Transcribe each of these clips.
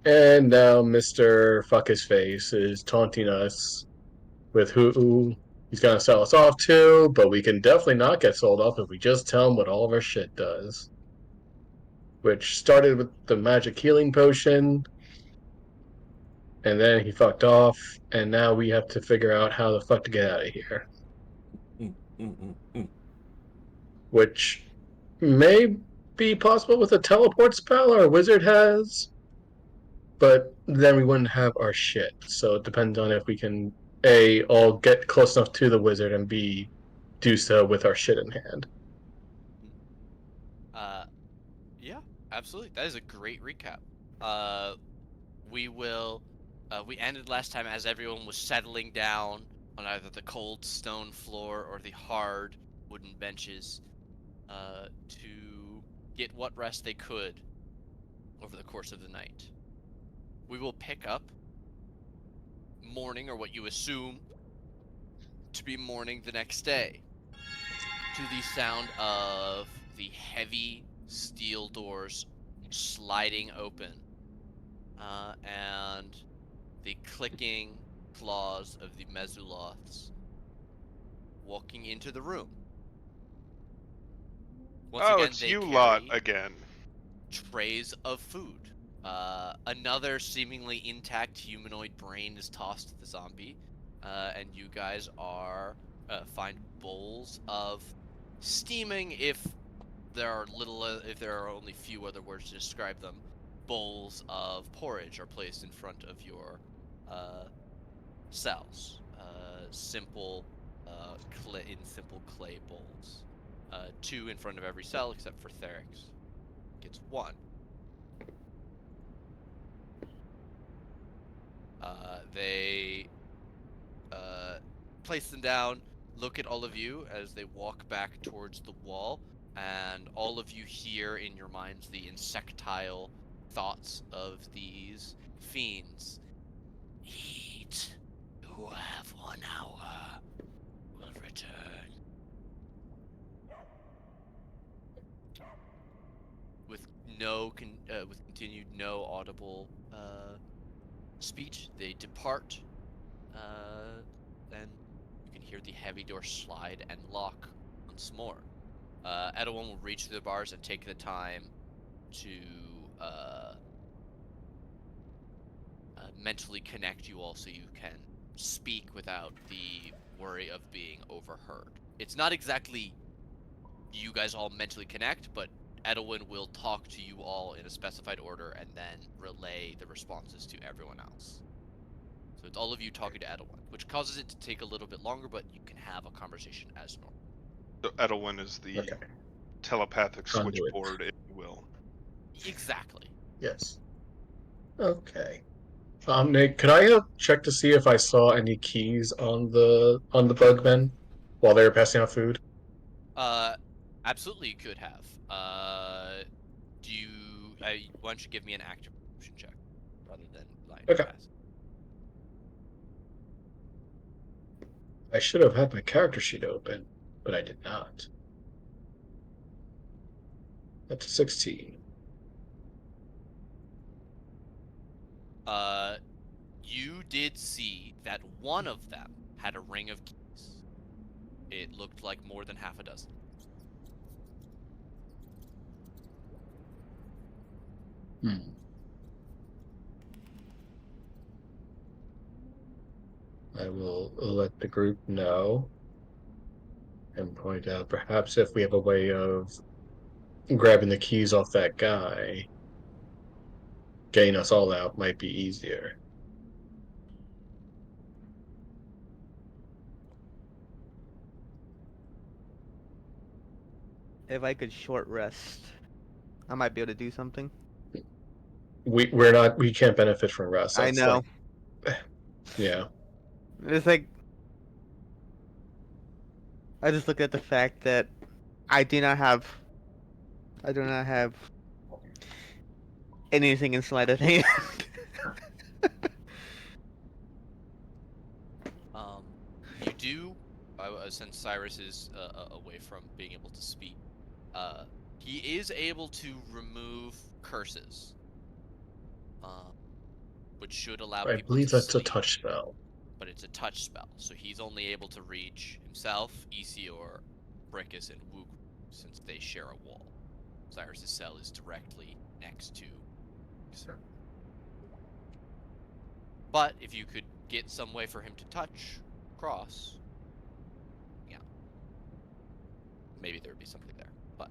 And now Mr. Fuck His Face is taunting us with who he's going to sell us off to, but we can definitely not get sold off if we just tell him what all of our shit does. Which started with the magic healing potion, and then he fucked off, and now we have to figure out how the fuck to get out of here. Which may be possible with a teleport spell our wizard has, but then we wouldn't have our shit. So it depends on if we can A, all get close enough to the wizard, and B, do so with our shit in hand. Uh, yeah, absolutely. That is a great recap. Uh, we will. We ended last time as everyone was settling down on either the cold stone floor or the hard wooden benches to get what rest they could over the course of the night. We will pick up morning, or what you assume to be morning the next day, to the sound of the heavy steel doors sliding open and the clicking claws of the Mezuloths walking into the room. Once Oh, again, it's they you lot carry again. trays of food. Another seemingly intact humanoid brain is tossed to the zombie, and you guys are find bowls of steaming. If there are only few other words to describe them, bowls of porridge are placed in front of your cells. Simple, simple clay bowls. Two in front of every cell, except for Therix gets one. They place them down, look at all of you as they walk back towards the wall, and all of you hear in your minds the insectile thoughts of these fiends. Eat. You have 1 hour. Will return. With with continued no audible speech, they depart. Then you can hear the heavy door slide and lock once more. Edwin will reach through the bars and take the time to mentally connect you all so you can speak without the worry of being overheard. It's not exactly you guys all mentally connect, but Edwin will talk to you all in a specified order and then relay the responses to everyone else. So it's all of you talking to Edwin, which causes it to take a little bit longer, but you can have a conversation as normal. So Edelwin is the Okay. telepathic Conduit. switchboard, if you will. Exactly. Yes. Okay. Nate, could I check to see if I saw any keys on the bugmen while they were passing out food? Uh, absolutely you could have. Do you, why don't you give me an active perception check rather than lying Okay. fast? I should have had my character sheet open, but I did not. That's a 16. Uh, you did see that one of them had a ring of keys. It looked like more than half a dozen. Hmm. I will let the group know and point out perhaps if we have a way of grabbing the keys off that guy, getting us all out might be easier. If I could short rest, I might be able to do something. We can't benefit from rest. I That's like know. yeah. It's like I just look at the fact that I do not have I do not have anything in sleight of hand. You do, since Cyrus is away from being able to speak, he is able to remove curses. which should allow I people believe to that's a sleep, touch spell. but it's a touch spell, so he's only able to reach himself, Isior, Brickus, and Wook, since they share a wall. Cyrus's cell is directly next to Isir. But if you could get some way for him to touch Cross, yeah, maybe there would be something there. But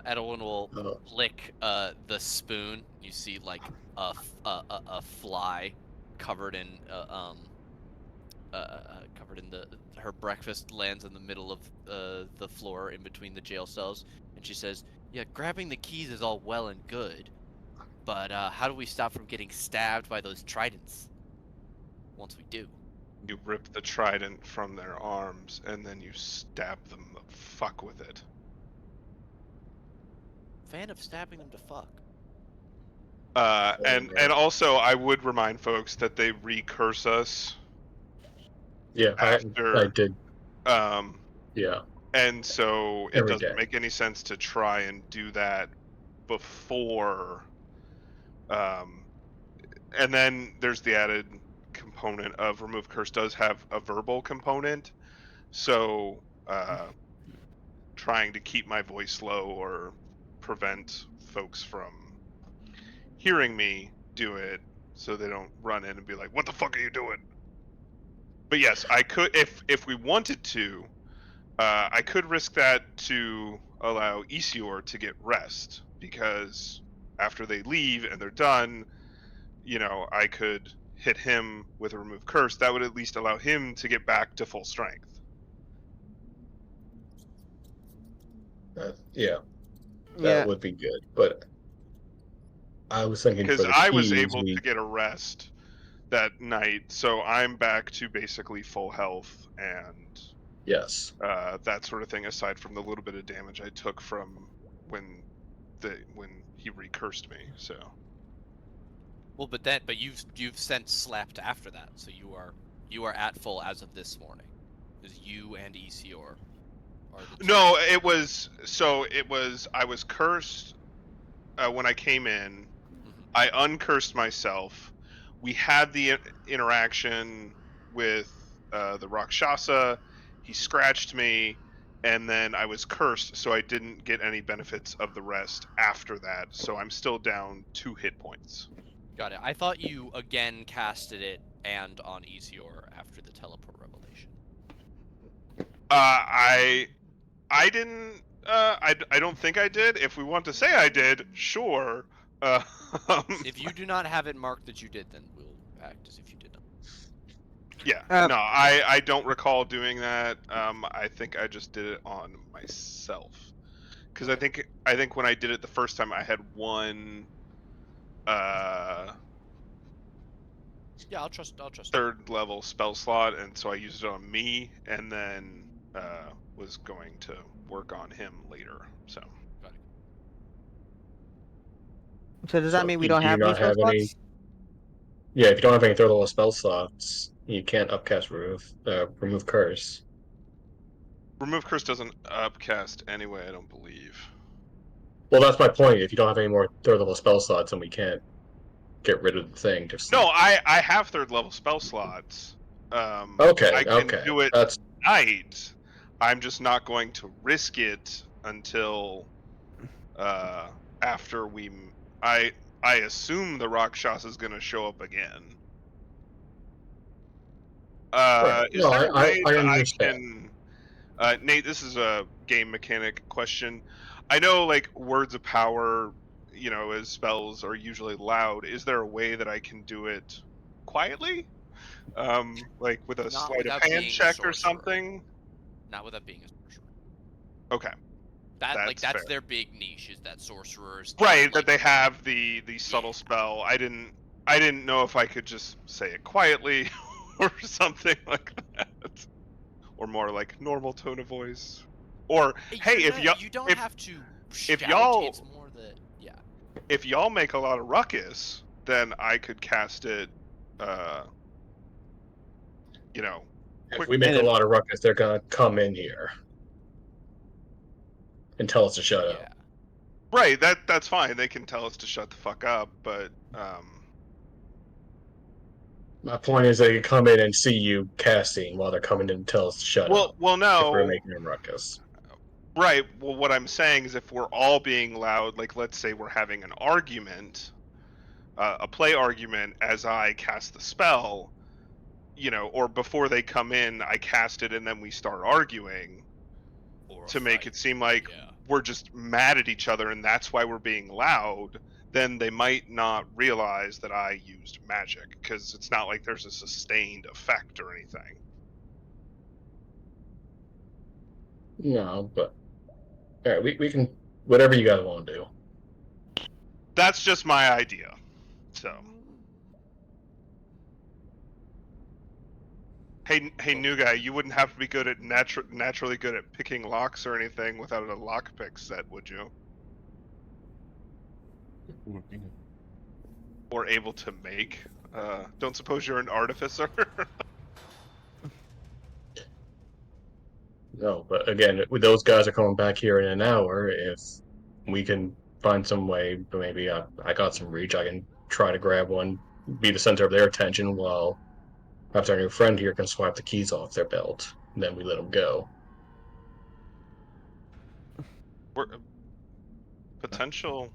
Edwin will lick the spoon. You see like a fly covered in covered in her breakfast lands in the middle of the floor in between the jail cells, and she says, "Yeah, grabbing the keys is all well and good, but how do we stop from getting stabbed by those tridents once we do?" You rip the trident from their arms, and then you stab them the fuck with it. Fan of stabbing them to fuck. And also, I would remind folks that they recurse us. Yeah, after, I did. Yeah. And so it Every doesn't day. make any sense to try and do that before. And then there's the added component of remove curse does have a verbal component. So trying to keep my voice low or prevent folks from hearing me do it so they don't run in and be like, "What the fuck are you doing?" But yes, I could, if we wanted to, I could risk that to allow Isior to get rest, because after they leave and they're done, I could hit him with a remove curse. That would at least allow him to get back to full strength. Yeah, that Yeah. would be good. But I was thinking Because for the I was keys, able to get a rest that night, so I'm back to basically full health and yes, that sort of thing, aside from the little bit of damage I took from when he recursed me. So Well, but you've since slept after that, so you are at full as of this morning, because you and Isior are the two. no, it was I was cursed when I came in. I uncursed myself. We had the interaction with the Rakshasa. He scratched me, and then I was cursed, so I didn't get any benefits of the rest after that. So I'm still down 2 hit points. Got it. I thought you again casted it and on Isior after the teleport revelation. I didn't. I don't think I did. If we want to say I did, sure. If you do not have it marked that you did, then we'll act as if you did not. Yeah. No, I don't recall doing that. I think I just did it on myself. Because Okay. I think when I did it the first time, I had one. Yeah, I'll trust. 3rd level spell slot, and so I used it on me, and then was going to work on him later. So. Got it. So does that mean we do don't you have any not spell have any? slots? Yeah, if you don't have any 3rd level spell slots, you can't upcast remove curse. Remove curse doesn't upcast anyway, I don't believe. Well, that's my point. If you don't have any more 3rd level spell slots, then we can't get rid of the thing. No, I have 3rd level spell slots. Okay, I can do it That's tonight. I'm just not going to risk it until after we. I assume the Rakshasa is going to show up again. right. Is No, there a way I that I understand. can? Nate, this is a game mechanic question. I know, like, words of power, as spells are usually loud. Is there a way that I can do it quietly? Like with a Not sleight of without hand being a check or sorcerer. something? Not without being a sorcerer. Okay, That's fair. their big niche, is that sorcerers. Right, Like, that they have the subtle spell. I didn't know if I could just say it quietly or something like that, or more like normal tone of voice. Or hey, you don't have to if shout. y'all It's more that if y'all make a lot of ruckus, then I could cast it. If Quick. we make a lot of ruckus, they're gonna come in here. and tell us to shut Yeah. up. Right, that's fine. They can tell us to shut the fuck up, but My point is they can come in and see you casting while they're coming in and tell us to shut up well, if we're no. making a ruckus. Right. Well, what I'm saying is if we're all being loud, like let's say we're having an argument, a play argument as I cast the spell, or before they come in, I cast it and then we start arguing Or a to make fight. it seem like Yeah. we're just mad at each other and that's why we're being loud, then they might not realize that I used magic because it's not like there's a sustained effect or anything. No, but all right, we can whatever you guys want to do. That's just my idea. So, hey, new guy, you wouldn't have to be good at naturally good at picking locks or anything without a lockpick set, would you? Or able to make? Don't suppose you're an artificer? No, but again, with those guys are coming back here in an hour. If we can find some way, maybe I got some reach. I can try to grab one, be the center of their attention, while perhaps our new friend here can swipe the keys off their belt. And then we let them go. Potential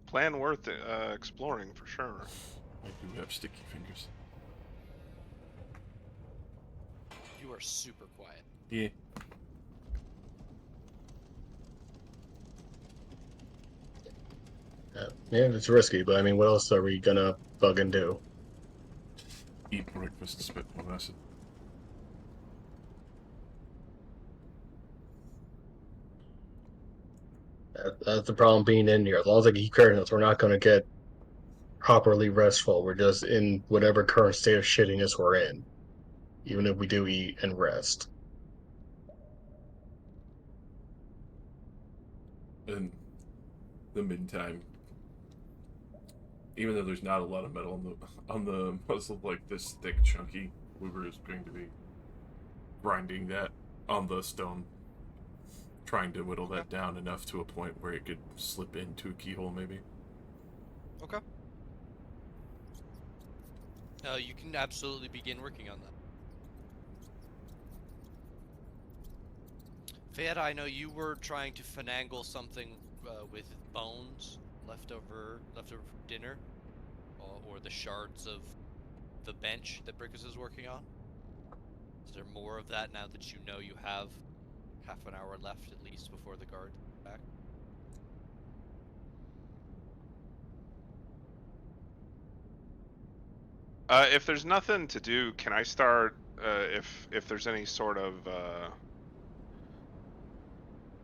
plan worth exploring for sure. I do have sticky fingers. You are super quiet. Yeah. Yeah, it's risky, but I mean, what else are we gonna bug and do? Eat breakfast, spit more acid. That's the problem being in here. As long as I keep carrying us, we're not gonna get properly restful. We're just in whatever current state of shittiness we're in, even if we do eat and rest. In the meantime, even though there's not a lot of metal on the muzzle, like this thick, chunky, Weaver is going to be grinding that on the stone, trying to whittle that down enough to a point where it could slip into a keyhole, maybe. Okay. You can absolutely begin working on that. Fayetta, I know you were trying to finagle something with bones leftover from dinner, or the shards of the bench that Brickus is working on. Is there more of that now that you know you have half an hour left at least before the guard back? If there's nothing to do, can I start? If there's any sort of,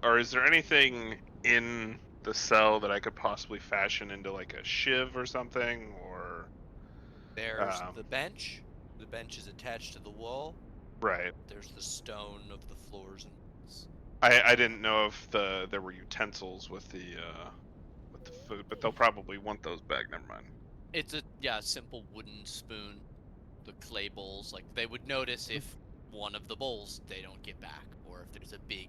or is there anything in the cell that I could possibly fashion into like a shiv or something, or? There's the bench. The bench is attached to the wall. Right. There's the stone of the floors and walls. I didn't know if there were utensils with the food, but they'll probably want those back. Never mind. It's a simple wooden spoon. The clay bowls, like they would notice if one of the bowls they don't get back, or if there's a big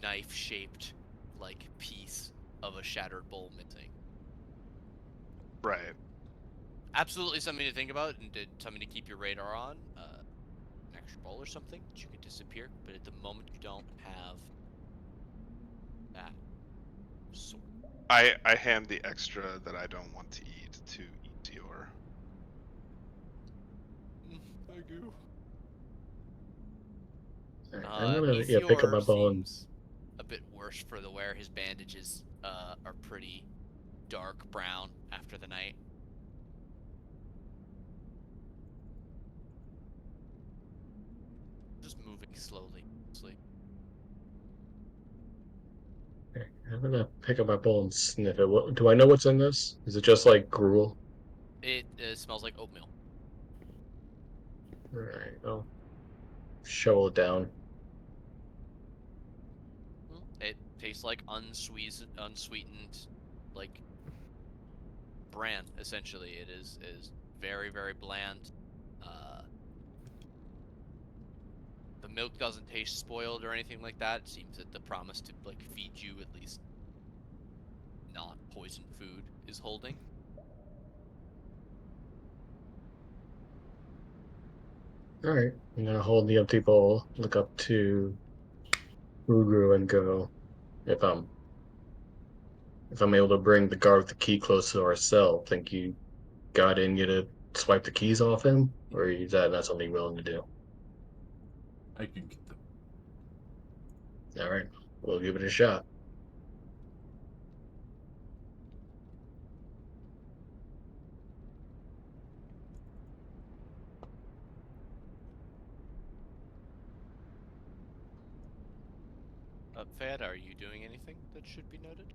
knife-shaped like piece of a shattered bowl missing. Right. Absolutely something to think about, and something to keep your radar on. An extra bowl or something that you could disappear, but at the moment you don't have that sort. I hand the extra that I don't want to eat to Eetior. Thank you. I'm gonna pick up my bones. Seems a bit worse for the wear. His bandages are pretty dark brown after the night. Just moving slowly. I'm gonna pick up my bowl and sniff it. Do I know what's in this? Is it just like gruel? It smells like oatmeal. Alright, I'll shovel it down. It tastes like unsweetened, like bran. Essentially, it is very, very bland. The milk doesn't taste spoiled or anything like that. It seems that the promise to like feed you at least not poisoned food is holding. All right, I'm gonna hold the empty bowl, look up to Ugru, and go. If I'm able to bring the guard with the key close to our cell, think you got in you to swipe the keys off him, or is that not something you're willing to do? I can get them. All right, we'll give it a shot. Fad, are you doing anything that should be noted?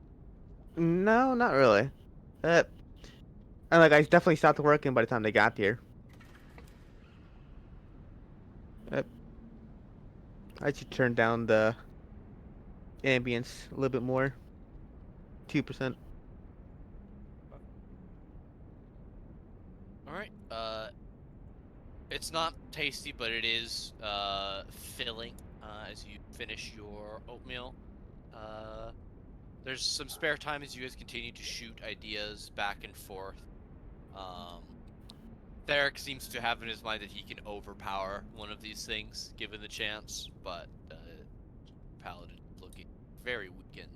No, not really. And like, I definitely stopped working by the time they got here. I should turn down the ambience a little bit more. 2%. All right. It's not tasty, but it is filling as you finish your oatmeal. There's some spare time as you guys continue to shoot ideas back and forth. Theric seems to have in his mind that he can overpower one of these things given the chance, but Paladin looking very weakened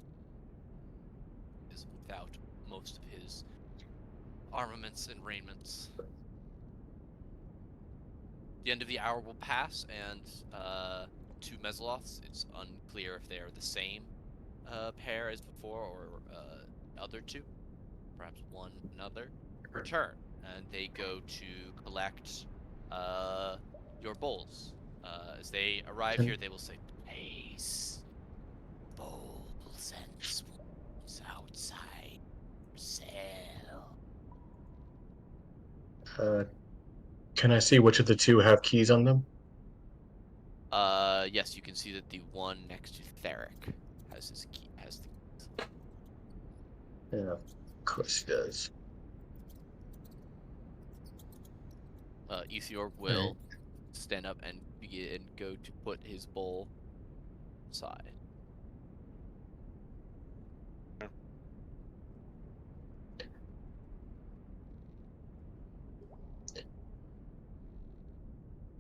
is without most of his armaments and raiments. The end of the hour will pass, and two Mezoloths, it's unclear if they are the same pair as before or other two, perhaps one another, return, and they go to collect your bowls. As they arrive here, they will say, "Place bowls and spoons outside for sale." Can I see which of the two have keys on them? Yes, you can see that the one next to Theric has his key. Has the keys. Yeah, of course he does. Ethior will stand up and begin and go to put his bowl aside.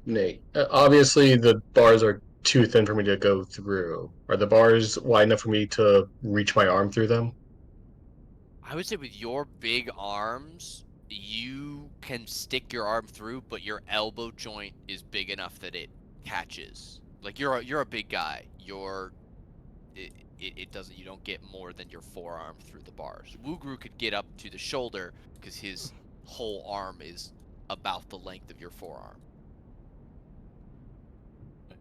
Nate, obviously the bars are too thin for me to go through. Are the bars wide enough for me to reach my arm through them? I would say with your big arms, you can stick your arm through, but your elbow joint is big enough that it catches. Like you're a big guy. It doesn't. You don't get more than your forearm through the bars. Wugru could get up to the shoulder because his whole arm is about the length of your forearm.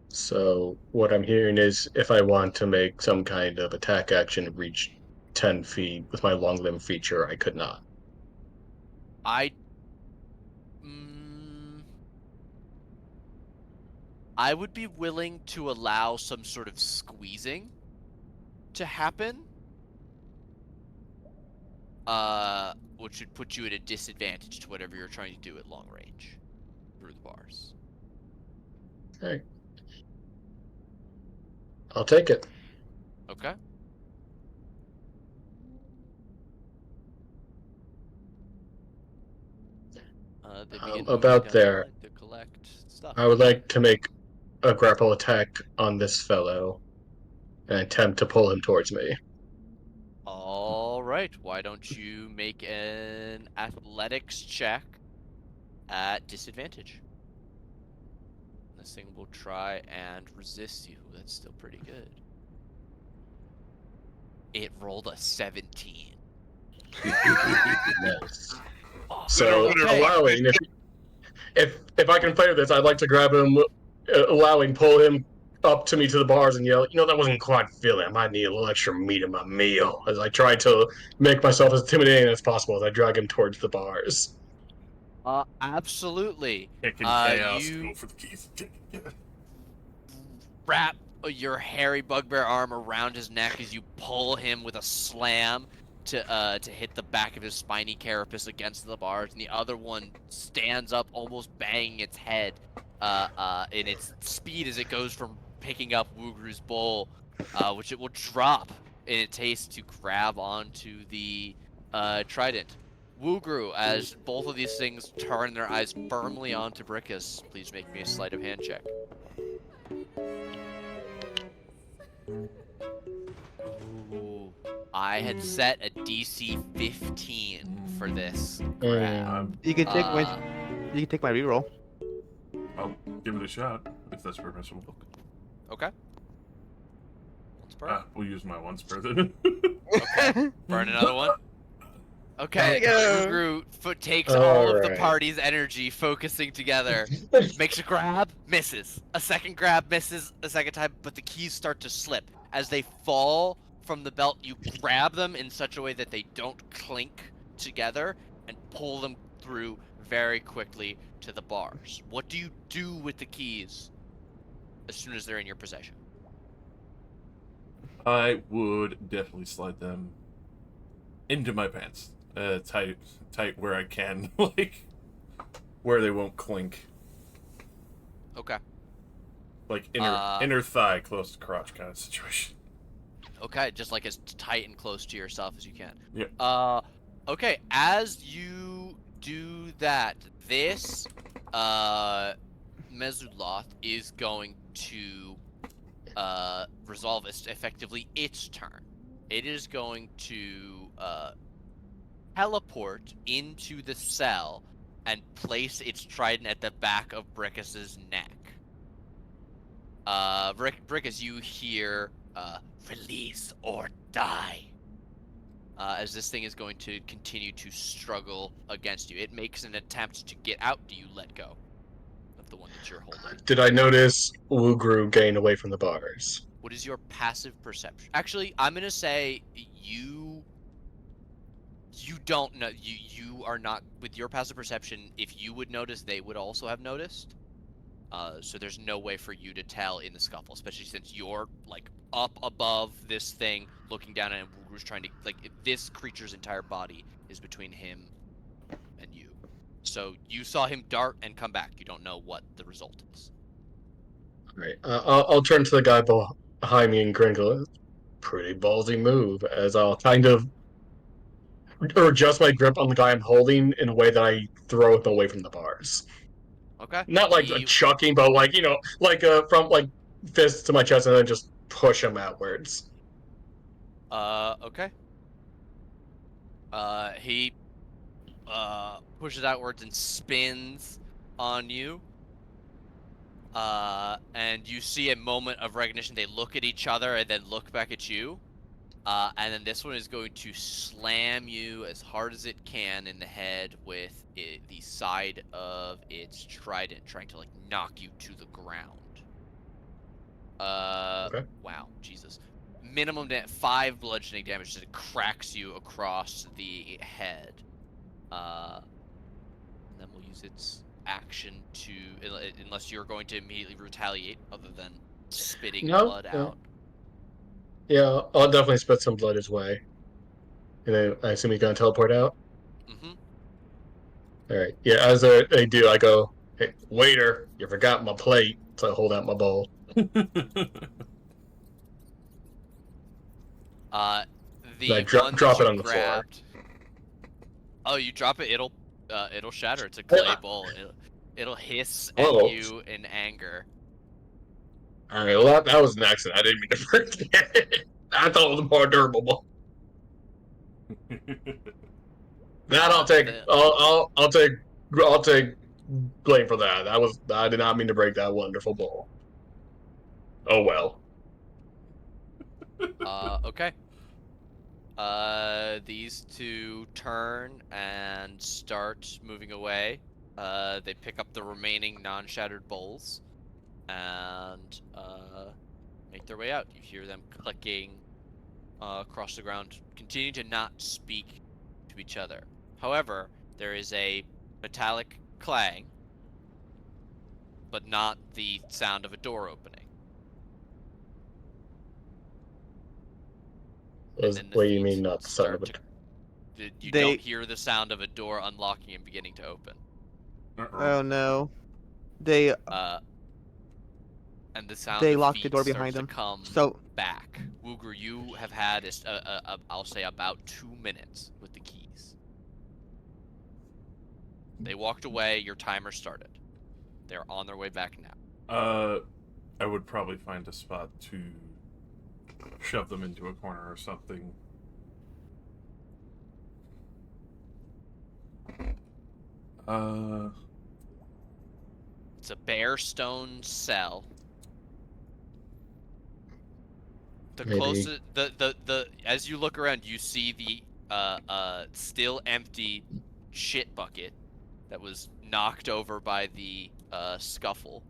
So what I'm hearing is if I want to make some kind of attack action and reach 10 feet with my long limb feature, I could not. I would be willing to allow some sort of squeezing to happen. Which would put you at a disadvantage to whatever you're trying to do at long range through the bars. Alright. I'll take it. Okay. They begin moving About down there. the line to collect stuff. I would like to make a grapple attack on this fellow and attempt to pull him towards me. All right. Why don't you make an athletics check at disadvantage? This thing will try and resist you. That's still pretty good. It rolled a 17. Nice. So Okay. allowing if I can play with this, I'd like to grab him, pull him up to me to the bars and yell, that wasn't quite filling. I might need a little extra meat in my meal. As I try to make myself as intimidating as possible as I drag him towards the bars. Absolutely. Kicking chaos. You Go for the keys. wrap your hairy bugbear arm around his neck as you pull him with a slam to hit the back of his spiny carapace against the bars, and the other one stands up, almost banging its head in its speed as it goes from picking up Wugru's bowl, which it will drop in its haste to grab onto the trident. Wugru, as both of these things turn their eyes firmly onto Brickus, please make me a sleight of hand check. Ooh, I had set a DC 15 for this grab. You can take my Uh, you can take my reroll. I'll give it a shot if that's permissible. okay. Once per. We'll use my one spur then. Okay. Burn another one. Okay. There you go. Guru takes all of the Alright. party's energy focusing together. Makes a grab, misses. A second grab, misses a second time, but the keys start to slip. As they fall from the belt, you grab them in such a way that they don't clink together and pull them through very quickly to the bars. What do you do with the keys as soon as they're in your possession? I would definitely slide them into my pants. Tight where I can, like where they won't clink. Okay. Like inner thigh, close to crotch kind of situation. Okay, just like as tight and close to yourself as you can. Yeah. Okay, as you do that, this Mezuloth is going to resolve effectively its turn. It is going to teleport into the cell and place its trident at the back of Brickus's neck. Brickus, you hear release or die. As this thing is going to continue to struggle against you. It makes an attempt to get out. Do you let go of the one that you're holding? Did I notice Wugru gain away from the bars? What is your passive perception? Actually, I'm gonna say you don't know. You are not with your passive perception. If you would notice, they would also have noticed. So there's no way for you to tell in the scuffle, especially since you're like up above this thing, looking down at him. Wugru's trying to this creature's entire body is between him and you. So you saw him dart and come back. You don't know what the result is. Right. I'll turn to the guy behind me and grin. Go, pretty ballsy move. As I'll kind of or adjust my grip on the guy I'm holding in a way that I throw him away from the bars. Okay. Not like chucking, but from fist to my chest and then just push him outwards. Okay. He pushes outwards and spins on you. And you see a moment of recognition. They look at each other and then look back at you. And then this one is going to slam you as hard as it can in the head with the side of its trident, trying to knock you to the ground. Okay. Wow, Jesus. Minimum 5 bludgeoning damage as it cracks you across the head. And then we'll use its action to, unless you're going to immediately retaliate, other than spitting blood out. Yeah, I'll definitely spit some blood his way. And then I assume he's gonna teleport out? Mm-hmm. Alright. Yeah, as I do, I go, hey, waiter, you forgot my plate. So I hold out my bowl. The I drop that it you on the floor. grabbed. Oh, you drop it, it'll shatter. It's a clay bowl. It'll hiss at you in anger. Alright, well that was an accident. I didn't mean to forget it. I thought it was more durable. That I'll take. I'll take blame for that. I did not mean to break that wonderful bowl. Oh well. Okay. These two turn and start moving away. They pick up the remaining non-shattered bowls and make their way out. You hear them clicking across the ground, continue to not speak to each other. However, there is a metallic clang, but not the sound of a door opening. What do you mean, not the sound of it? You don't hear the sound of a door unlocking and beginning to open. Oh no. They And the sound they of locked the feet door starts behind to them. come So back. Wooger, you have had, I'll say, about 2 minutes with the keys. They walked away. Your timer started. They're on their way back now. I would probably find a spot to shove them into a corner or something. It's a bare stone cell. The Maybe. closest, the as you look around, you see the still empty shit bucket that was knocked over by the scuffle.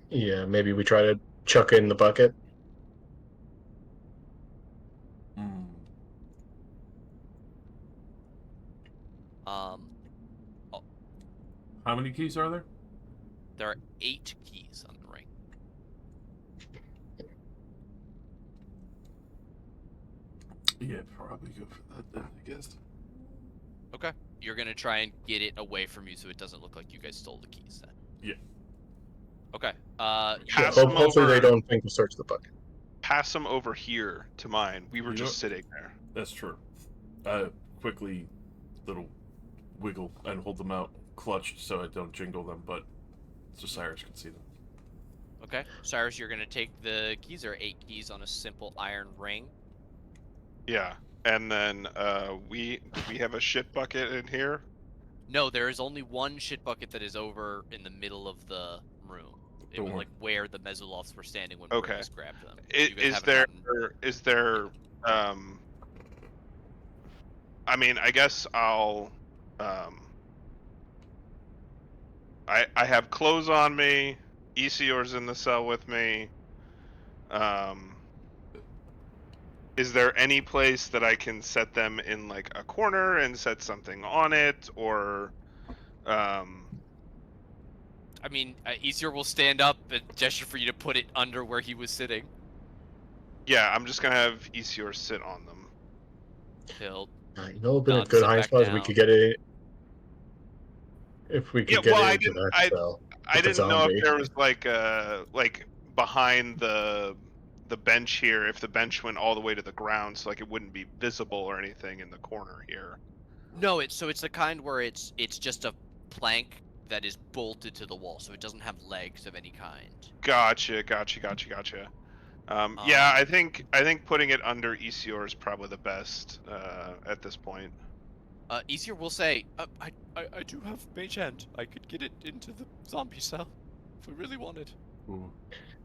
Yeah, maybe we try to chuck it in the bucket. Hmm. Um, How many keys are there? there are 8 keys on the ring. Yeah, probably go for that then, I guess. Okay, you're gonna try and get it away from you so it doesn't look like you guys stole the keys then. Yeah. Okay. Yeah, Pass them hopefully they over. don't think to search the bucket. Pass them over here to mine. We were You know just what? sitting there. That's true. Quickly, little wiggle and hold them out clutched so I don't jingle them, but so Cyrus can see them. Okay, Cyrus, you're gonna take the keys. There are 8 keys on a simple iron ring. Yeah, and then we have a shit bucket in here. No, there is only one shit bucket that is over in the middle of the room. It Don't was worry. like where the mezzolofts were standing when Okay. Marcus grabbed them. You guys Is haven't there gotten- I mean, I guess I'll I have clothes on me. Isior's in the cell with me. Is there any place that I can set them in like a corner and set something on it, or I mean, Easier will stand up and gesture for you to put it under where he was sitting. yeah, I'm just gonna have Isior sit on them. He'll You know, it'd been a nod, good sit hiding back spot if we down. could get it. If we could Yeah, get well, it into that cell. I With the didn't know if zombie. there was like behind the bench here, if the bench went all the way to the ground, so like it wouldn't be visible or anything in the corner here. No, it's the kind where it's just a plank that is bolted to the wall, so it doesn't have legs of any kind. Gotcha. Yeah, I think putting it under Isior is probably the best at this point. Easier will say, I do have mage hand. I could get it into the zombie cell if we really wanted. Ooh.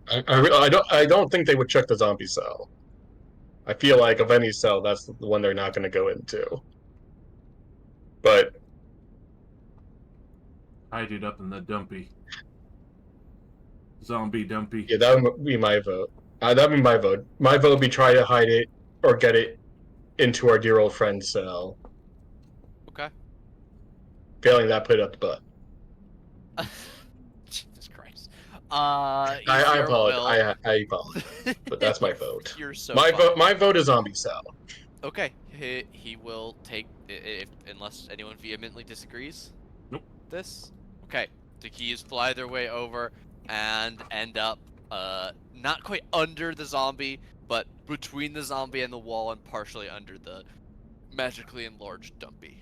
I don't think they would check the zombie cell. I feel like of any cell, that's the one they're not going to go into. But Hide it up in the dumpy. Zombie dumpy. yeah, that would be my vote. That'd be my vote. My vote would be try to hide it or get it into our dear old friend's cell. Okay. Failing that, put it up the butt. Jesus Christ. I Easier apologize. will- I apologize. But that's my vote. You're so My fine. vote. My vote is zombie cell. Okay, he will take if unless anyone vehemently disagrees. Nope. This. Okay, the keys fly their way over and end up not quite under the zombie, but between the zombie and the wall and partially under the magically enlarged dumpy.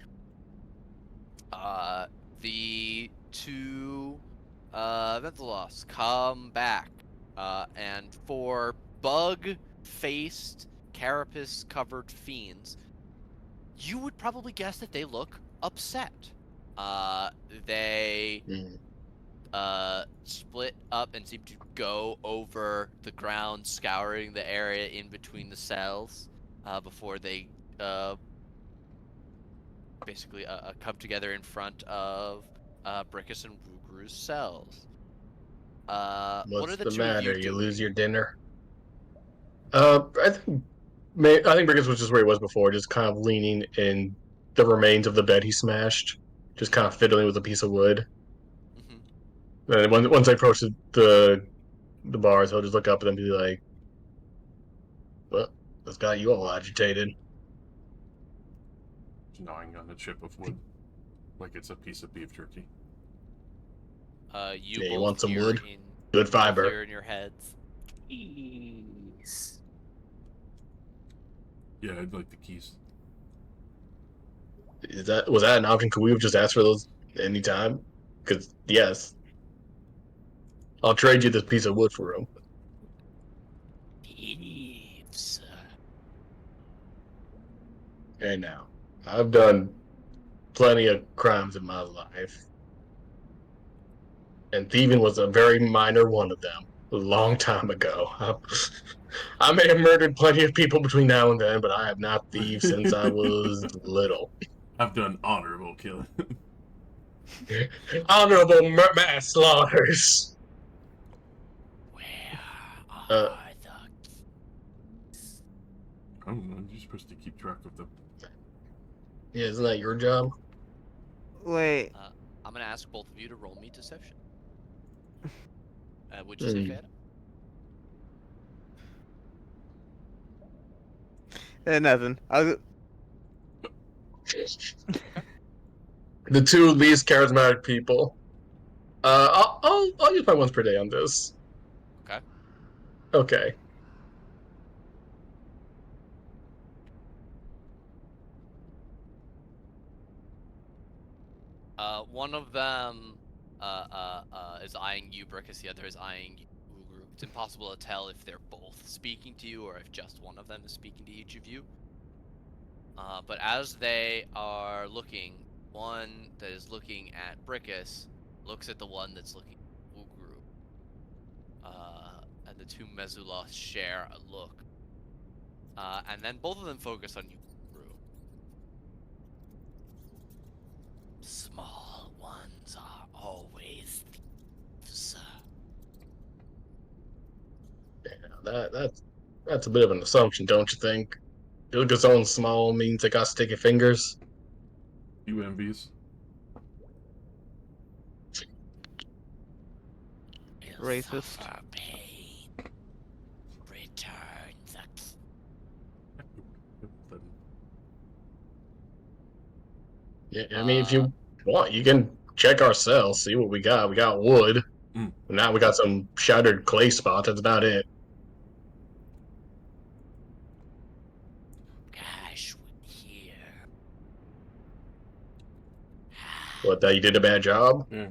The 2 Venthelos come back, and 4 bug-faced, carapace-covered fiends. You would probably guess that they look upset. They split up and seem to go over the ground, scouring the area in between the cells, before they basically come together in front of Brickus and Wuguru's cells. What What's are the the 2 matter? of you You doing? lose your dinner. I think Brigus was just where he was before, just kind of leaning in the remains of the bed he smashed, just kind of fiddling with a piece of wood. Mm-hmm. And once I approach the bars, he'll just look up at them and be like, "Well, that's got you all agitated." Gnawing on a chip of wood. Like it's a piece of beef jerky. You Yeah, you both want some hear wood? in Good both fiber. hear in your heads. Keys. Yeah, I'd like the keys. Was that an option? Could we have just asked for those anytime? Because yes, I'll trade you this piece of wood for them. Thieves. And now, I've done plenty of crimes in my life, and thieving was a very minor one of them. A long time ago. I may have murdered plenty of people between now and then, but I have not thieved since I was little. I've done honorable killing. Honorable mass slaughters. Where Uh, are the I don't know, you're supposed to keep track of them. yeah, isn't that your job? Wait. I'm gonna ask both of you to roll me deception. Would you say, Phantom? Nothing. The two least charismatic people. I'll use my once per day on this. Okay. Okay. One of them is eyeing you, Brickus. The other is eyeing you, Ugru. It's impossible to tell if they're both speaking to you or if just one of them is speaking to each of you. But as they are looking, one that is looking at Brickus looks at the one that's looking at Ugru. And the two Mezuloth share a look. And then both of them focus on you, Ugru. Small ones are always thieves. Yeah, that's a bit of an assumption, don't you think? Ilga's own small means they got sticky fingers. You envious? Racist. Suffer pain. Return the Yeah, I mean, if you want, you can check our cells, see what we got. We got wood. Mm. Now we got some shattered clay spots. That's about it. Cashwood here. What, that you did a bad job? Yeah.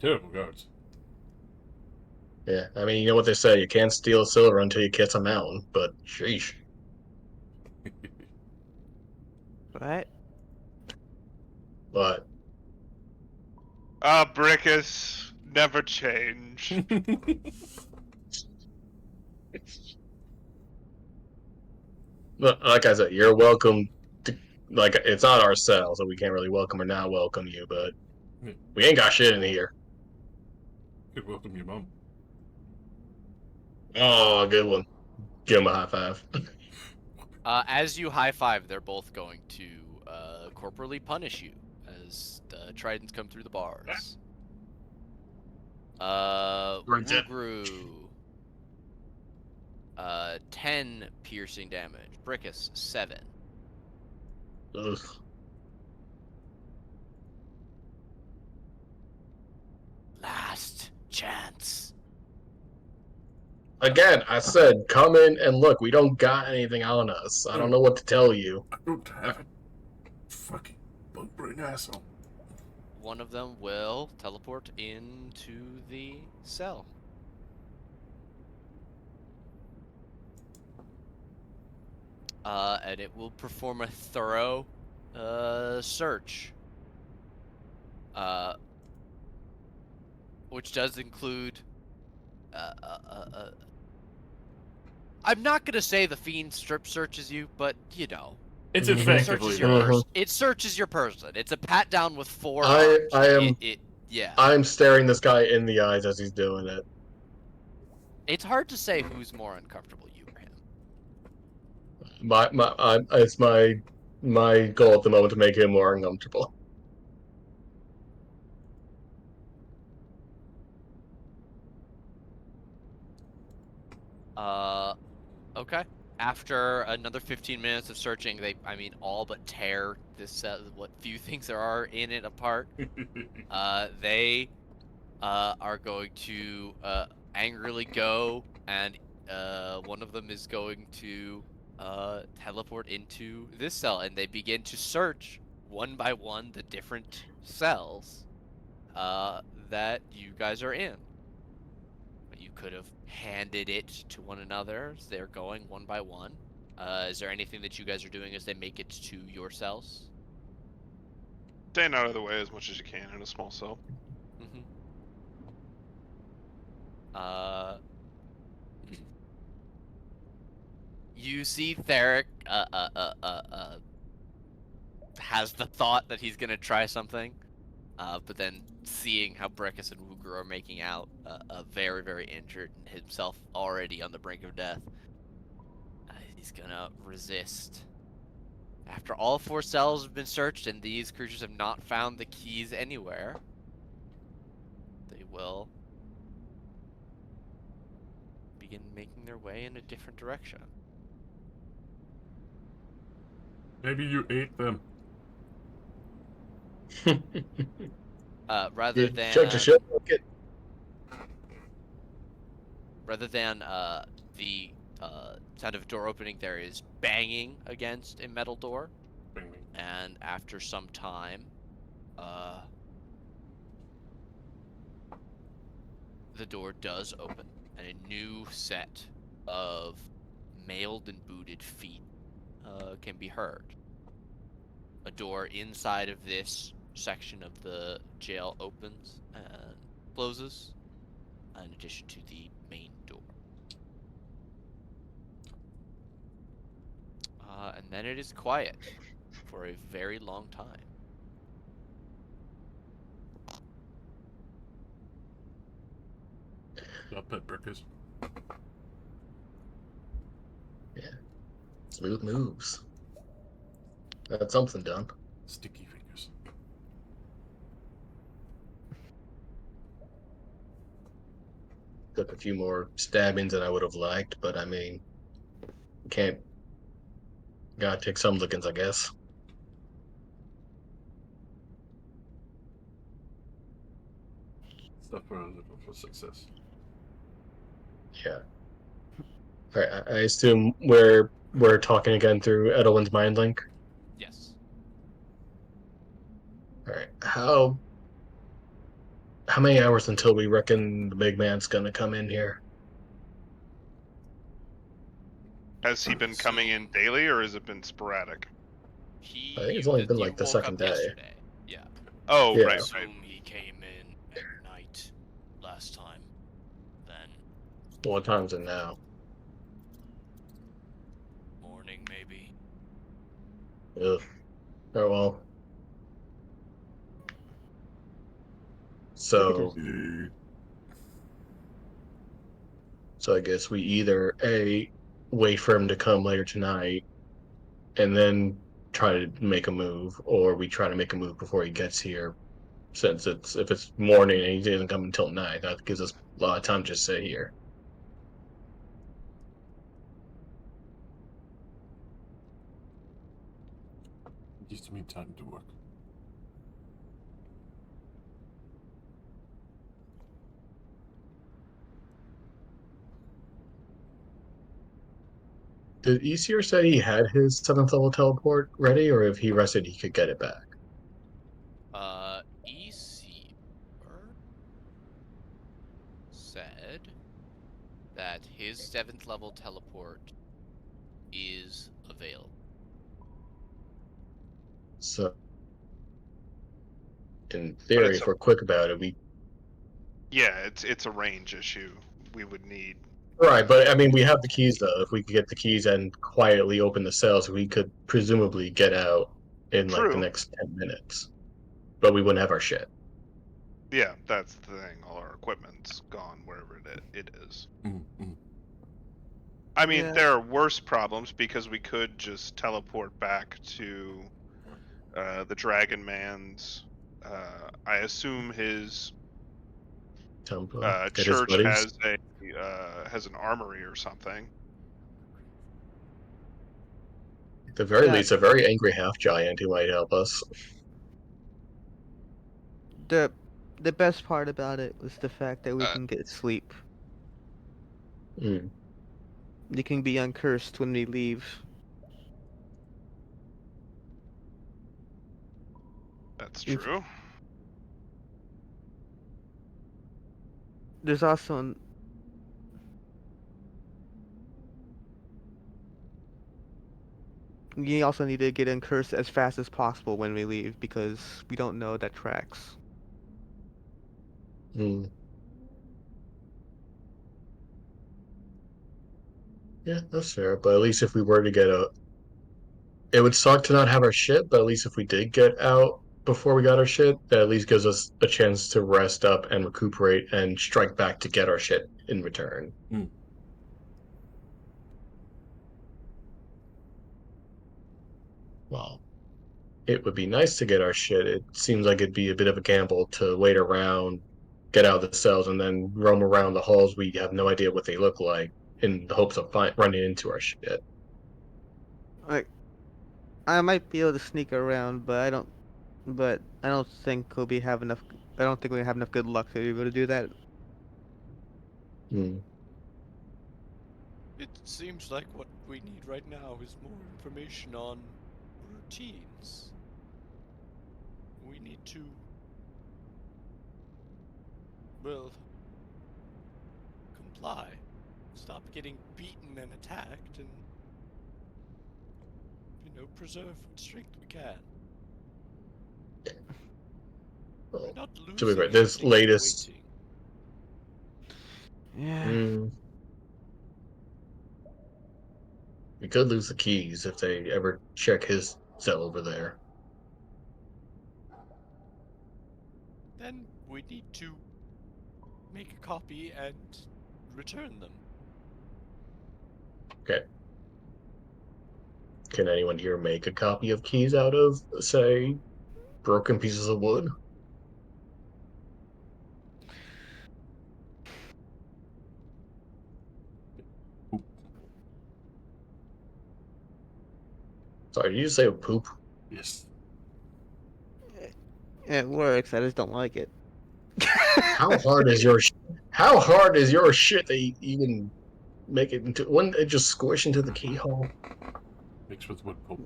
Terrible guards. Yeah, I mean, you know what they say, you can't steal silver until you kiss a mountain, but sheesh. What? But Brickus, never change. like I said, you're welcome to, like, it's not our cell, so we can't really welcome or not welcome you, but Yeah. we ain't got shit in here. Could welcome your mom. Oh, good one. Give him a high five. As you high five, they're both going to corporally punish you as the tridents come through the bars. Right there. Ugru. 10 piercing damage. Brickus, 7. Ugh. Last chance. Again, I said, come in and look. We don't got anything on us. I don't know what to tell you. I don't have it. Fucking bug brain asshole. One of them will teleport into the cell. And it will perform a thorough search. Which does include I'm not gonna say the fiend strip searches you, but you know, It's Mhm. it effectively searches your Mhm. person. It searches your person. It's a pat down with 4 I arms. am- Yeah. I'm staring this guy in the eyes as he's doing it. It's hard to say who's more uncomfortable, you or him. It's my goal at the moment to make him more uncomfortable. Okay. After another 15 minutes of searching, they, all but tear this what few things there are in it apart. They are going to angrily go, and one of them is going to teleport into this cell, and they begin to search one by one the different cells that you guys are in. You could have handed it to one another as they're going one by one. Is there anything that you guys are doing as they make it to your cells? Staying out of the way as much as you can in a small cell. Mm-hmm. Uh, you see Theric has the thought that he's gonna try something, but then seeing how Brekkus and Wooger are making out, very, very injured and himself already on the brink of death, he's gonna resist. After all 4 cells have been searched and these creatures have not found the keys anywhere, they will begin making their way in a different direction. Maybe you ate them. Rather You than check the ship bucket. the sound of a door opening, there is banging against a metal door, Bing, bing. and after some time, the door does open, and a new set of mailed and booted feet can be heard. A door inside of this section of the jail opens and closes, in addition to the main door. And then it is quiet for a very long time. Not pet breakfast. Smooth moves. That's something done. Sticky fingers. Took a few more stabbings than I would have liked, but can't. Gotta take some lickings, I guess. Stuff for success. Yeah. All right. I assume we're talking again through Edwin's mind link. Yes. All right. How many hours until we reckon the big man's gonna come in here? Has he been coming in daily, or has it been sporadic? I think it's only been you like the woke second up day. yesterday. Yeah. Oh, Yeah. right, Assume right. he came in at night last time. Then What time's it now? morning, maybe. Ugh. Oh well. So I guess we either wait for him to come later tonight, and then try to make a move, or we try to make a move before he gets here. Since if it's morning and he doesn't come until night, that gives us a lot of time to just sit here. Gives me time to work. Did Easier say he had his 7th level teleport ready, or if he rested, he could get it back? EC said that his 7th level teleport is available. So, in theory, if we're quick about it, Yeah, it's a range issue. We would need. right. But we have the keys though. If we could get the keys and quietly open the cells, we could presumably get out in like the True. next 10 minutes. But we wouldn't have our shit. Yeah, that's the thing. All our equipment's gone wherever it is. Mm-hmm. I mean, Yeah. there are worse problems because we could just teleport back to the Dragon Man's. I assume his Tempo, get his church buddies. has an armory or something. At the very Yeah. least, a very angry half giant who might help us. The best part about it was the fact that we Uh, can get sleep. Hmm. You can be uncursed when we leave. That's If- true. There's also we also need to get uncursed as fast as possible when we leave because we don't know that tracks. Hmm. Yeah, that's fair. But at least if we were to get out, it would suck to not have our shit. But at least if we did get out before we got our shit, that at least gives us a chance to rest up and recuperate and strike back to get our shit in return. Well, it would be nice to get our shit. It seems like it'd be a bit of a gamble to wait around, get out of the cells, and then roam around the halls. We have no idea what they look like in the hopes of running into our shit. Like I might be able to sneak around, but I don't. But I don't think we'll be have enough. I don't think we have enough good luck to be able to do that. Hmm. It seems like what we need right now is more information on routines. We need to, well, comply. Stop getting beaten and attacked and, preserve what strength we can. We're Well, not to be losing fair, this anything by latest. waiting. Yeah. Hmm, we could lose the keys if they ever check his cell over there. Then we need to make a copy and return them. Okay. Can anyone here make a copy of keys out of, say, broken pieces of wood? Sorry, did you say poop? Yes. It works. I just don't like it. How hard is your how hard is your shit that you even make it into? Wouldn't it just squish into the keyhole? Mixed with wood pulp.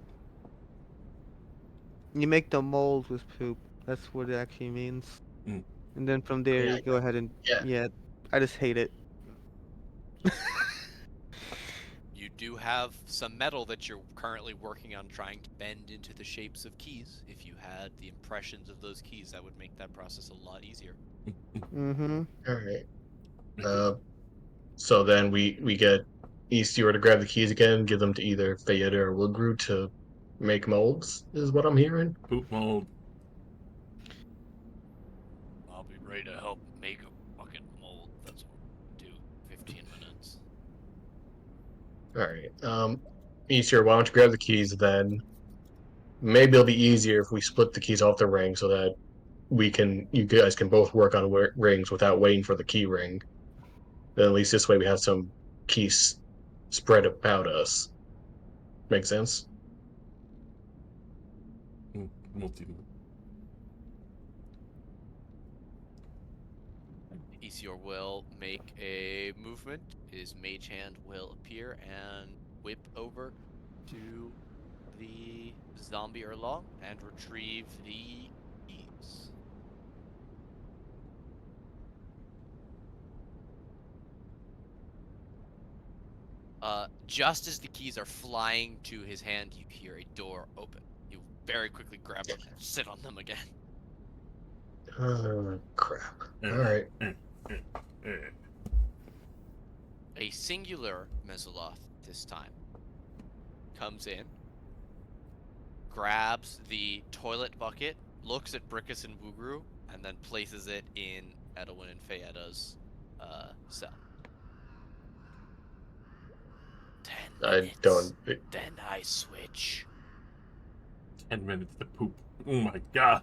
You make the mold with poop. That's what it actually means. Mm. And then from there, Yeah, you go ahead and yeah. yeah. I just hate it. You do have some metal that you're currently working on trying to bend into the shapes of keys. If you had the impressions of those keys, that would make that process a lot easier. Mm-hmm. All right. Make So then we get Eastier to grab the keys again, give them to either Fayetta or Woodgrew to make molds. Is what I'm hearing. poop mold. I'll be ready to help make a fucking mold. That's what we'll do. 15 minutes. All right. Eastier, why don't you grab the keys then? Maybe it'll be easier if we split the keys off the ring so that you guys can both work on rings without waiting for the key ring. Then at least this way we have some keys spread about us. Make sense? Multi. Isior will make a movement. His mage hand will appear and whip over to the zombie Erlong and retrieve the keys. Just as the keys are flying to his hand, you hear a door open. You very quickly grab them and sit on them again. Crap. All right. A singular Mesoloth this time comes in, grabs the toilet bucket, looks at Brickus and Woogru, and then places it in Edwin and Fayetta's cell. 10 I minutes. don't. Then I switch. 10 minutes to poop. Oh my god.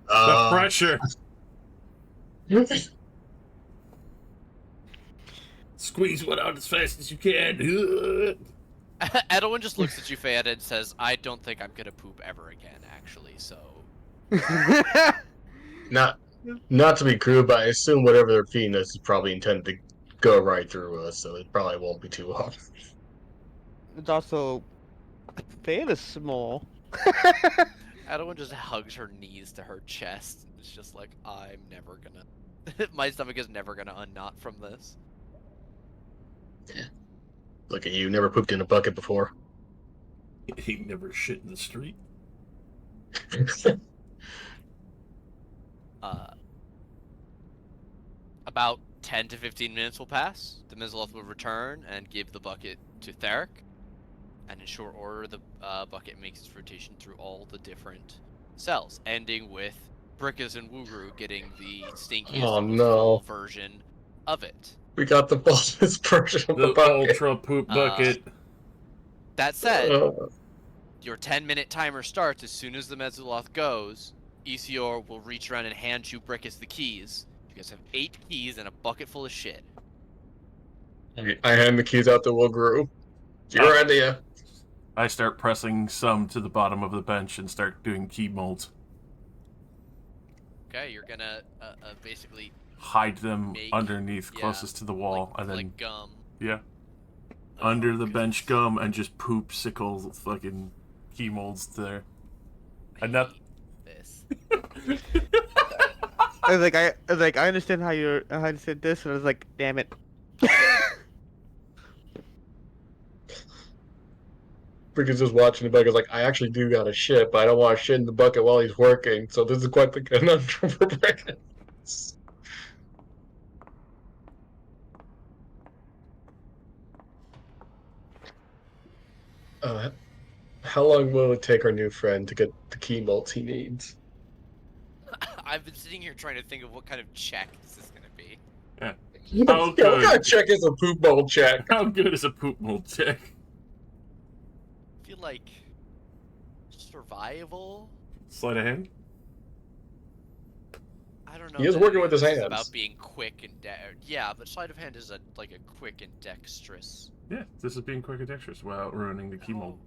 The pressure. Squeeze one out as fast as you can. Edwin just looks at you, Fayette, and says, "I don't think I'm gonna poop ever again, actually. So Not to be crude, but I assume whatever they're feeding us is probably intended to go right through us, so it probably won't be too hard. It's also fairly small. Edwin just hugs her knees to her chest. It's just like, I'm never gonna. My stomach is never gonna unknot from this. Look at you, never pooped in a bucket before. He never shit in the street. About 10 to 15 minutes will pass. The Mizloth will return and give the bucket to Theric. And in short order, the bucket makes its rotation through all the different cells, ending with Brickus and Wugru getting the stinkiest Oh, and most no. full version of it. We got the fullest version of the The bucket. ultra poop bucket. That said, Uh, your 10-minute timer starts as soon as the Mezzuloth goes. Isior will reach around and hand you Brickus the keys. You guys have 8 keys and a bucket full of shit. I hand the keys out to Wugru. It's your idea. I start pressing some to the bottom of the bench and start doing key molds. Okay, you're gonna basically Hide them Make- underneath, yeah, closest to the wall, and then like gum. yeah, under the 'Cause bench it's- gum and just poop sickle fucking key molds there. I And that- hate this. I was like, I understand how you understand this, and I was like, damn it. Brickus just watching the bucket. Like, I actually do got a shit, but I don't want to shit in the bucket while he's working. So this is quite the conundrum for Brickus. How long will it take our new friend to get the key bolts he needs? I've been sitting here trying to think of what kind of check this is gonna be. Oh, Yeah, what good. kind of check is a poop bowl check? How good is a poop mold check? I feel like survival. Sleight of hand? I don't know. He is that working with his it's hands. About being quick and yeah, but sleight of hand is like a quick and dexterous. Yeah, this is being quick and dexterous without ruining the key mold.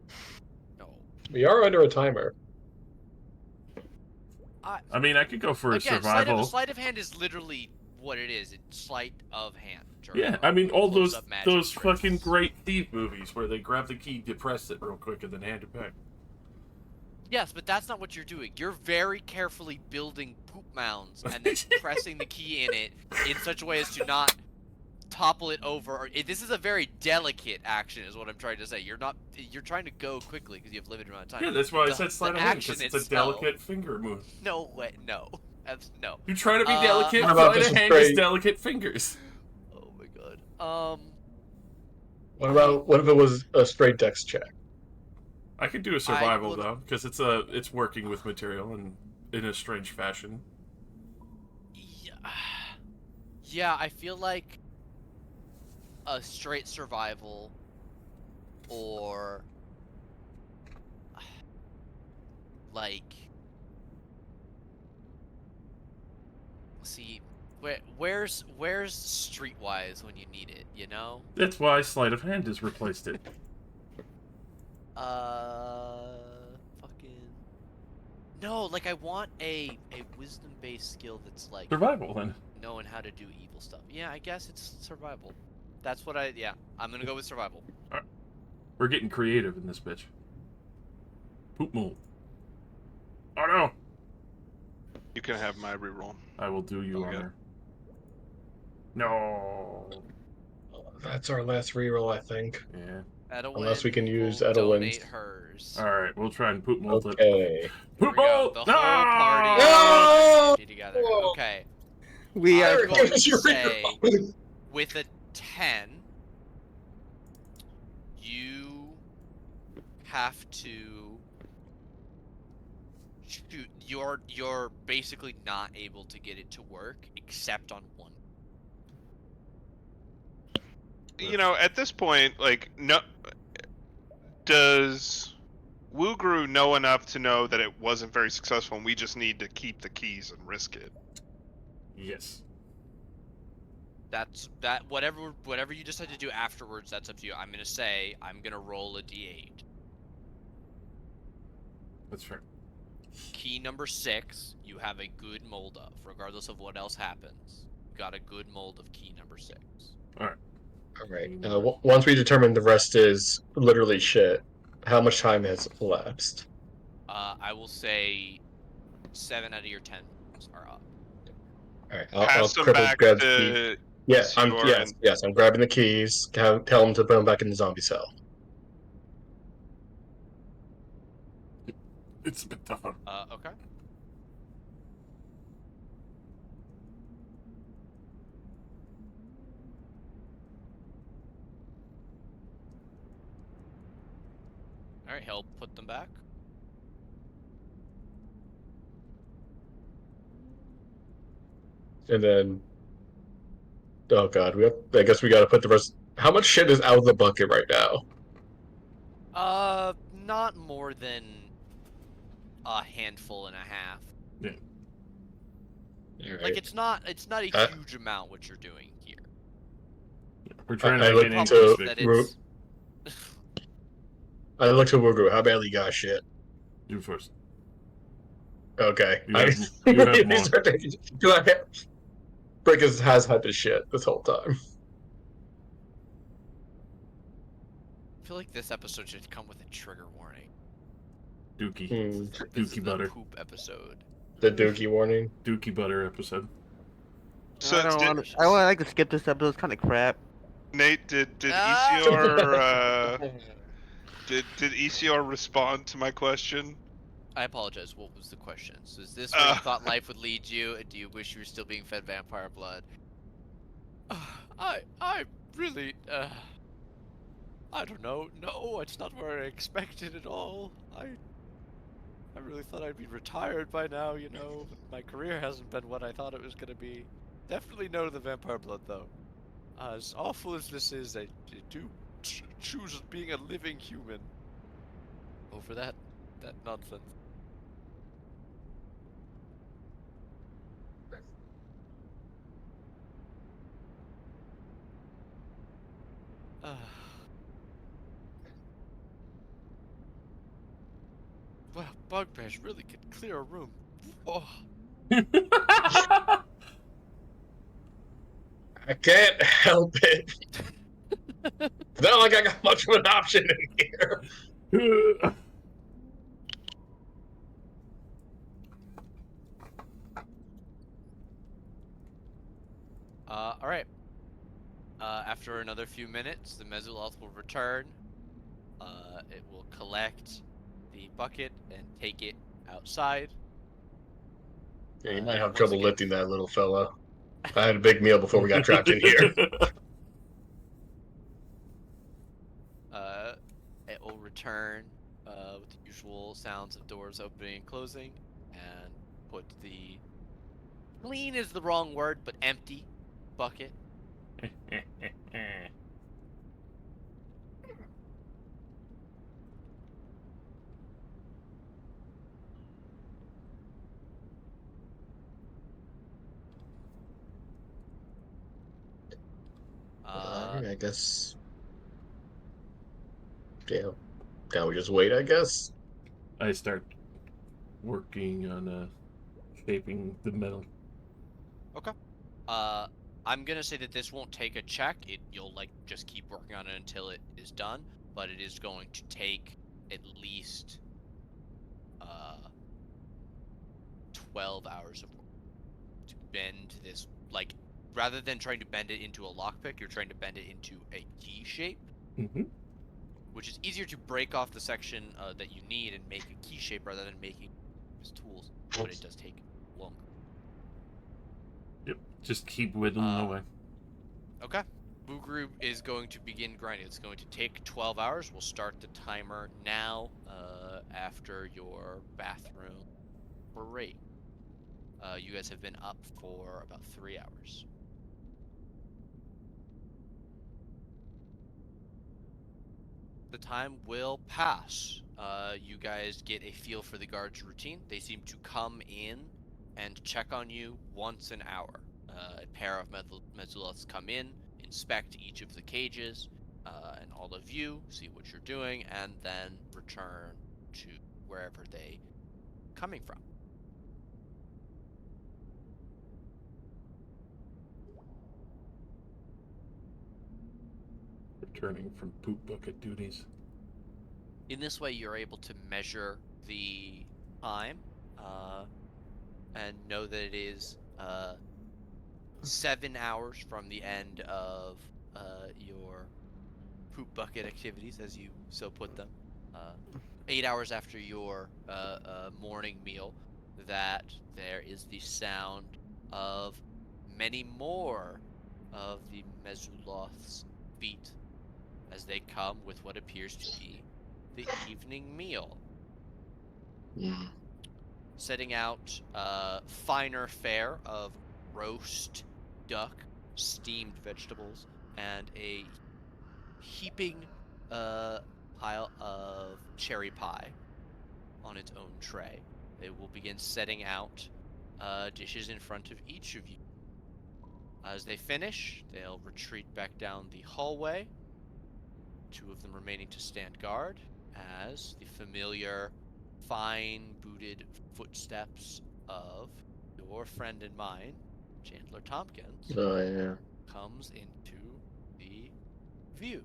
No. We are under a timer. I mean, I could go for Again, survival. Sleight of hand is literally what it is. It's sleight of hand. Yeah, I mean, all those Close-up magic tricks. fucking great thief movies where they grab the key, depress it real quick, and then hand it back. Yes, but that's not what you're doing. You're very carefully building poop mounds and then pressing the key in it in such a way as to not topple it over. This is a very delicate action, is what I'm trying to say. You're trying to go quickly because you have limited amount of time. Yeah, that's why I The- said sleight the of hand, action because it's a itself- delicate finger move. No way, no. No. You try to be Uh, delicate, What about sleight just of a hand is straight- delicate fingers. Oh my god. What if it was a straight dex check? I could do a survival would- though, because it's working with material and in a strange fashion. Yeah, I feel like a straight survival or like see where's streetwise when you need it, you know? That's why sleight of hand has replaced it. Fucking no, like I want a wisdom based skill that's like Survival then. knowing how to do evil stuff. Yeah, I guess it's survival. That's what I'm gonna go with survival. We're getting creative in this bitch. Poop mold. Oh no! You can have my reroll. I will do you Okay. honor. No. That's our last reroll, I think. Yeah. Unless we can use will Edwin's. donate hers. All right, we'll try and poop mold it. Okay. Here Poop we go. mold. The No! whole party No! is together. Okay. We I'm are going to Your say reroll. with a 10, you have to shoot. You're basically not able to get it to work except on one. You know, at this point, like, no. Does Wugru know enough to know that it wasn't very successful and we just need to keep the keys and risk it? Yes. That's whatever you decide to do afterwards. That's up to you. I'm gonna say I'm gonna roll a d8. That's fair. Key number 6, you have a good mold of, regardless of what else happens. You got a good mold of key number 6. All right. All right. Once we determine the rest is literally shit, how much time has elapsed? I will say 7 out of your 10 are up. All right. I'll Pass them quickly back grab the key. to Yeah, Isior and I'm grabbing the keys. Tell him to put them back in the zombie cell. It's a bit tougher. Okay. All right, he'll put them back. And then, oh god, I guess we got to put the rest. How much shit is out of the bucket right now? Not more than a handful and a half. Yeah. All right. Like it's not a huge amount what you're doing here. We're trying to I make look an into increase That victory. it's I look to Wugru. How badly you got shit? You first. Okay. You have more. Brickers has had this shit this whole time. I feel like this episode should come with a trigger warning. Dookie. This is Dookie the butter. poop episode. The Dookie warning. Dookie butter episode. So I don't want to. I would like to skip this episode. It's kind of crap. Nate, did Ah! Isior respond to my question? I apologize. What was the question? So is this where you thought life would lead you, and do you wish you were still being fed vampire blood? I really, I don't know. No, it's not where I expected at all. I really thought I'd be retired by now, you know. My career hasn't been what I thought it was gonna be. Definitely no to the vampire blood, though. As awful as this is, I do choose being a living human over that nonsense. Wow, bugbears really could clear a room. Oh. I can't help it. It's not like I got much of an option in here. Alright. After another few minutes, the Mezuloth will return. It will collect the bucket and take it outside. Yeah, you might have Once trouble again- lifting that little fella. I had a big meal before we got trapped in here. It will return with the usual sounds of doors opening and closing, and put the clean is the wrong word, but empty bucket. I guess. Yeah. Now we just wait, I guess. I start working on shaping the metal. Okay. I'm gonna say that this won't take a check. You'll like just keep working on it until it is done, but it is going to take at least 12 hours of work to bend this. Like, rather than trying to bend it into a lockpick, you're trying to bend it into a key shape, Mm-hmm. which is easier to break off the section that you need and make a key shape rather than making just tools. But it does take longer. Yep. Just keep whittling away. Okay. Bugru is going to begin grinding. It's going to take 12 hours. We'll start the timer now after your bathroom break. You guys have been up for about 3 hours. The time will pass. You guys get a feel for the guards' routine. They seem to come in and check on you once an hour. A pair of Mezzoloths come in, inspect each of the cages, and all of you see what you're doing, and then return to wherever they coming from. Returning from poop bucket duties. In this way, you're able to measure the time, and know that it is 7 hours from the end of your poop bucket activities, as you so put them. 8 hours after your morning meal, that there is the sound of many more of the Mezuloth's feet as they come with what appears to be the evening meal. Mm. Setting out finer fare of roast duck, steamed vegetables, and a heaping pile of cherry pie on its own tray. They will begin setting out dishes in front of each of you. As they finish, they'll retreat back down the hallway, two of them remaining to stand guard, as the familiar fine-booted footsteps of your friend and mine, Chandler Tompkins, Oh yeah. comes into the view.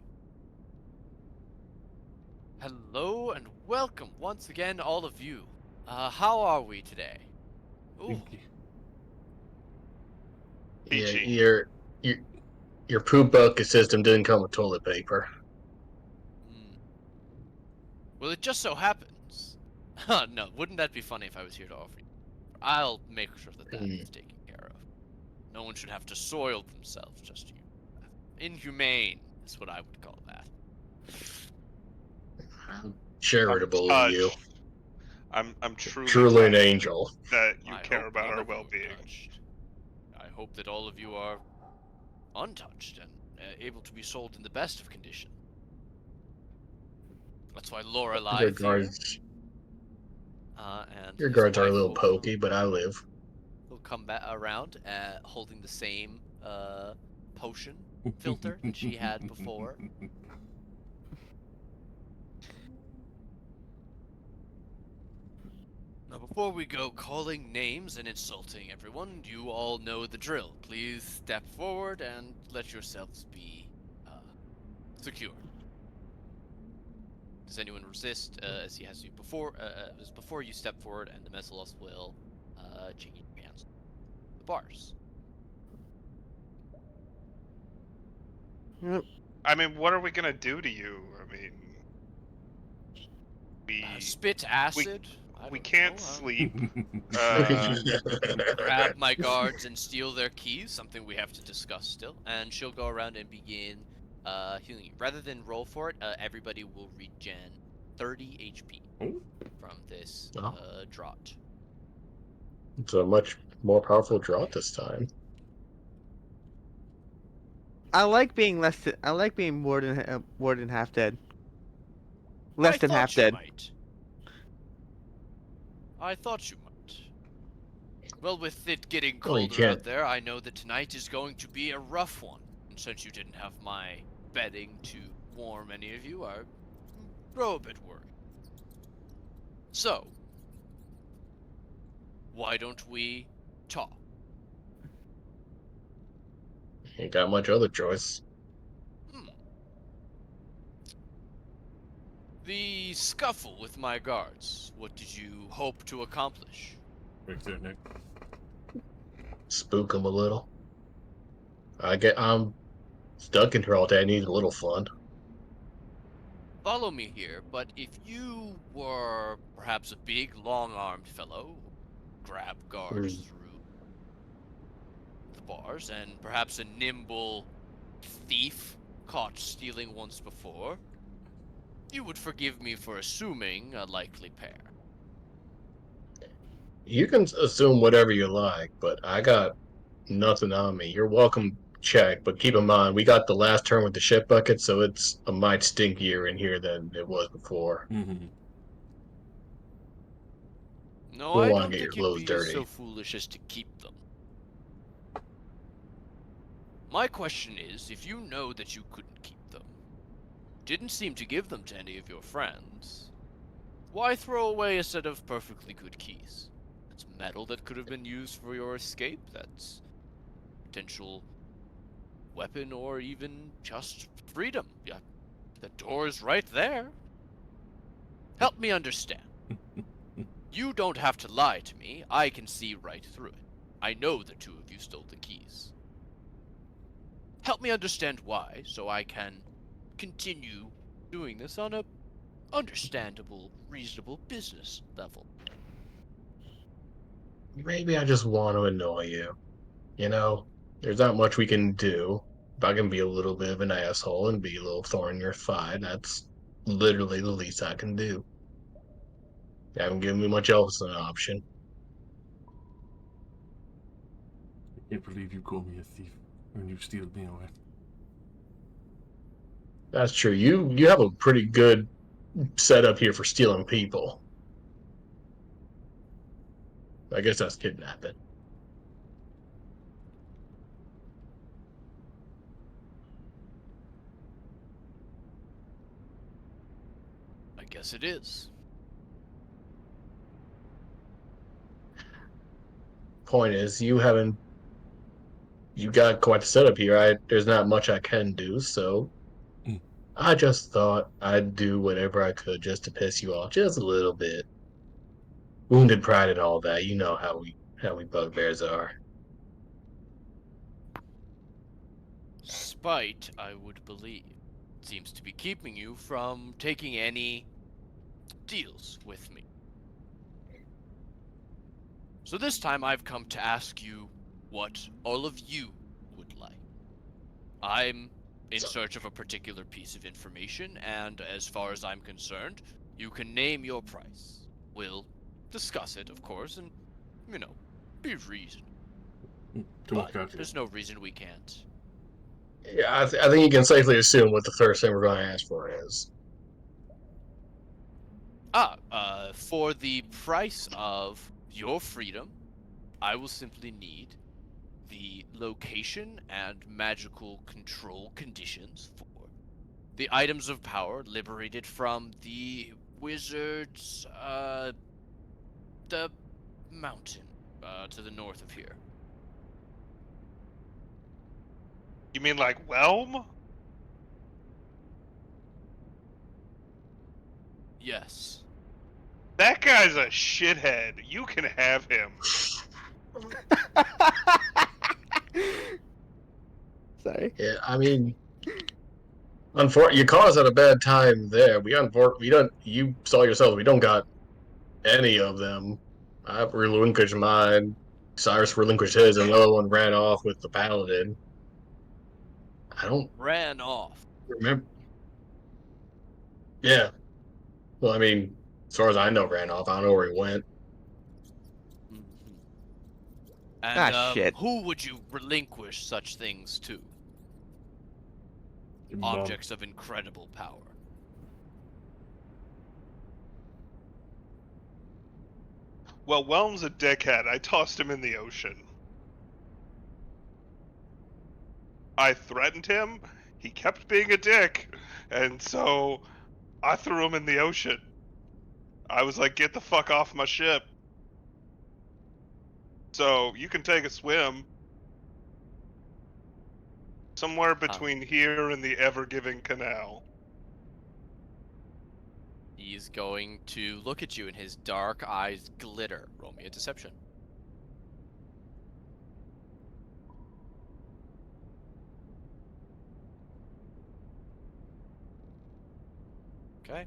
Hello and welcome once again, all of you. How are we today? Ooh, Yeah, Peachy. your poop bucket system didn't come with toilet paper. well, it just so happens. No, wouldn't that be funny if I was here to offer you? I'll make sure that that is taken care of. No one should have to soil themselves just you. Inhumane is what I would call that. Charitable of you. Touched. I'm truly Truly an touched angel. that you I care hope about none our of you are well-being. touched. I hope that all of you are untouched and able to be sold in the best of condition. That's why Lorelei Your here, guards, and your his guards are a wife little pokey, but I live. will come back around holding the same potion filter that she had before. Now, before we go calling names and insulting everyone, you all know the drill. Please step forward and let yourselves be secure. Does anyone resist as he has you before? As before you step forward, and the Messelos will change hands. The bars. Yep. I mean, what are we gonna do to you? I mean, we Spit acid. I we don't can't know, sleep. grab my guards and steal their keys, something we have to discuss still, and she'll go around and begin healing you. Rather than roll for it, everybody will regen 30 HP Oh. from this Oh. draught. It's a much more powerful draught this time. I like being less. I like being more than half dead. Less I than thought half you dead. might. I thought you might. Well, with it getting Well, you colder can't. out there, I know that tonight is going to be a rough one. And since you didn't have my bedding to warm any of you, I grow a bit worried. So, why don't we talk? Ain't got much other choice. Hmm. The scuffle with my guards. What did you hope to accomplish? Right there, Nick. Spook him a little. I'm stuck in here all day. I need a little fun. Follow me here, but if you were perhaps a big, long-armed fellow, grab guards Mm. through the bars, and perhaps a nimble thief caught stealing once before, you would forgive me for assuming a likely pair. You can assume whatever you like, but I got nothing on me. You're welcome, check, but keep in mind we got the last turn with the shit bucket, so it's a might stinkier in here than it was before. Mm-hmm. No, We'll I want to don't get your think you'd clothes be dirty. so foolish as to keep them. My question is, if you know that you couldn't keep them, didn't seem to give them to any of your friends, why throw away a set of perfectly good keys? It's metal that could have been used for your escape. That's potential weapon or even just freedom. Yeah, the door's right there. Help me understand. You don't have to lie to me. I can see right through it. I know the two of you stole the keys. Help me understand why, so I can continue doing this on a understandable, reasonable business level. Maybe I just want to annoy you. You know, there's not much we can do. If I can be a little bit of an asshole and be a little thorn in your side, that's literally the least I can do. You haven't given me much else as an option. I can't believe you call me a thief when you steal me away. That's true. You have a pretty good setup here for stealing people. I guess that's kidnapping. I guess it is. Point is, you got quite the setup here. There's not much I can do, so Mm. I just thought I'd do whatever I could just to piss you off just a little bit. Wounded pride and all that. You know how we bugbears are. Spite, I would believe, seems to be keeping you from taking any deals with me. So this time I've come to ask you what all of you would like. I'm in search of a particular piece of information, and as far as I'm concerned, you can name your price. We'll discuss it, of course, and, be reasonable. But Gotcha. there's no reason we can't. Yeah, I think you can safely assume what the first thing we're going to ask for is. For the price of your freedom, I will simply need the location and magical control conditions for the items of power liberated from the wizards, the mountain, to the north of here. You mean like Whelm? Yes. That guy's a shithead. You can have him. Sorry. Yeah, I mean, you caught us at a bad time there. We don't. You saw yourself. We don't got any of them. I've relinquished mine. Cyrus relinquished his, and the other one ran off with the paladin. I don't Ran off. remember. Yeah. Well, I mean, as far as I know, ran off. I don't know where he went. Mhm. And, Ah, shit. who would you relinquish such things to? Your mom. Objects of incredible power. Well, Whelm's a dickhead. I tossed him in the ocean. I threatened him. He kept being a dick. And so I threw him in the ocean. I was like, get the fuck off my ship. So you can take a swim. Somewhere between here and the ever-giving canal. He's going to look at you and his dark eyes glitter. Roll me a deception. Okay.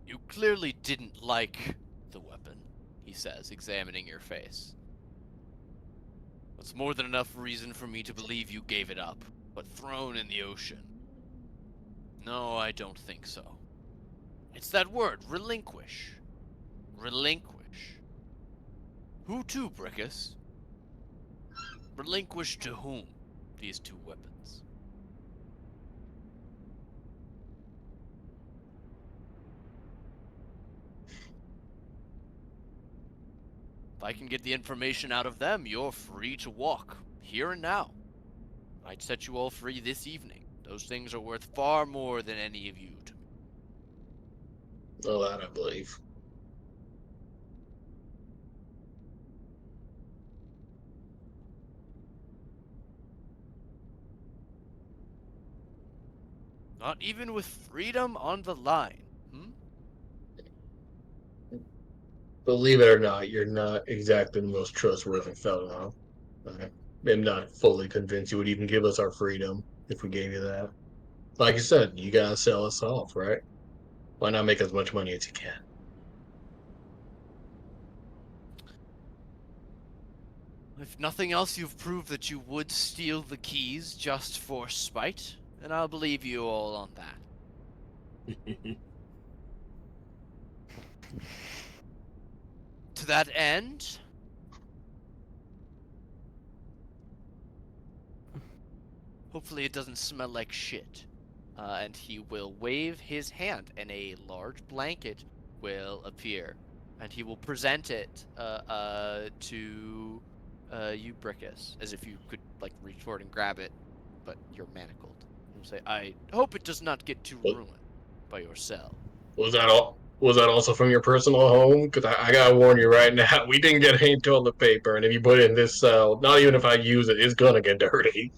You clearly didn't like the weapon, he says, examining your face. That's more than enough reason for me to believe you gave it up, but thrown in the ocean. No, I don't think so. It's that word, relinquish. Relinquish. Who to, Brickus? Relinquish to whom these two weapons? If I can get the information out of them, you're free to walk, here and now. I'd set you all free this evening. Those things are worth far more than any of you to me. Well, that I believe. Not even with freedom on the line, hmm? Believe it or not, you're not exactly the most trustworthy fellow. I'm not fully convinced you would even give us our freedom if we gave you that. Like you said, you gotta sell us off, right? Why not make as much money as you can? If nothing else, you've proved that you would steal the keys just for spite, and I'll believe you all on that. To that end, hopefully it doesn't smell like shit. And he will wave his hand, and a large blanket will appear, and he will present it to you, Brickus, as if you could like reach forward and grab it, but you're manacled. He'll say, "I hope it does not get too What? ruined by your cell." Was that all? Was that also from your personal home? Because I gotta warn you right now, we didn't get any toilet paper, and if you put it in this cell, not even if I use it, it's gonna get dirty.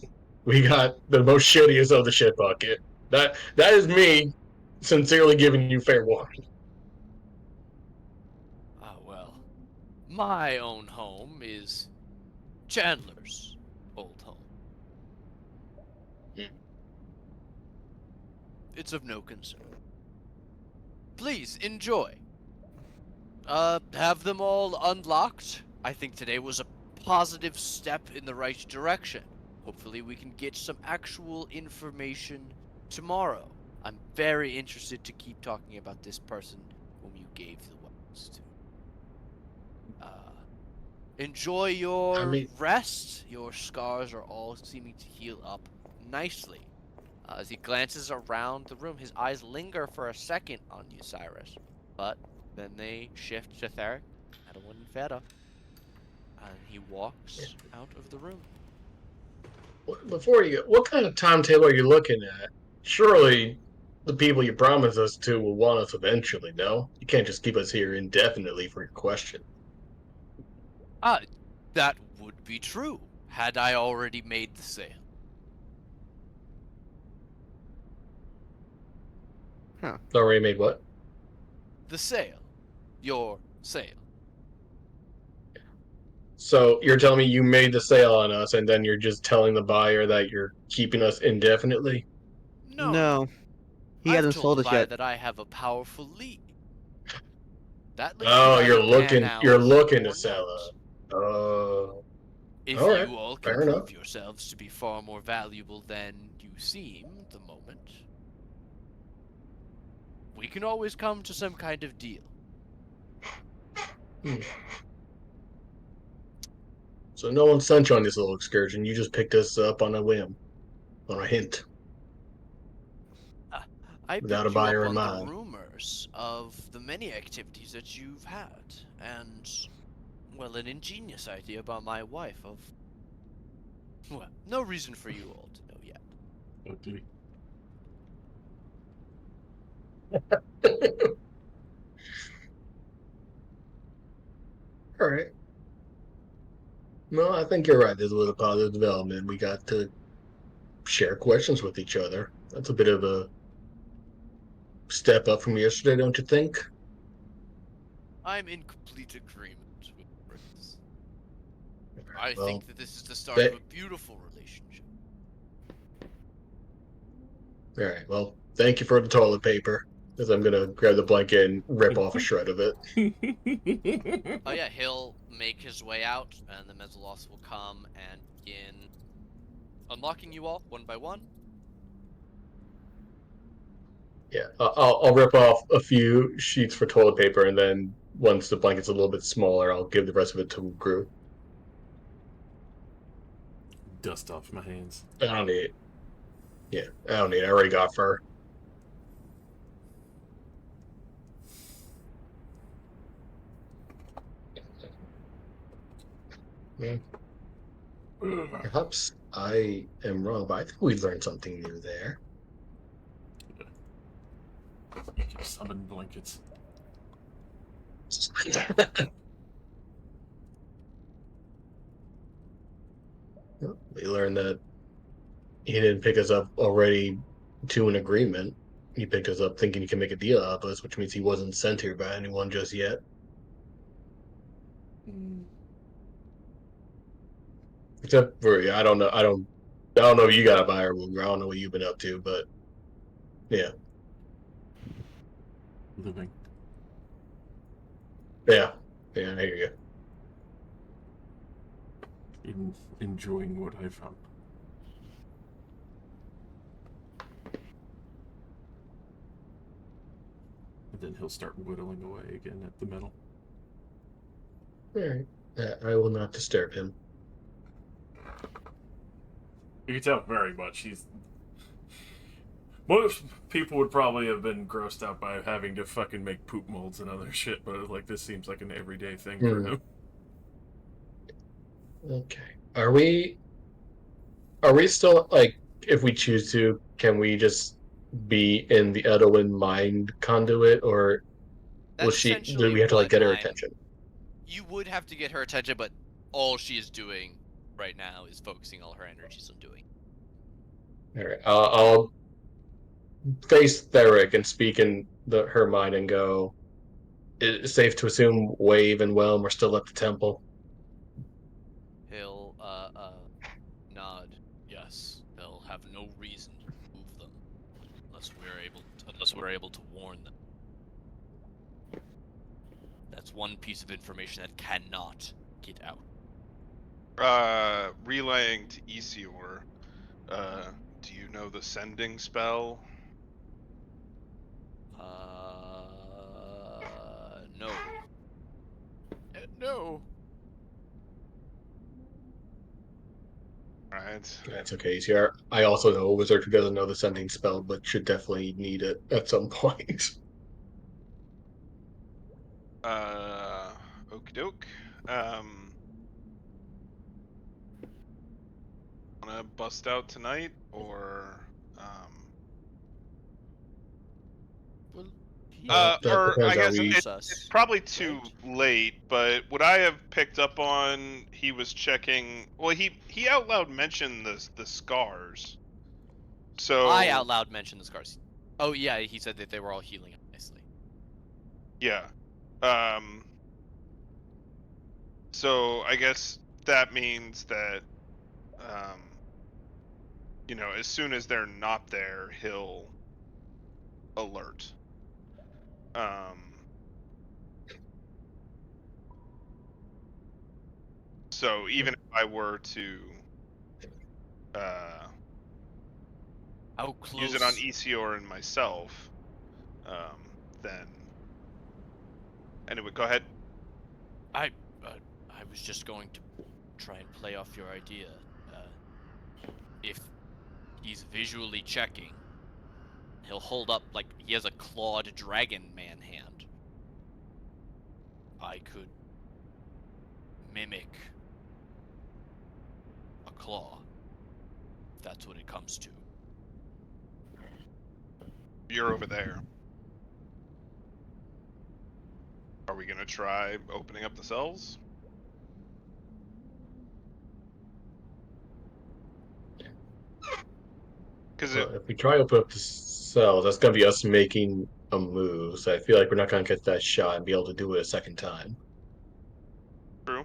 We got the most shittiest of the shit bucket. That is me sincerely giving you fair warning. Ah, well, my own home is Chandler's old home. Hmm. It's of no concern. Please enjoy. Have them all unlocked. I think today was a positive step in the right direction. Hopefully we can get some actual information tomorrow. I'm very interested to keep talking about this person whom you gave the weapons to. Enjoy your I mean, rest. Your scars are all seeming to heal up nicely. As he glances around the room, his eyes linger for a second on you, Cyrus. But then they shift to Theric, Edwin, and Feta. And he walks out of the room. before you, what kind of timetable are you looking at? Surely the people you promised us to will want us eventually, no? You can't just keep us here indefinitely for your question. That would be true, had I already made the sale. Already made what? The sale. Your sale. So you're telling me you made the sale on us, and then you're just telling the buyer that you're keeping us indefinitely? No. He I've hasn't told sold the us buyer yet. that I have a powerful lead. That lead could Oh, either pan you're out looking to or sell not. us. Oh, If all right, you all can fair enough. prove yourselves to be far more valuable than you seem at the moment, we can always come to some kind of deal. So no one sent you on this little excursion. You just picked us up on a whim, on a hint, I without a picked you up buyer in on the mind. rumors of the many activities that you've had, and, well, an ingenious idea about my wife of... Well, no reason for you all to know yet. Oh, did he? All right. No, I think you're right. There's a little positive development. We got to share questions with each other. That's a bit of a step up from yesterday, don't you think? I'm in complete agreement with Briggs. I Well, think that this is the start of th- a beautiful relationship. all right. Well, thank you for the toilet paper, because I'm gonna grab the blanket and rip off a shred of it. Oh yeah, he'll make his way out, and the Mezzalos will come and begin unlocking you all one by one. Yeah, I'll rip off a few sheets for toilet paper, and then once the blanket's a little bit smaller, I'll give the rest of it to Gru. Dust off my hands. I don't need it. Yeah, I don't need it. I already got fur. Yeah. Perhaps I am wrong, but I think we learned something new there. You can summon blankets. We learned that he didn't pick us up already to an agreement. He picked us up thinking he can make a deal out of us, which means he wasn't sent here by anyone just yet. Mm. Except for yeah, I don't know. I don't know if you got a buyer mover. I don't know what you've been up to, but yeah, Living. yeah, I hear you. Enjoying what I found. And then he'll start whittling away again at the metal. All right, I will not disturb him. You can tell very much. Most people would probably have been grossed out by having to fucking make poop molds and other shit, but like this seems like an everyday thing for him. Okay, are we? Are we still like? If we choose to, can we just be in the Edwin mind conduit, or will That's she? Do essentially we have to like what get her I'm. attention? You would have to get her attention, but all she is doing right now is focusing all her energies on doing. All right, I'll face Theric and speak in her mind and go. It's safe to assume Wave and Whelm are still at the temple. He'll nod. Yes, they'll have no reason to move them unless we're able to warn them. That's one piece of information that cannot get out. Relaying to Isior. Do you know the sending spell? No. No. Right. That's okay. See, I also know a wizard who doesn't know the sending spell, but should definitely need it at some point. Okie doke. Wanna bust out tonight or Well, That or depends. I Are guess we? it's probably too late, but would I have picked up on he was checking? Well, he out loud mentioned the scars. So I out loud mentioned the scars. Oh yeah, he said that they were all healing up nicely. yeah. So I guess that means that as soon as they're not there, he'll alert. So even if I were to How close? use it on Isior and myself, then anyway, go ahead. I was just going to try and play off your idea. If he's visually checking, he'll hold up like he has a clawed dragon man hand. I could mimic a claw, if that's what it comes to. You're over there. Are we gonna try opening up the cells? Because If we try to open up the cells, that's gonna be us making a move. So I feel like we're not gonna get that shot and be able to do it a second time. true.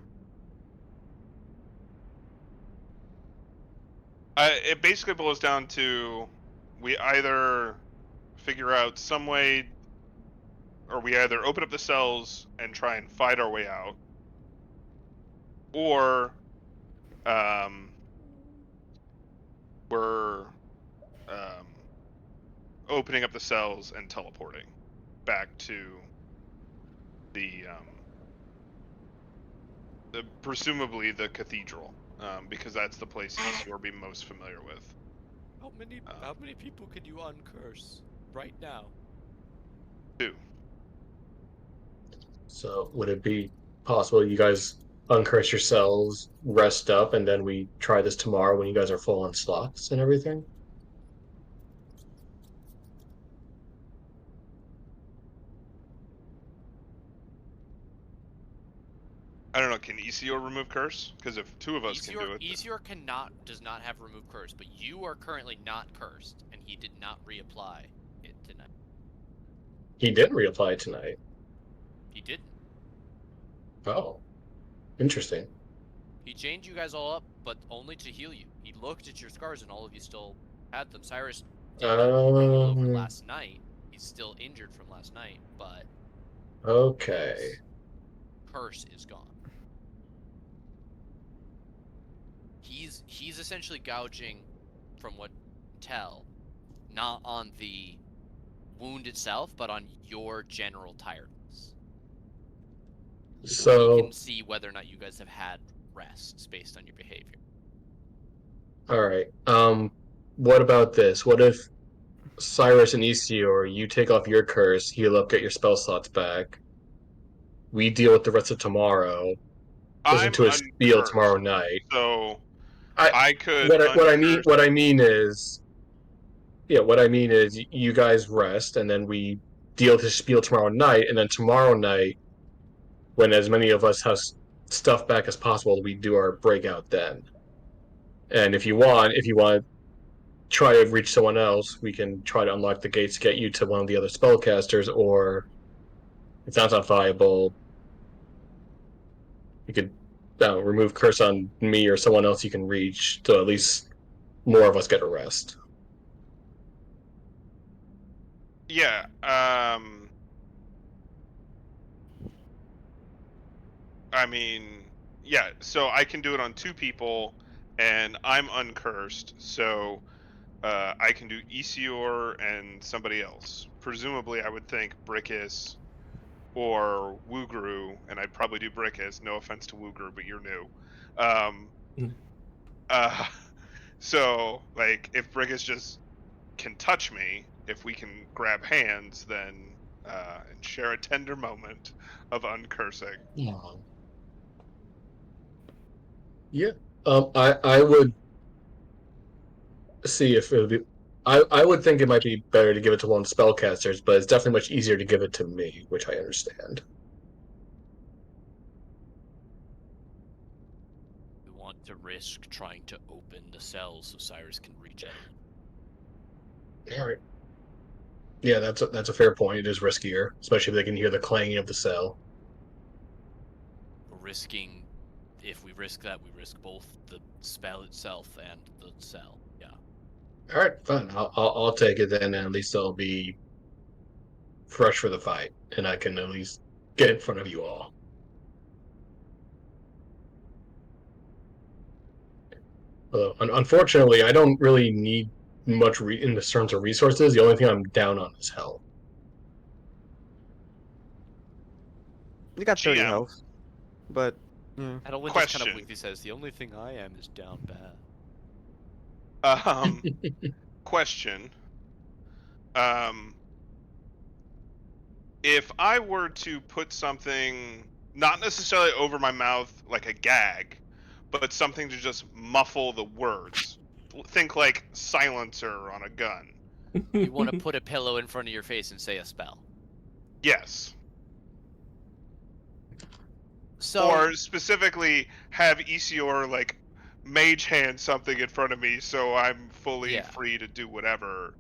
It basically boils down to we either figure out some way, or we either open up the cells and try and fight our way out, or we're opening up the cells and teleporting back to the presumably the cathedral, because that's the place you'll be most familiar with. How many people can you uncurse right now? 2. So would it be possible you guys uncurse yourselves, rest up, and then we try this tomorrow when you guys are full on slots and everything? I don't know. Can ECO remove curse? Because if two of us can do it, Easior does not have remove curse, but you are currently not cursed, and he did not reapply it tonight. He did reapply tonight. He didn't. Oh, interesting. He chained you guys all up, but only to heal you. He looked at your scars, and all of you still had them. Cyrus didn't bring you over last night. He's still injured from last night, but Okay. his curse is gone. He's essentially gouging, from what you can tell, not on the wound itself, but on your general tiredness. He So, can see whether or not you guys have had rests based on your behavior. all right. What about this? What if Cyrus and Isior, you take off your curse, heal up, get your spell slots back. We deal with the rest of tomorrow. Listen I'm to a spiel uncursed, tomorrow night. so I I could. what I mean is, yeah, what I mean is you guys rest, and then we deal with the spiel tomorrow night, and then tomorrow night, when as many of us have stuff back as possible, we do our breakout then. And if you want to try to reach someone else, we can try to unlock the gates to get you to one of the other spellcasters, or if that's not viable, you could remove curse on me or someone else you can reach, so at least more of us get a rest. Yeah. I mean, yeah. So I can do it on two people, and I'm uncursed, so I can do Isior and somebody else. Presumably, I would think Brickus or Woogru, and I'd probably do Brickus. No offense to Woogru, but you're new. Mm. So like, if Brickus just can touch me, if we can grab hands, then and share a tender moment of uncursing. Yeah. I would see if it would be. I would think it might be better to give it to one of the spellcasters, but it's definitely much easier to give it to me, which I understand. We want to risk trying to open the cells so Cyrus can reach out. All right. Yeah, that's a fair point. It is riskier, especially if they can hear the clanging of the cell. We're risking, if we risk that, we risk both the spell itself and the cell. Yeah. All right, fine. I'll take it then, and at least I'll be fresh for the fight, and I can at least get in front of you all. Unfortunately, I don't really need much in the terms of resources. The only thing I'm down on is health. You got 30 GM. health, but yeah. Adalwin just kind Question. of weakly says, the only thing I am is down bad. Question. If I were to put something, not necessarily over my mouth like a gag, but something to just muffle the words, think like silencer on a gun. You want to put a pillow in front of your face and say a spell. Yes. So, Or specifically have Isior like mage hand something in front of me so I'm fully Yeah. free to do whatever.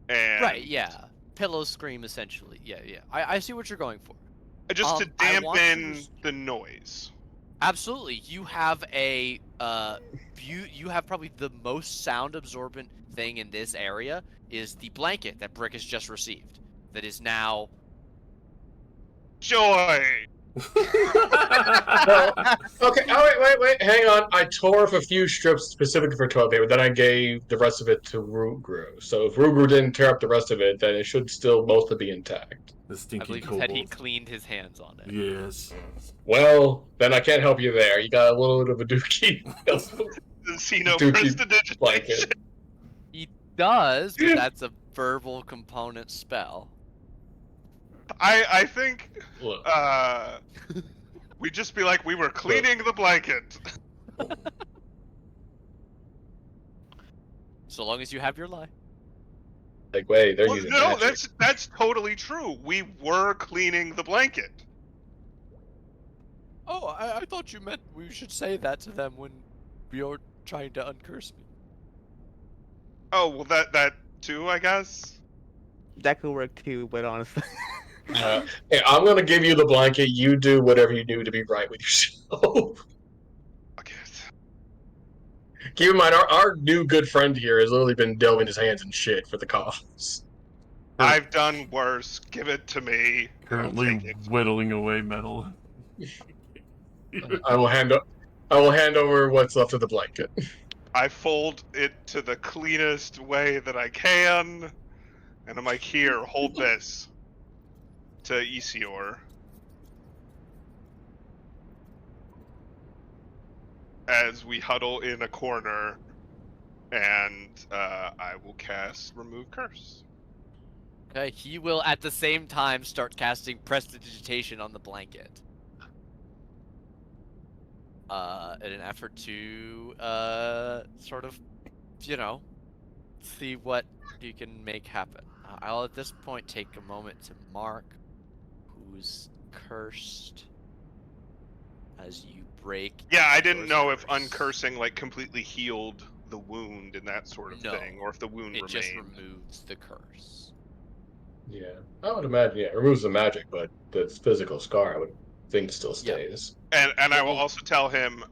And right, yeah. Pillow scream, essentially. Yeah. I see what you're going for. just to I want dampen to the noise. Absolutely. You have a you have probably the most sound absorbent thing in this area is the blanket that Brick has just received. That is now Joy! Well, okay. Oh, wait. Hang on. I tore off a few strips specifically for toilet paper. Then I gave the rest of it to Rugru. So if Rugru didn't tear up the rest of it, then it should still mostly be intact. The I stinking believe he said he kobold. cleaned his hands on it. Yes. Well, then I can't help you there. You got a little bit of a dookie. Does he know Dookie prestidigitation? blanket. He does, but that's a verbal component spell. I think Look. We just be like, we were cleaning the blanket. So long as you have your lie. Like, wait, they're Well, using no, magic. that's totally true. We were cleaning the blanket. Oh, I thought you meant we should say that to them when you're trying to uncurse me. Oh, well, that too, I guess. That could work too, but honestly. Hey, I'm gonna give you the blanket. You do whatever you do to be right with yourself. Fuck it. Keep in mind, our new good friend here has literally been delving his hands in shit for the cops. I've done worse. Give it to me. I'll Currently take it. whittling away metal. I will hand over what's left of the blanket. I fold it to the cleanest way that I can, and I'm like, here, hold this. To Isior. As we huddle in a corner, and I will cast Remove Curse. Okay, he will at the same time start casting Prestidigitation on the blanket. In an effort to, sort of, you know, see what you can make happen. I'll at this point take a moment to mark who's cursed as you break. Yeah, I didn't your know if curse. uncursing like completely healed the wound and that sort of No, thing, or if the wound It remained. just removes the curse. Yeah, I would imagine. Yeah, it removes the magic, but the physical scar, I would think, still Yeah. stays. And I will Well- also tell him,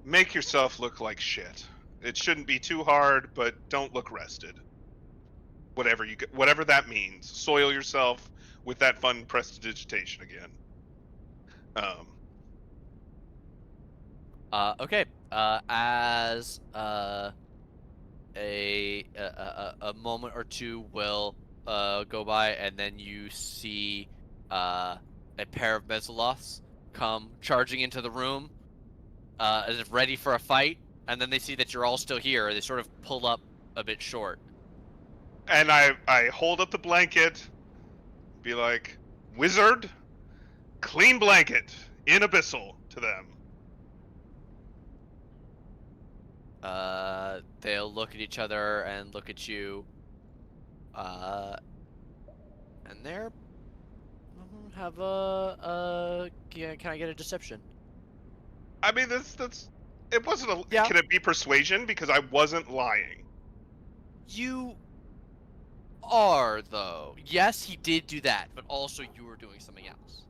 make yourself look like shit. It shouldn't be too hard, but don't look rested. Whatever that means. Soil yourself with that fun prestidigitation again. Okay. As a moment or two will go by, and then you see a pair of Mesoloths come charging into the room, as if ready for a fight, and then they see that you're all still here, and they sort of pull up a bit short. And I hold up the blanket, be like, wizard, clean blanket, in abyssal to them. They'll look at each other and look at you, and they're have yeah, can I get a deception? I mean, that's it wasn't a. Yeah. Can it be persuasion? Because I wasn't lying. You are, though. Yes, he did do that, but also you were doing something else.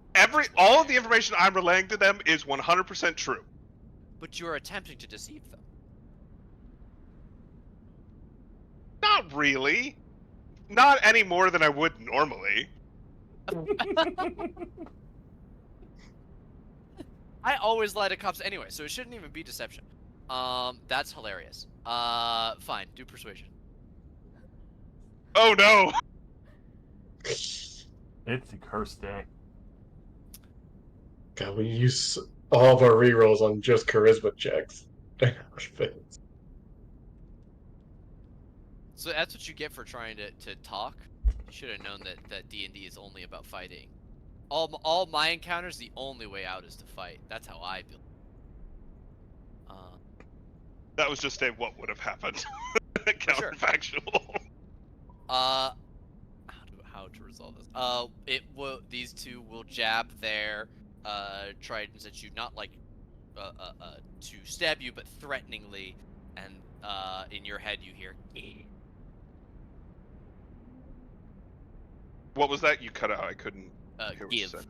All of the information I'm relaying to them is 100% true. But you are attempting to deceive them. Not really. Not any more than I would normally. I always lie to cops anyway, so it shouldn't even be deception. That's hilarious. Fine, do persuasion. Oh no! It's a cursed day. God, we use all of our rerolls on just charisma checks. So that's what you get for trying to talk. You should have known that D&D is only about fighting. All my encounters, the only way out is to fight. That's how I feel. That was just a what would have happened. Sure. Counterfactual. How to resolve this? These two will jab their tridents at you, not like to stab you, but threateningly, and in your head you hear. What was that? You cut out. I couldn't hear what you Give. said.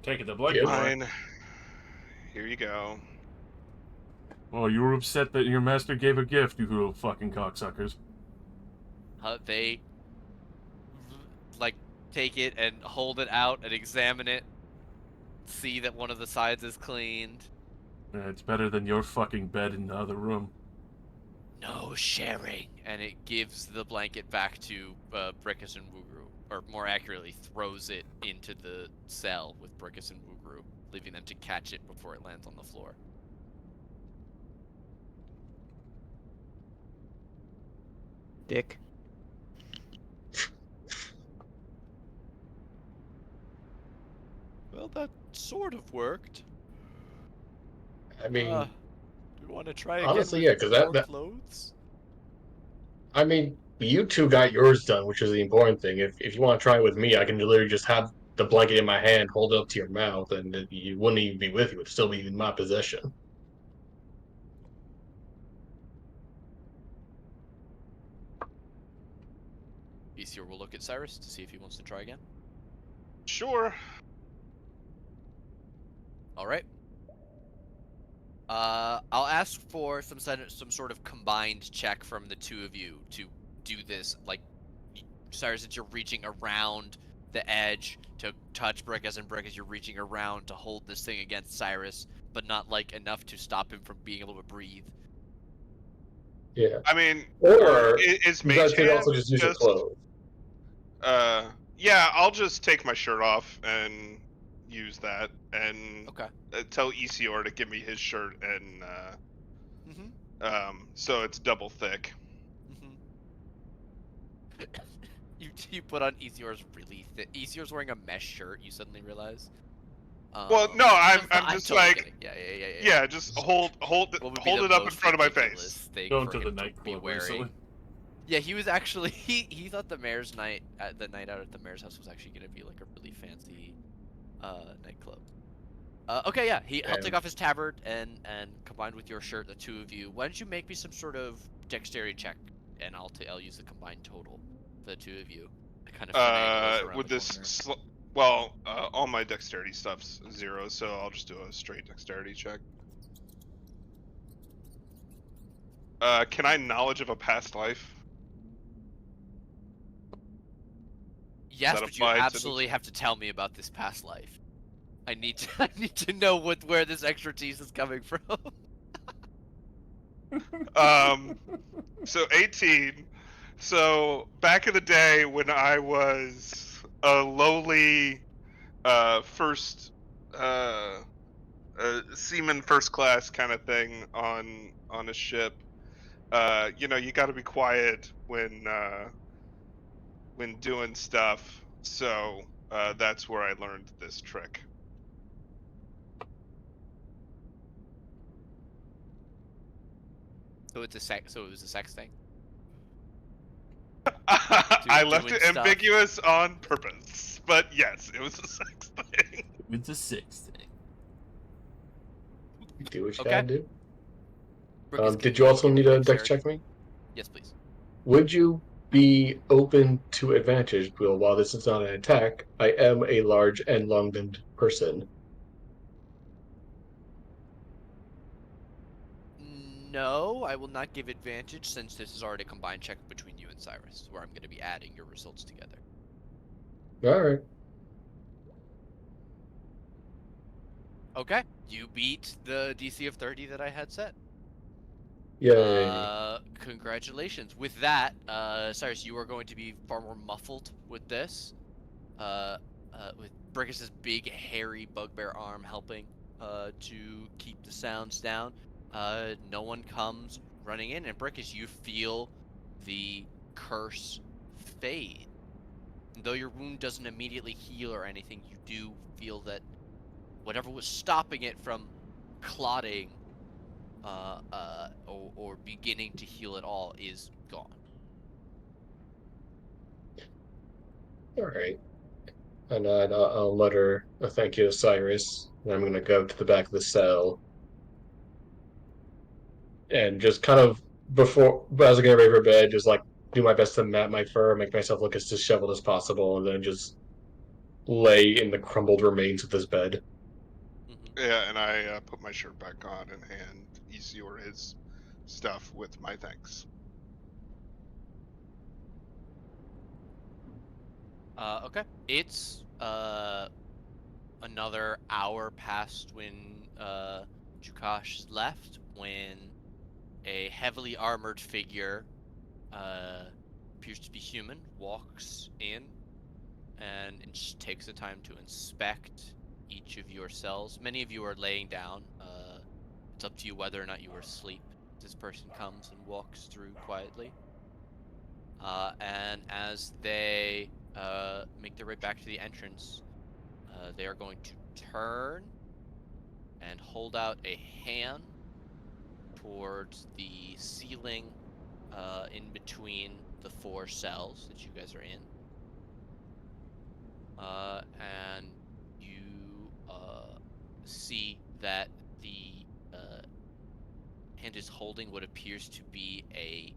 Taking the blanket away. Fine. Here you go. Oh, you were upset that your master gave a gift, you little fucking cocksuckers. They like take it and hold it out and examine it, see that one of the sides is cleaned. It's better than your fucking bed in the other room. No sharing, and it gives the blanket back to Brickus and Wugru, or more accurately, throws it into the cell with Brickus and Wugru, leaving them to catch it before it lands on the floor. Dick. Well, Well, that sort of worked. I mean, Do you want to try again honestly, with yeah, because more that clothes? I mean, you two got yours done, which is the important thing. If you want to try it with me, I can literally just have the blanket in my hand, hold it up to your mouth, and you wouldn't even be with you. It'd still be in my possession. Ethior will look at Cyrus to see if he wants to try again. Sure. All right. I'll ask for some sort of combined check from the two of you to do this. Like, Cyrus, since you're reaching around the edge to touch Brickus, and Brickus, you're reaching around to hold this thing against Cyrus, but not like enough to stop him from being able to breathe. Yeah. I mean, Or is you guys Mage could Hand also just use your just clothes. yeah, I'll just take my shirt off and use that, and Okay. tell Isior to give me his shirt, and Mm-hmm. so it's double thick. Mm-hmm. You put on Ethior's really thick. Ethior's wearing a mesh shirt. You suddenly realize. Well, no, I'm just totally like, kidding. Yeah. yeah, just hold What would be the it up in most front of my ridiculous face. thing Going for to the him to be nightclub wearing? recently. Yeah, he was actually he thought the mayor's night the night out at the mayor's house was actually gonna be like a really fancy nightclub. Okay, yeah, he'll take off his tabard and combined with your shirt, the two of you. Why don't you make me some sort of dexterity check, and I'll use the combined total for the two of you to kind of finagle this around With the this, corner. well, all my dexterity stuff's 0, so I'll just do a straight dexterity check. Can I knowledge of a past life? Yes, that but you apply to this? absolutely have to tell me about this past life. I need to know where this expertise is coming from. So 18. So back in the day when I was a lowly first seaman first class kind of thing on a ship, you know, you got to be quiet when doing stuff. So that's where I learned this trick. So it's a so it was a sex thing. I left Doing it stuff. ambiguous on purpose, but yes, it was a sex thing. It's a 6 thing. Do what you Okay. gotta do. Brookus, Did can you also give me need a a dex dexterity? check me? Yes, please. Would you be open to advantage? Well, while this is not an attack, I am a large and long-limbed person. No, I will not give advantage since this is already a combined check between you and Cyrus, where I'm going to be adding your results together. All right. Okay, you beat the DC of 30 that I had set. Yay. Congratulations. With that, Cyrus, you are going to be far more muffled with this. With Brickus's big, hairy bugbear arm helping to keep the sounds down. No one comes running in, and Brickus, you feel the curse fade. And though your wound doesn't immediately heal or anything, you do feel that whatever was stopping it from clotting or beginning to heal at all is gone. All right. And I'll mutter a thank you to Cyrus. And I'm going to go to the back of the cell. And just kind of as I get ready for bed, just like do my best to mat my fur, make myself look as disheveled as possible, and then just lay in the crumbled remains of this bed. Mm-hmm. Yeah, and I put my shirt back on and hand Isior his stuff with my thanks. Okay. It's another hour past when Jukash left when a heavily armored figure appears to be human walks in and just takes the time to inspect each of your cells. Many of you are laying down. It's up to you whether or not you are asleep. This person comes and walks through quietly. And as they make their way back to the entrance, they are going to turn and hold out a hand towards the ceiling in between the 4 cells that you guys are in. And you see that the hand is holding what appears to be a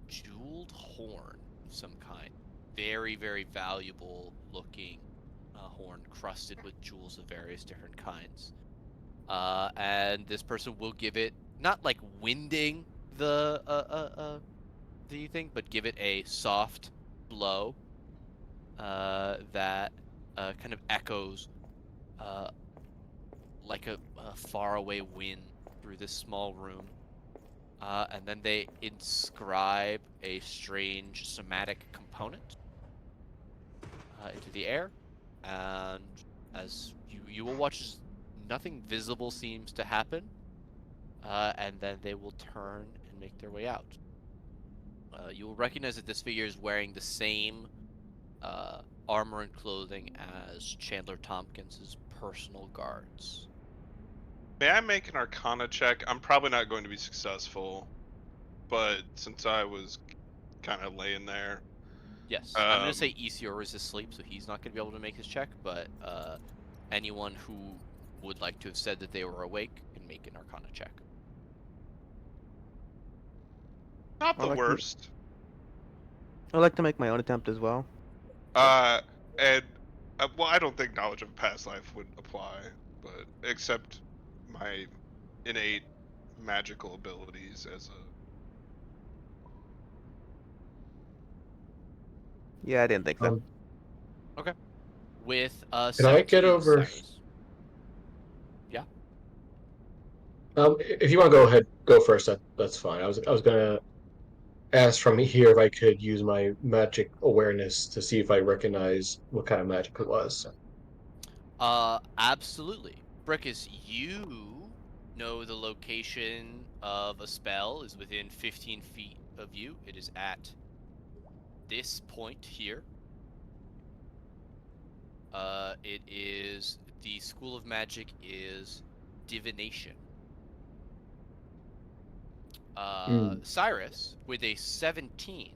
jeweled horn of some kind. Very, very valuable looking horn crusted with jewels of various different kinds. And this person will give it, not like winding the thing, but give it a soft blow that kind of echoes like a faraway wind through this small room. And then they inscribe a strange somatic component into the air, and as you will watch as nothing visible seems to happen, and then they will turn and make their way out. You will recognize that this figure is wearing the same armor and clothing as Chandler Tompkins' personal guards. May I make an Arcana check? I'm probably not going to be successful, but since I was kind of laying there. Yes, I'm going to say Isior is asleep, so he's not going to be able to make his check, but anyone who would like to have said that they were awake can make an Arcana check. Not the I'd worst. like to make my own attempt as well. And well, I don't think knowledge of a past life would apply, but except my innate magical abilities as a. Yeah, I didn't think so. With Can I 17, get over? Cyrus. Yeah. If you want to go ahead, go first. That's fine. I was gonna ask from here if I could use my magic awareness to see if I recognize what kind of magic it was. Absolutely. Brickus, you know the location of a spell is within 15 feet of you. It is at this point here. It is, the School of Magic is divination. Cyrus, with a 17,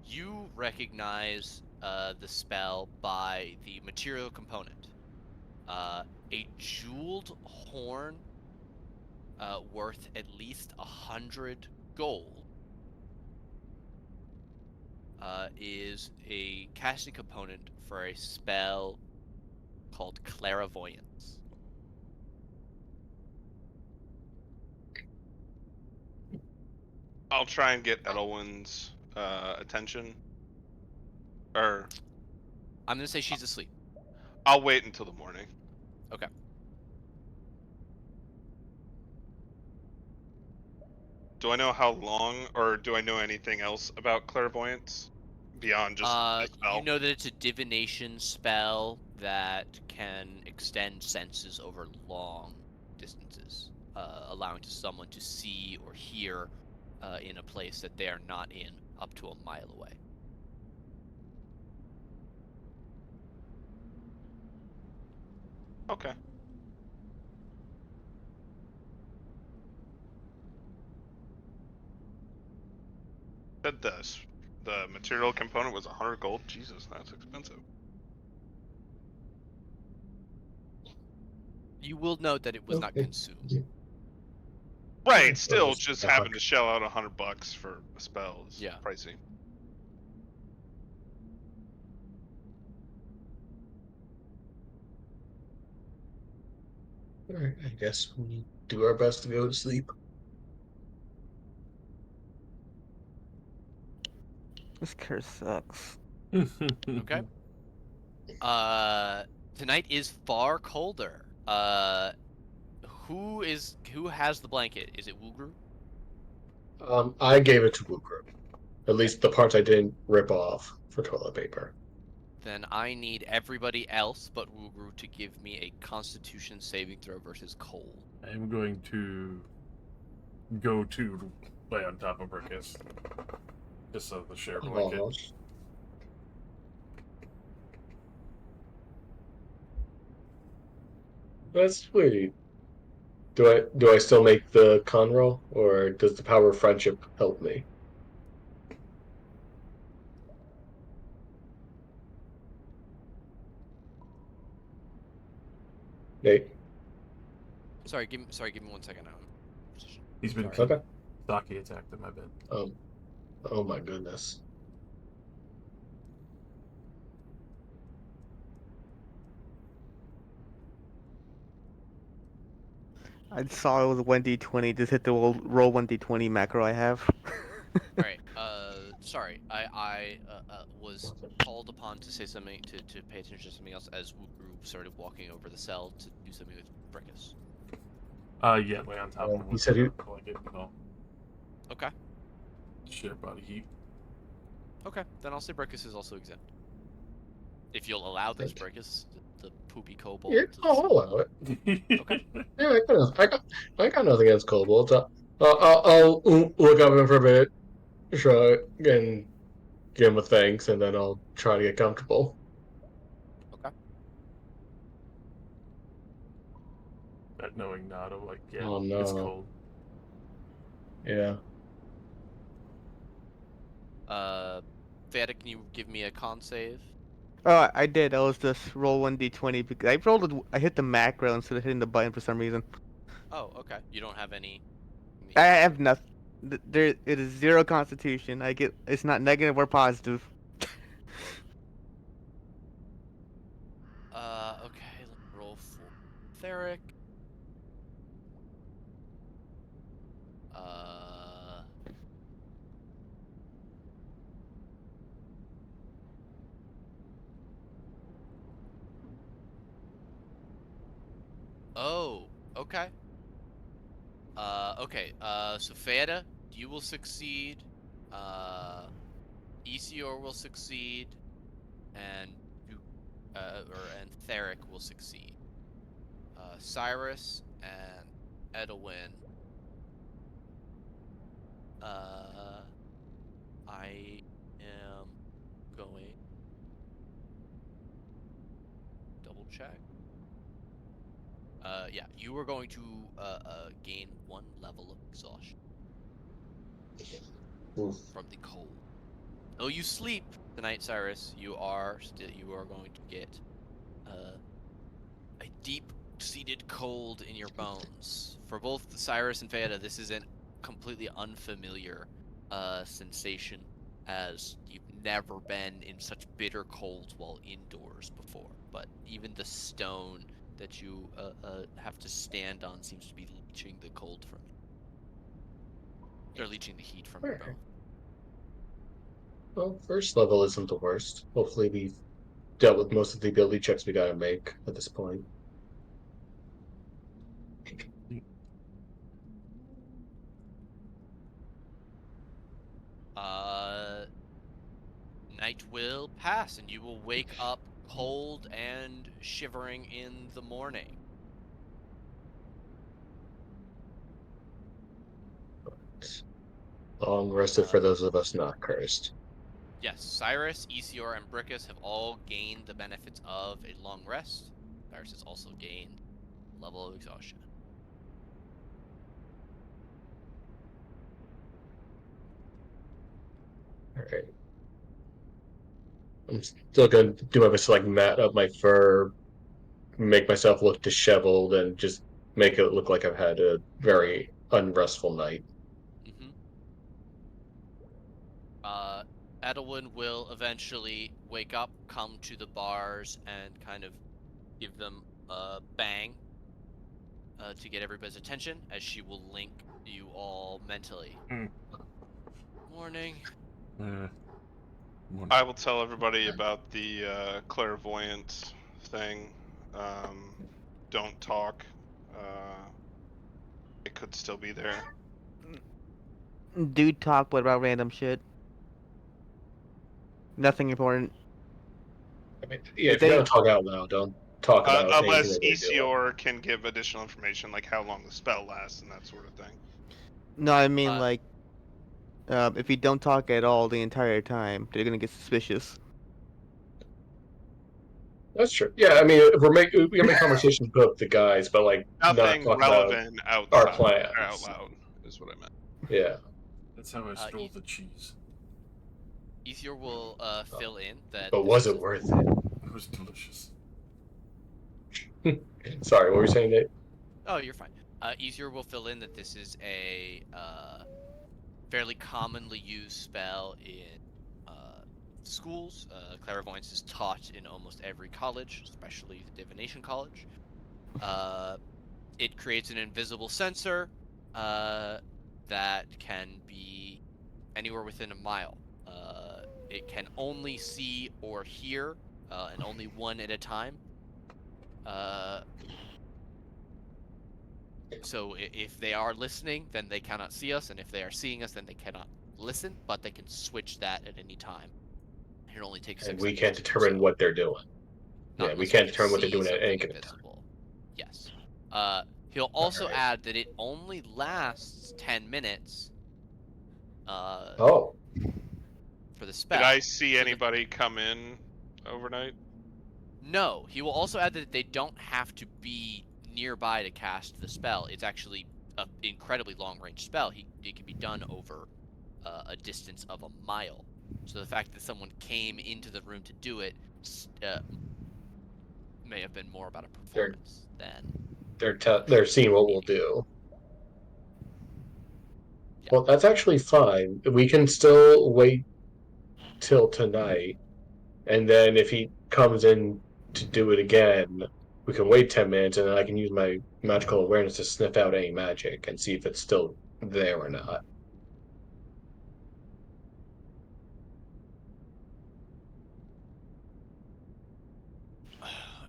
you recognize the spell by the material component. A jeweled horn worth at least 100 gold is a casting component for a spell called Clairvoyance. I'll try and get Edelwyn's attention. Or I'm gonna say she's asleep. I'll wait until the morning. Okay. Do I know how long, or do I know anything else about clairvoyance beyond just the spell? You know that it's a divination spell that can extend senses over long distances, allowing to someone to see or hear in a place that they are not in up to a mile away. Okay. Said this. The material component was 100 gold. Jesus, that's expensive. You will note that it was not Okay. consumed. Right. Still, Just just a having buck. to shell out $100 for a spell is Yeah. pricey. All right, I guess we do our best to go to sleep. This curse sucks. Okay. Tonight is far colder. Who has the blanket? Is it Wugru? I gave it to Blue Group. At least the parts I didn't rip off for toilet paper. Then I need everybody else but Wugru to give me a Constitution saving throw versus cold. I'm going to go to lay on top of Brickus. Just so the share blanket. Almost. That's sweet. Do I still make the con roll, or does the power of friendship help me? Nate. Sorry, give me 1 second now. He's been Sorry. Okay. Saki attacked him, I bet. Oh my goodness. I saw it was 1d20. Just hit the roll 1d20 macro I have. All right. Sorry. I was called upon to say something to pay attention to something else as Wukru started walking over the cell to do something with Brickus. Yeah, lay on top of him He with said he. the blanket and all. Okay. Share body heat. Okay. Then I'll say Brickus is also exempt. If you'll allow this, Thank Brickus, the poopy kobold. Yeah, to I'll sit- allow it. Okay. Yeah, I got nothing against kobolds. I'll look up him for a bit, shrug, and give him a thanks, and then I'll try to get comfortable. Okay. That knowing nod of like, yeah, Oh it's no. cold. Yeah. Theta, can you give me a con save? Oh, I did. I was just roll 1d20 because I rolled. I hit the macro instead of hitting the button for some reason. Oh, okay. You don't have any. I have nothing. There, it is 0 constitution. I get. It's not negative or positive. Okay. Let me roll for Theric. Uh. Oh, okay. Okay. So Feta, you will succeed. Isior will succeed, and and Theric will succeed. Cyrus and Edwin. I am going double check. Yeah, you are going to gain 1 level of exhaustion Oof. from the cold. Though you sleep tonight, Cyrus, you are going to get a deep-seated cold in your bones. For both Cyrus and Feta, this is a completely unfamiliar sensation, as you've never been in such bitter cold while indoors before. But even the stone that you have to stand on seems to be leaching the cold from you. Or leaching the heat from your Alright. bone. Well, first level isn't the worst. Hopefully, we've dealt with most of the ability checks we gotta make at this point. Uh, Night will pass, and you will wake up cold and shivering in the morning. Long rested for those of us not cursed. Yes, Cyrus, Isior, and Brickus have all gained the benefits of a long rest. Cyrus has also gained a level of exhaustion. Alright. I'm still gonna do my best to like mat up my fur, make myself look disheveled, and just make it look like I've had a very unrestful night. Mm-hmm. Edelwyn will eventually wake up, come to the bars, and kind of give them a bang to get everybody's attention, as she will link you all mentally. Mm. Morning. I will tell everybody about the clairvoyant thing. Don't talk. It could still be there. Do talk, but about random shit. Nothing important. I mean, yeah, If if you're they, gonna talk out loud, don't talk about anything Unless that you're doing. Isior can give additional information, like how long the spell lasts and that sort of thing. no, I mean Uh, like, if you don't talk at all the entire time, they're gonna get suspicious. That's true. Yeah, I mean, we can make conversations with the guys, but like not Nothing talk about relevant our outside plans. or out loud is what I meant. Yeah. That's how I stole the cheese. Ethier will fill in that. But this was is it worth it? It was delicious. Sorry, what were you saying, Nate? Oh, you're fine. Ethier will fill in that this is a fairly commonly used spell in schools. Clairvoyance is taught in almost every college, especially the Divination College. It creates an invisible sensor that can be anywhere within a mile. It can only see or hear, and only one at a time. So if they are listening, then they cannot see us, and if they are seeing us, then they cannot listen. But they can switch that at any time. It only takes 6 And we seconds can't to do determine so. what they're doing. Not Yeah, we unless can't can determine what they're see doing at any something given time. invisible. Yes. He'll also Alright. add that it only lasts 10 minutes. Oh, For the spell. Did I see So anybody come in overnight? No, he will also add that they don't have to be nearby to cast the spell. It's actually an incredibly long-range spell. It can be done over a distance of a mile. So the fact that someone came into the room to do it may have been more about a performance than they're seeing what we'll do. Yeah. Well, that's actually fine. We can still wait till tonight, and then if he comes in to do it again, we can wait 10 minutes, and then I can use my magical awareness to sniff out any magic and see if it's still there or not.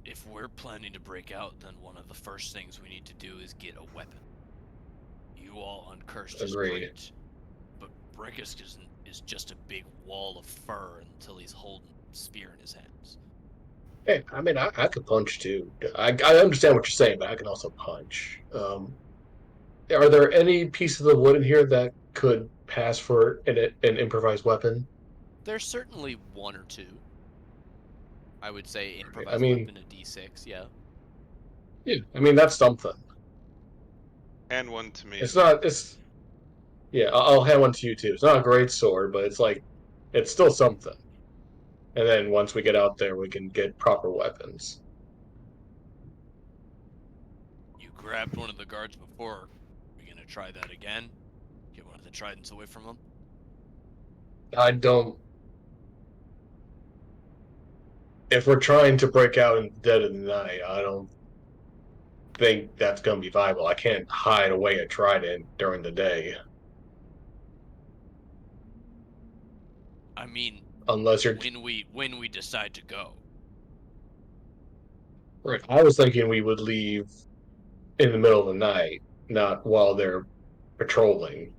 If we're planning to break out, then one of the first things we need to do is get a weapon. You all uncursed is Agreed. great, but Bregus is just a big wall of fur until he's holding a spear in his hands. Hey, I mean, I could punch too. I understand what you're saying, but I can also punch. Are there any pieces of wood in here that could pass for an improvised weapon? There's certainly one or two. I would say I improvised mean, weapon, a D6, yeah. yeah, I mean that's something. Hand one to me. It's not. It's yeah. I'll hand one to you too. It's not a great sword, but it's like it's still something. And then once we get out there, we can get proper weapons. You grabbed one of the guards before. Are you gonna try that again? Get one of the tridents away from them? I don't. If we're trying to break out in the dead of the night, I don't think that's going to be viable. I can't hide away a trident during the day I mean, unless you're. when we decide to go. Right. I was thinking we would leave in the middle of the night, not while they're patrolling.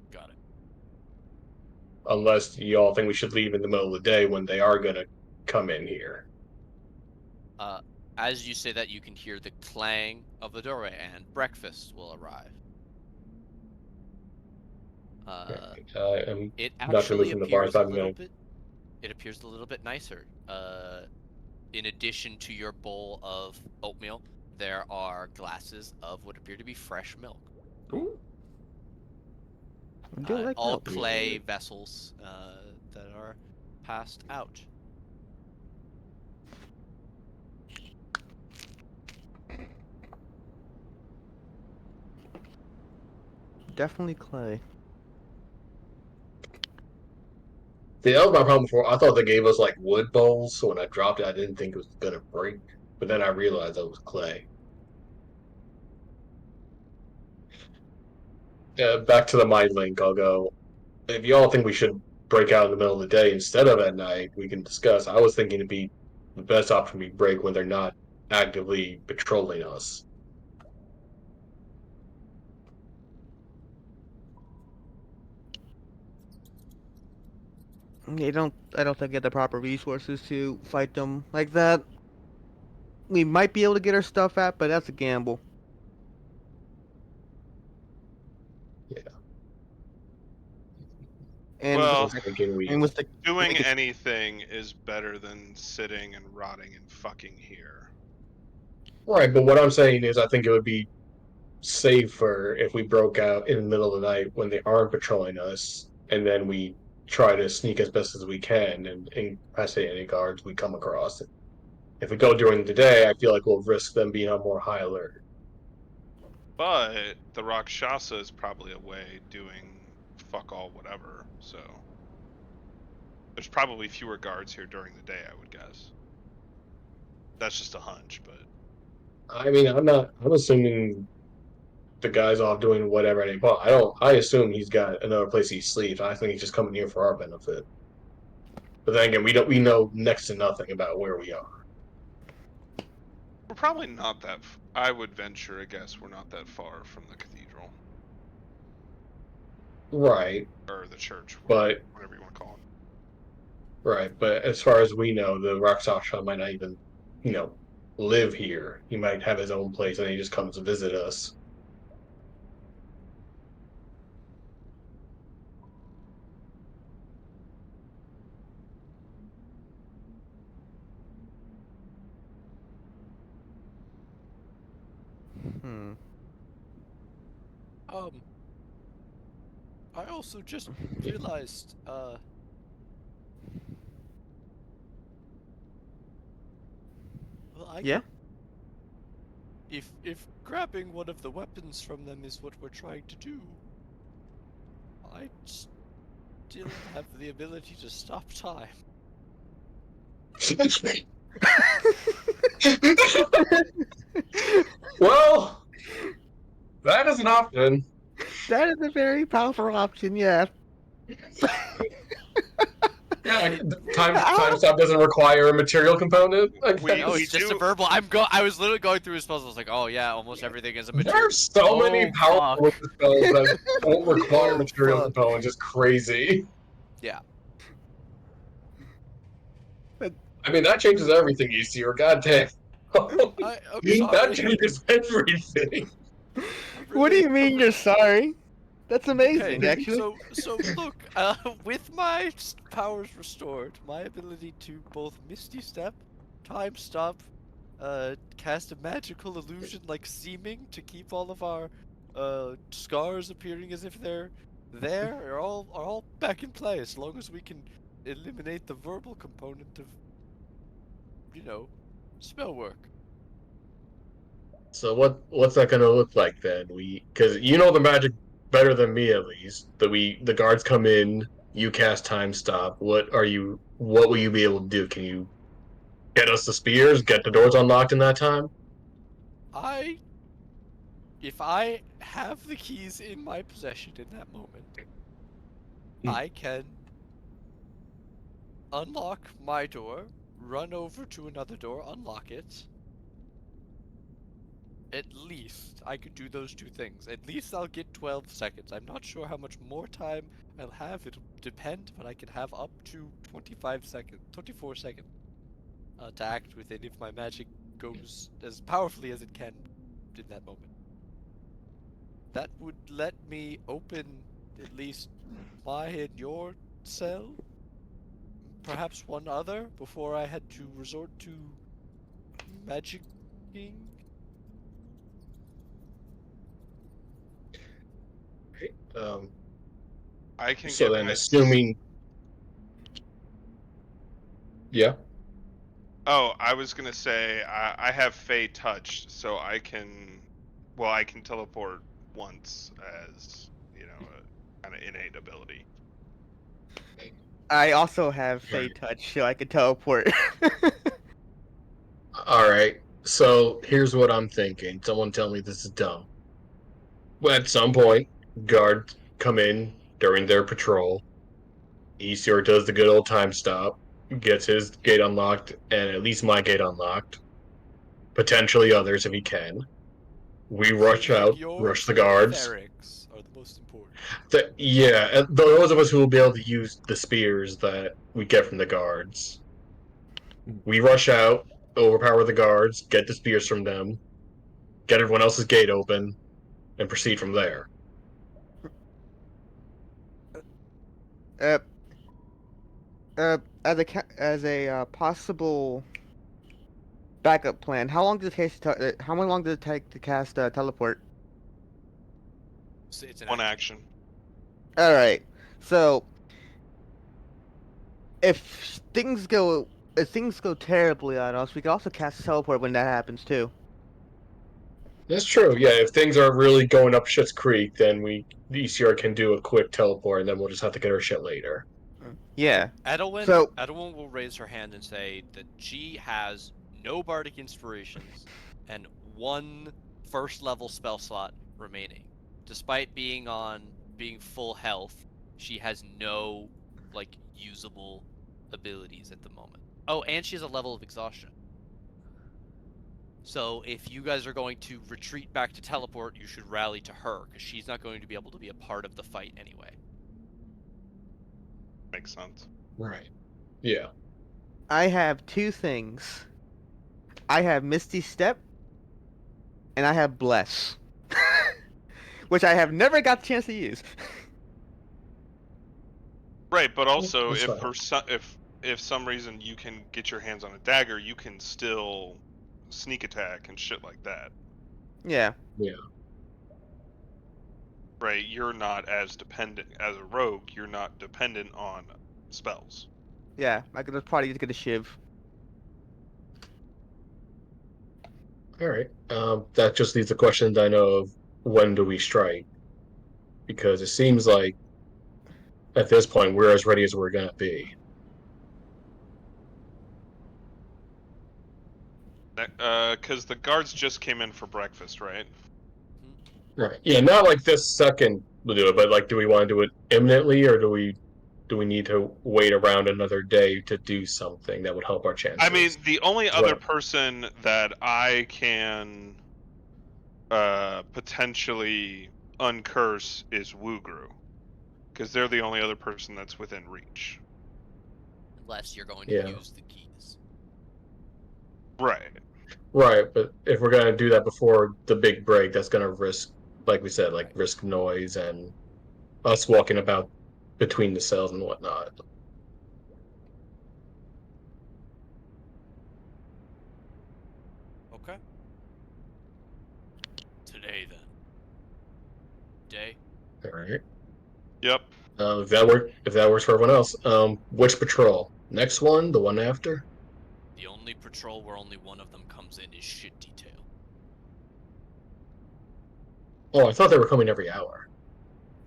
Got it. Unless y'all think we should leave in the middle of the day when they are going to come in here. As you say that, you can hear the clang of the doorway, and breakfast will arrive. I'm It not going to move actually from the bar. appears a I'm little going bit. It appears a little bit nicer. In addition to your bowl of oatmeal, there are glasses of what appear to be fresh milk. Ooh. I do like All milk. clay vessels that are passed out. Definitely clay. See, that was my problem before. I thought they gave us like wood bowls, so when I dropped it, I didn't think it was going to break. But then I realized it was clay. Back to the mind link, I'll go. If y'all think we should break out in the middle of the day instead of at night, we can discuss. I was thinking it'd be the best option we break when they're not actively patrolling us. I don't think we have the proper resources to fight them like that. We might be able to get our stuff out, but that's a gamble. Yeah. And Well, I'm thinking we. and with the doing make it- anything is better than sitting and rotting and fucking here. Right, but what I'm saying is I think it would be safer if we broke out in the middle of the night when they aren't patrolling us, and then we try to sneak as best as we can and incapacitate any guards we come across. If we go during the day, I feel like we'll risk them being on more high alert. But the Rakshasa is probably away doing fuck all whatever, so there's probably fewer guards here during the day, I would guess. That's just a hunch, but I mean, I'm assuming the guy's off doing whatever at any point. I assume he's got another place he sleeps. I think he's just coming here for our benefit. But then again, we know next to nothing about where we are. we're probably not that. I would venture a guess we're not that far from the cathedral Right, or the church, but whatever you want to call it. right, but as far as we know, the Rakshasa might not even, live here. He might have his own place, and he just comes to visit us. hmm. I also just realized, well, Yeah. if grabbing one of the weapons from them is what we're trying to do, I still have the ability to stop time. Well, that is an option. That is a very powerful option. Yeah. Yeah, time stop doesn't require a material component. I We- No, guess. it's just a do- verbal. I was literally going through his puzzles, like, oh yeah, almost everything is a material. There's so many powerful fuck. spells that don't require Oh, material fuck. components. It's crazy. Yeah. I mean, that changes everything, you see, or goddamn. I'm That sorry. changes everything. What do you mean you're sorry? That's amazing, Okay, actually. so look, with my powers restored, my ability to both Misty Step, Time Stop, cast a magical illusion like Seeming to keep all of our scars appearing as if they're there are all back in play as long as we can eliminate the verbal component of, spell work. So what's that gonna look like then? Because you know the magic better than me at least. The guards come in, you cast time stop. What will you be able to do? Can you get us the spears? Get the doors unlocked in that time? If I have the keys in my possession in that moment, I can unlock my door, run over to another door, unlock it. At least I could do those two things. At least I'll get 12 seconds. I'm not sure how much more time I'll have. It'll depend, but I can have up to 24 seconds to act with it if my magic goes as powerfully as it can in that moment. That would let me open at least my and your cell, perhaps one other, before I had to resort to magicking. I can So get then, my assuming, yeah. Oh, I was gonna say I have Fey touch, so I can teleport once as a kind of innate ability. I also have Fey Right. Touch, so I can teleport. All right. So here's what I'm thinking. Someone tell me this is dumb. Well, at some point, guards come in during their patrol. Easier does the good old time stop, gets his gate unlocked, and at least my gate unlocked. Potentially others if he can. We rush Seeing out, yours rush the and guards. Ferric's are the most important. Those of us who will be able to use the spears that we get from the guards. We rush out, overpower the guards, get the spears from them, get everyone else's gate open, and proceed from there. Uh, as a possible backup plan, how long does it take how long does it take to cast teleport? It's an One action. action. All right. So if things go terribly on us, we can also cast teleport when that happens too. That's true. Yeah, if things are really going up shit's creek, then the ECR can do a quick teleport, and then we'll just have to get our shit later. Yeah. Edelwyn, So Edelwyn will raise her hand and say that she has no bardic inspirations and one first level spell slot remaining. Despite being full health, she has no like usable abilities at the moment. Oh, and she has a level of exhaustion. So if you guys are going to retreat back to teleport, you should rally to her because she's not going to be able to be a part of the fight anyway. Makes sense. Right. Yeah. I have two things. I have Misty Step, and I have Bless, which I have never got the chance to use. Right, but also That's if fine. if some reason you can get your hands on a dagger, you can still sneak attack and shit like that. Yeah. Yeah. Right, you're not as dependent as a rogue. You're not dependent on spells. Yeah. I could just probably just get a shiv. All right. That just leaves the question I know of when do we strike? Because it seems like at this point we're as ready as we're gonna be. Because the guards just came in for breakfast, right? Right. Yeah. Not like this second we'll do it, but like, do we want to do it imminently, or do we need to wait around another day to do something that would help our I chances? mean, the only other What? person that I can potentially uncurse is Wugru, because they're the only other person that's within reach. Unless you're going to Yeah. use the keys. Right. Right. But if we're gonna do that before the big break, that's gonna risk, like we said, like Right. risk noise and us walking about between the cells and whatnot. Okay. Today then. Day. All right. Yep. If that works for everyone else, which patrol? Next one, the one after? The only patrol where only one of them comes in is shit detail. Oh, I thought they were coming every hour.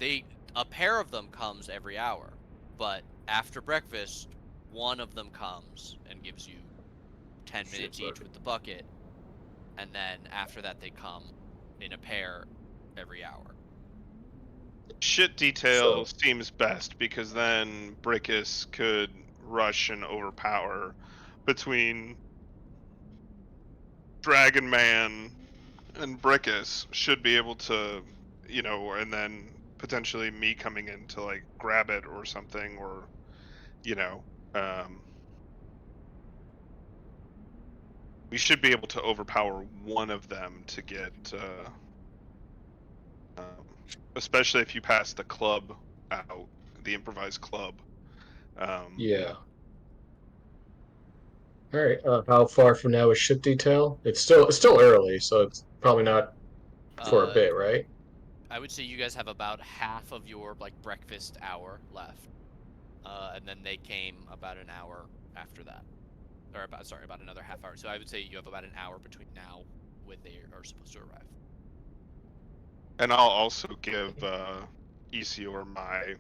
A pair of them comes every hour, but after breakfast, one of them comes and gives you 10 Shit minutes each bucket. with the bucket, and then after that they come in a pair every hour. Shit detail So seems best because then Brickus could rush and overpower between Dragon Man and Brickus should be able to, and then potentially me coming in to like grab it or something, or you know, um, we should be able to overpower one of them to get, especially if you pass the club out, the improvised club. Um, yeah. All right. How far from now is ship detail? It's still early, so it's probably not for a Uh, bit, right? I would say you guys have about half of your like breakfast hour left, and then they came about an hour after that, or about another half hour. So I would say you have about an hour between now when they are supposed to arrive. and I'll also give Isior my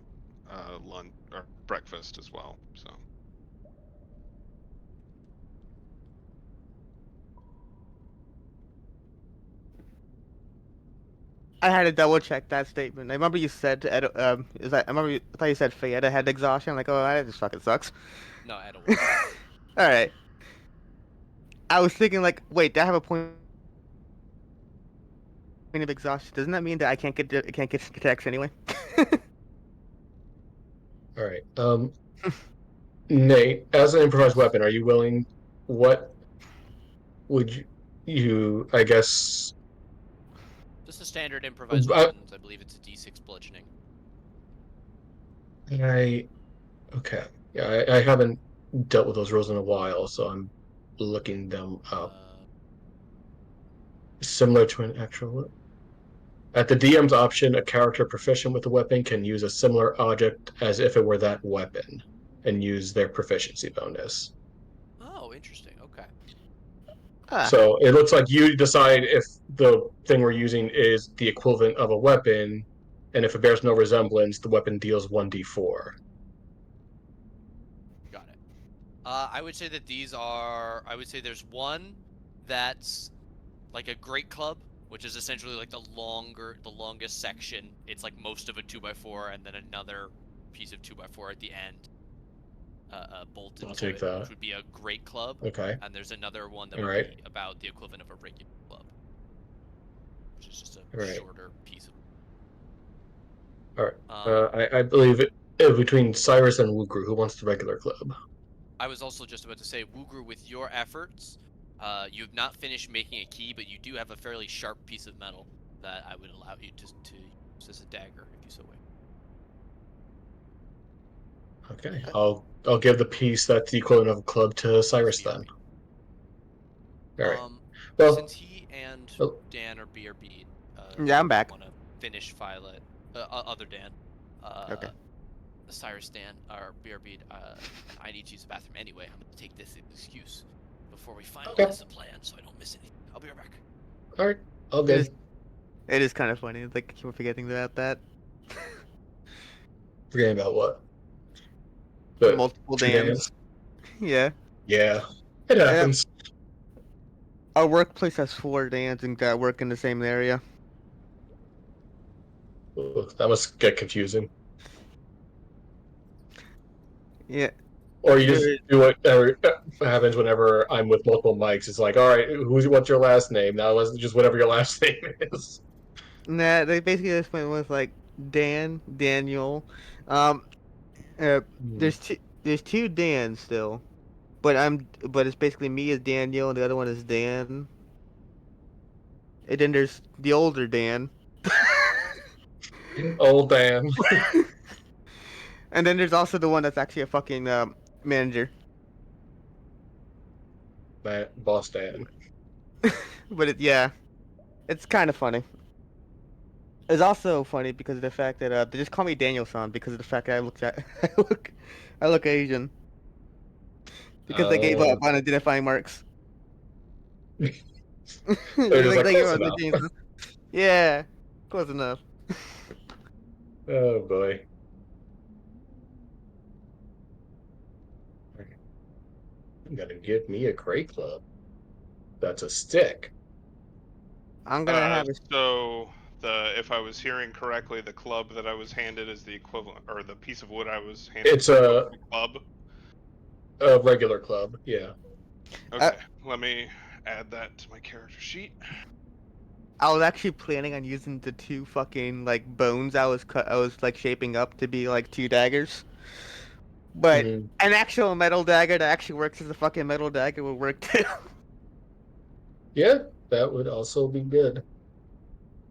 lunch or breakfast as well. So I had to double check that statement. I remember you said I thought you said Fayetta had exhaustion. I'm like, oh, that just fucking sucks. No, Edelwyn. All right. I was thinking like, wait, do I have a point of exhaustion? Doesn't that mean that I can't get attacks anyway? All right. Nate, as an improvised Yes. weapon, are you willing? What would I guess. Just a standard improvised I, weapons. I believe it's a D6 bludgeoning. Okay. Yeah, I haven't dealt with those rules in a while, so I'm looking them up. Similar to an actual. At the DM's option, a character proficient with the weapon can use a similar object as if it were that weapon, and use their proficiency bonus. Oh, interesting. Okay. Ah, So it looks like you decide if the thing we're using is the equivalent of a weapon, and if it bears no resemblance, the weapon deals 1d4. Got it. I would say that these are. I would say there's one that's like a great club, which is essentially like the longest section. It's like most of a 2x4, and then another piece of 2x4 at the end, bolted I'll to take it, that. which would be a great club. Okay. And there's another one that All would right. be about the equivalent of a regular club, which is just a All right. shorter piece of. All right. I believe between Cyrus and Wugru, who wants the regular club? I was also just about to say, Wugru, with your efforts, you have not finished making a key, but you do have a fairly sharp piece of metal that I would allow you to use as a dagger if you so wish. Okay. I'll give the piece that's the equivalent of a club to Cyrus then. All right. Well, Since he and oh, Dan are BRB, yeah, I'm back. Want to finish Violet, other Dan, Okay. Cyrus Dan or BRB, I need to use the bathroom anyway. I'm gonna take this as an excuse before we finalize the plan, so I don't miss anything. I'll be right back. all right. All It good. is kind of funny. Like, I keep forgetting about that. Forgetting about what? The Multiple two dams. Yeah. Yeah. It happens. Our workplace has 4 dams and got work in the same area. Ooh, that must get confusing. Yeah. Or you just There- do whatever happens whenever I'm with multiple mics. It's like, all right, what's your last name? Now it's just whatever your last name is. Nah, they basically just went with like Dan, Daniel. Um, there's two Dans still, but it's basically me as Daniel and the other one is Dan. And then there's the older Dan. Old Dan. And then there's also the one that's actually a fucking manager. Boss Dan. But yeah, it's kind of funny. It's also funny because of the fact that they just call me Daniel-san because of the fact that I look Asian because they gave up on identifying marks. They're just like, close enough. Yeah, close enough. Oh boy. You gotta give me a great club. That's a stick. I'm gonna have a So if I was hearing correctly, the club that I was handed is the equivalent, or the piece of wood I was handed. It's a club. A regular club. Yeah. Okay, let me add that to my character sheet. I was actually planning on using the 2 fucking like bones I was like shaping up to be like 2 daggers. But Mhm. an actual metal dagger that actually works as a fucking metal dagger would work too. Yeah, that would also be good.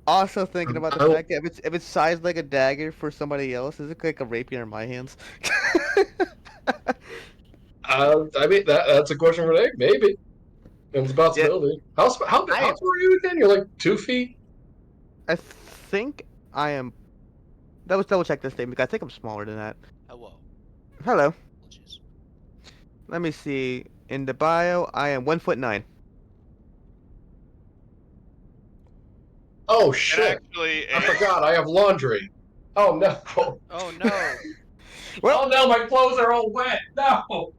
Also thinking about the I- fact that if it's sized like a dagger for somebody else, is it like a rapier in my hands? I mean that's a question for Nick. Maybe it's a possibility. How far are you again? You're like 2 feet. I think I am. That was double check this statement. I think I'm smaller than that. Hello. Hello. Apologies. Let me see. In the bio, I am 1'9". Oh And shit! actually, I forgot. I have laundry. Oh no! Oh no. Well, Oh no! My clothes are all wet. No.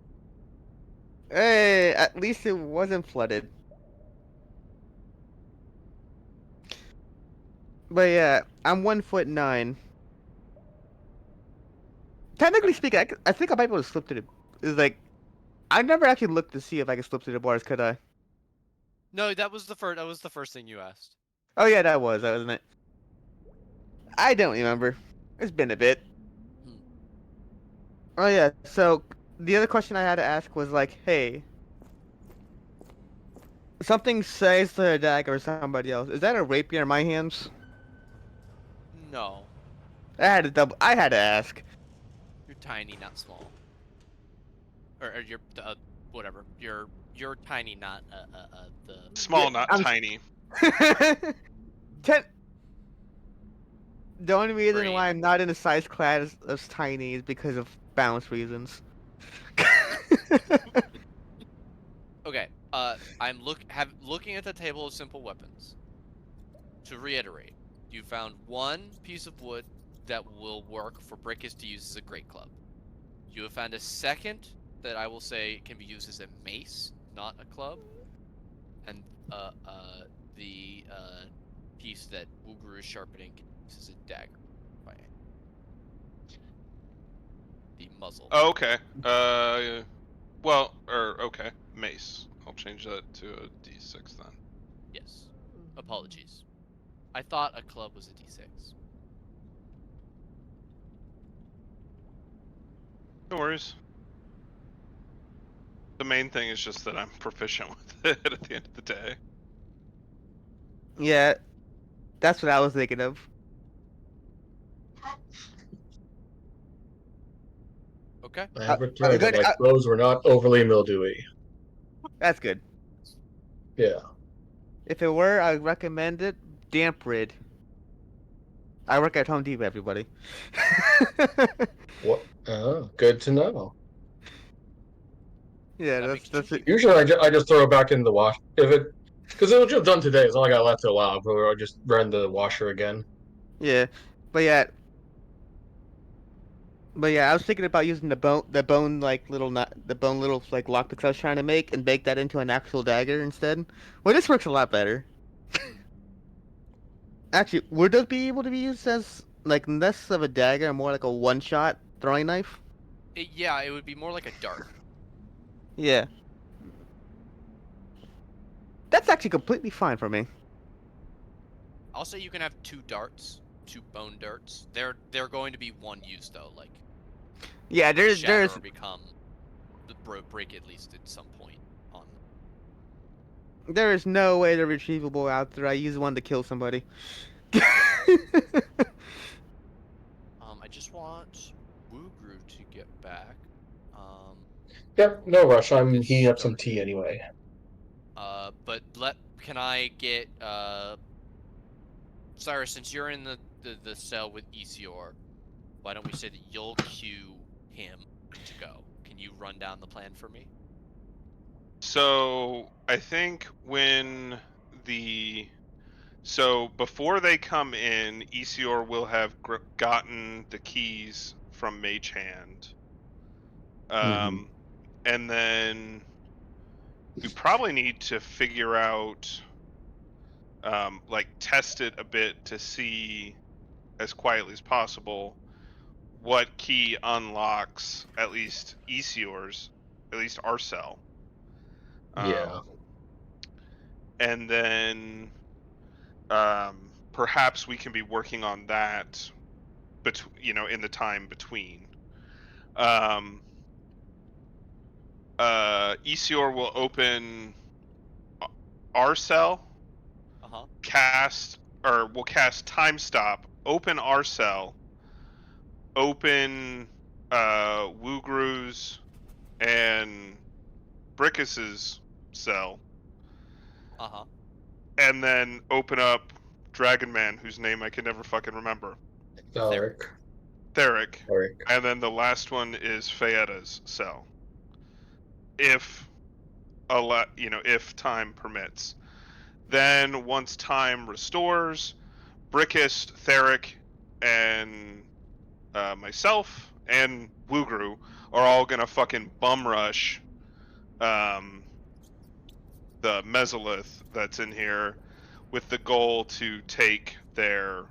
hey, at least it wasn't flooded. But yeah, I'm 1'9". Technically speaking, I think I might be able to slip through the. It's like, I never actually looked to see if I could slip through the bars. Could I? No, that was the first. That was the first thing you asked. Oh yeah, that wasn't it? I don't remember. It's been a bit. Hmm. Oh yeah. So the other question I had to ask was like, hey, something says to a dagger or somebody else. Is that a rapier in my hands? No. I had to ask. You're tiny, not small. Or you're whatever. You're tiny, not the. Small, Yeah, not I'm- tiny. Ten. The only reason Great. why I'm not in a size class as tiny is because of balance reasons. Okay. I'm looking at the table of simple weapons. To reiterate, you found one piece of wood that will work for Brickus to use as a great club. You have found a second that I will say can be used as a mace, not a club, and the piece that Wugru is sharpening can be used as a dagger. By the muzzle. Oh, okay. Well, or okay, mace. I'll change that to a D6 then. Yes. Apologies. I thought a club was a D6. No worries. The main thing is just that I'm proficient with it at the end of the day. Yeah, that's what I was thinking of. Okay. I have Uh, returned, good, and my clothes were not overly mildewy. That's good. Yeah. If it were, I'd recommend it. Damp rid. I work at Home Depot, everybody. What? Oh, good to know. Yeah, That that's makes two it. people. Usually, I just throw it back in the wash if it, because it was just done today. It's not like I left it a while. But I just ran the washer again. Yeah, but yeah, I was thinking about using the bone like little the bone little like lockpicks I was trying to make and make that into an actual dagger instead. Well, this works a lot better. Actually, would those be able to be used as like less of a dagger and more like a one-shot throwing knife? Yeah, it would be more like a dart. Yeah, that's actually completely fine for me. I'll say you can have two darts, two bone darts. They're going to be one use though, like Yeah, there's shatter or become break at least at some point on. there is no way they're retrievable after I use one to kill somebody. I just want Wugru to get back. Yep, no rush. I'm This heating up some started. tea anyway. But can I get Cyrus, since you're in the cell with Isior, why don't we say that you'll cue him to go? Can you run down the plan for me? So I think so before they come in, Isior will have gotten the keys from Mage Hand. And then we probably need to figure out, like, test it a bit to see, as quietly as possible, what key unlocks at least Isior's, at least our cell. Yeah. And then perhaps we can be working on that, in the time between. Isior will open our cell, Uh-huh. we'll cast Time Stop, open our cell, open Wugru's and Brickus's cell, Uh-huh. and then open up Dragon Man, whose name I can never fucking remember. Alric. Theric. Alric. And then the last one is Fayetta's cell. If if time permits. Then once time restores, Brickus, Theric, and myself and Wugru are all gonna fucking bum rush the mesolith that's in here with the goal to take their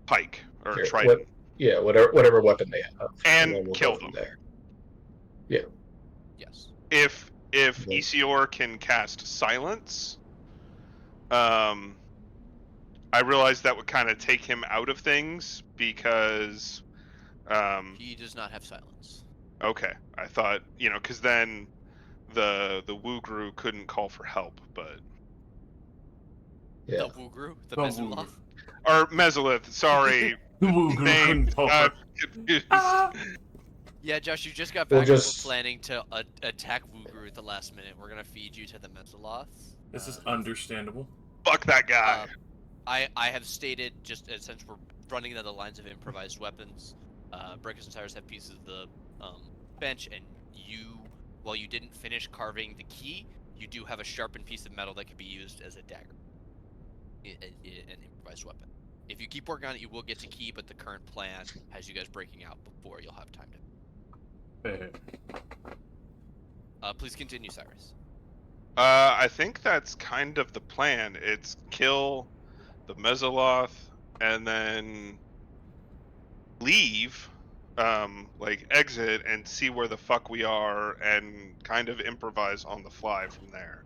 pike or Here, trident whatever weapon they have, and then we'll kill go from them. there. Yeah. Yes. If Okay. Isior can cast silence, I realized that would kind of take him out of things because He does not have silence. okay, I thought, because then the Wugru couldn't call for help, but Yeah. The Wugru? The The Mesulath? Wugru. or Mesolith, sorry, Woogu couldn't named. pop I'm up. confused. Yeah, Josh, you just got We'll back and just- we're planning to attack Wugru at the last minute. We're gonna feed you to the Mezzaloth. This is understandable. Fuck that guy. I have stated, just since we're running the lines of improvised weapons, Breakers and Cyrus have pieces of the bench, and while you didn't finish carving the key, you do have a sharpened piece of metal that could be used as a dagger. An improvised weapon. If you keep working on it, you will get to key, but the current plan has you guys breaking out before you'll have time to. Please continue, Cyrus. I think that's kind of the plan. It's kill the Mezzaloth and then leave, like exit and see where the fuck we are and kind of improvise on the fly from there.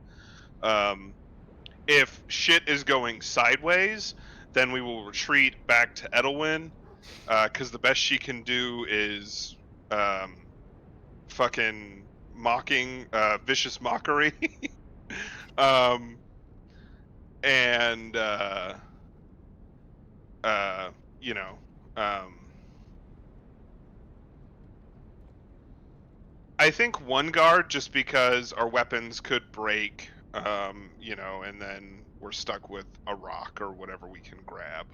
If shit is going sideways, then we will retreat back to Edelwyn, because the best she can do is fucking mocking, vicious mockery. And you know, I think one guard just because our weapons could break, you know, and then we're stuck with a rock or whatever we can grab.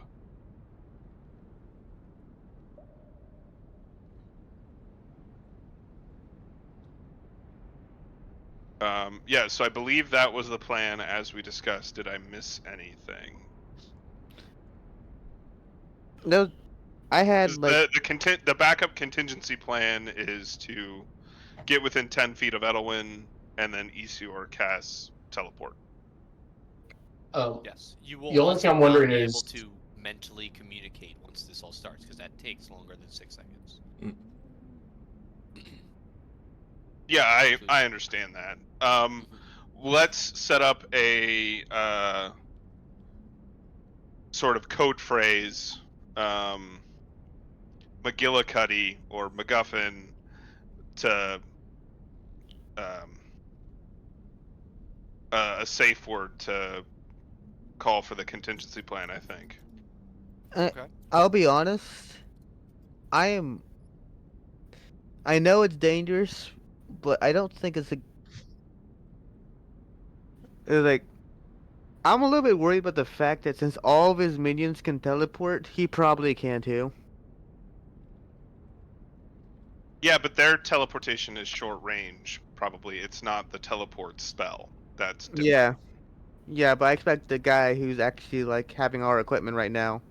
Yeah, so I believe that was the plan as we discussed. Did I miss anything? No, I had 'Cause like the backup contingency plan is to get within 10 feet of Edelwyn and then Isior cast teleport. Yes, you will The only also thing I'm not wondering be is- able to mentally communicate once this all starts, because that takes longer than 6 seconds. Yeah, I understand that. Let's set up a sort of code phrase, McGillicuddy or MacGuffin to a safe word to call for the contingency plan, I think. Okay. I'll be honest. I know it's dangerous, but I don't think it's like. I'm a little bit worried about the fact that since all of his minions can teleport, he probably can too. Yeah, but their teleportation is short range, probably. It's not the teleport spell. That's different. Yeah. Yeah, but I expect the guy who's actually like having our equipment right now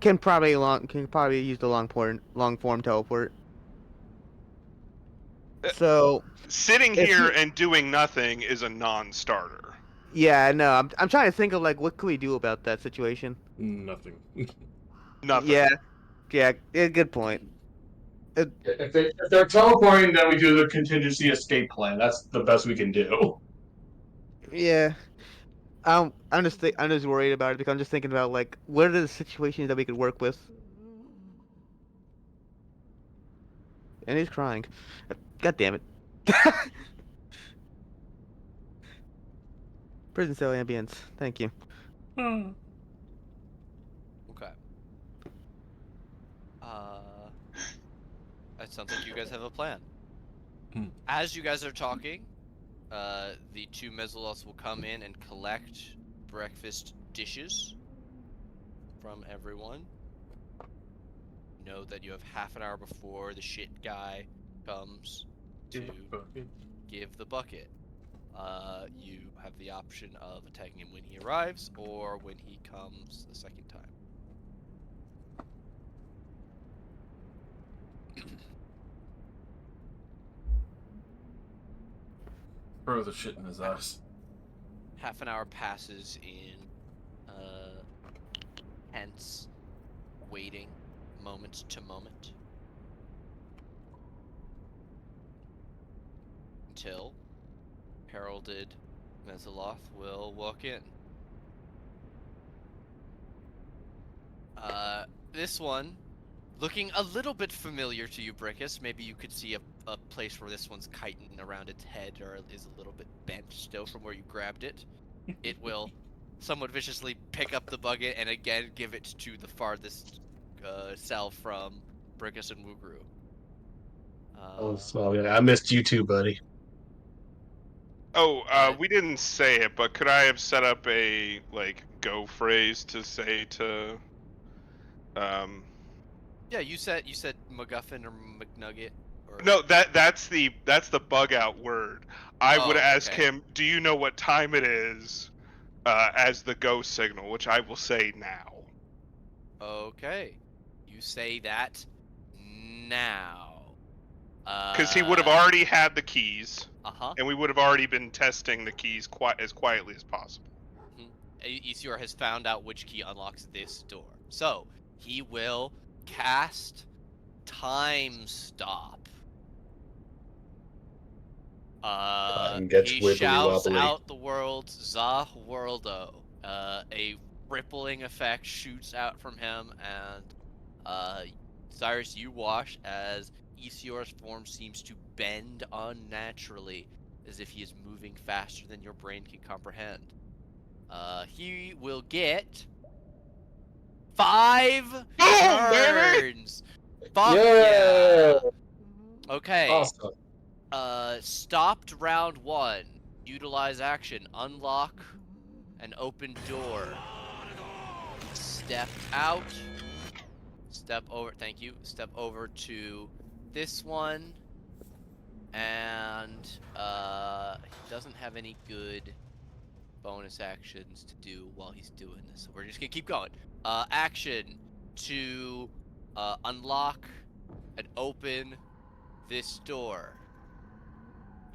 can probably use the long form teleport. So Sitting if here he- and doing nothing is a non-starter. yeah, no, I'm trying to think of like what could we do about that situation. Nothing. Nothing. Yeah, good point. If they're teleporting, then we do the contingency escape plan. That's the best we can do. Yeah, I'm just worried about it because I'm just thinking about like what are the situations that we could work with. And he's crying. God damn it. Prison cell ambience. Thank you. Okay. That sounds like you guys have a plan. As you guys are talking, the two Mezzaloths will come in and collect breakfast dishes from everyone. Know that you have half an hour before the shit guy comes to give the bucket. You have the option of attacking him when he arrives or when he comes the second time. Throw the shit in his eyes. Half an hour passes in tense waiting, moment to moment, until heralded Mezzaloth will walk in. This one, looking a little bit familiar to you, Brickus. Maybe you could see a place where this one's chitin around its head or is a little bit bent still from where you grabbed it. It will somewhat viciously pick up the bucket and again give it to the farthest cell from Brickus and Wugru. Oh, I missed you too, buddy. We didn't say it, but could I have set up a go phrase to say to Yeah, you said MacGuffin or McNugget or No, that's the bug out word. I would Oh, ask okay. him, "Do you know what time it is?" As the go signal, which I will say now. Okay. You say that now. Because he would have already had the keys, Uh-huh. and we would have already been testing the keys as quietly as possible. Isior has found out which key unlocks this door. So, he will cast Time Stop. Time gets He wibbly shouts wobbly. out the words Za Worldo. A rippling effect shoots out from him, and Cyrus, you watch as Isior's form seems to bend unnaturally, as if he is moving faster than your brain can comprehend. He will get 5 Boom, baby! turns. Fuck yeah! Okay. Awesome. Stopped round 1. Utilize action. Unlock an open door. Step out. Step over. Thank you. Step over to this one. And he doesn't have any good bonus actions to do while he's doing this. So we're just gonna keep going. Action to unlock and open this door.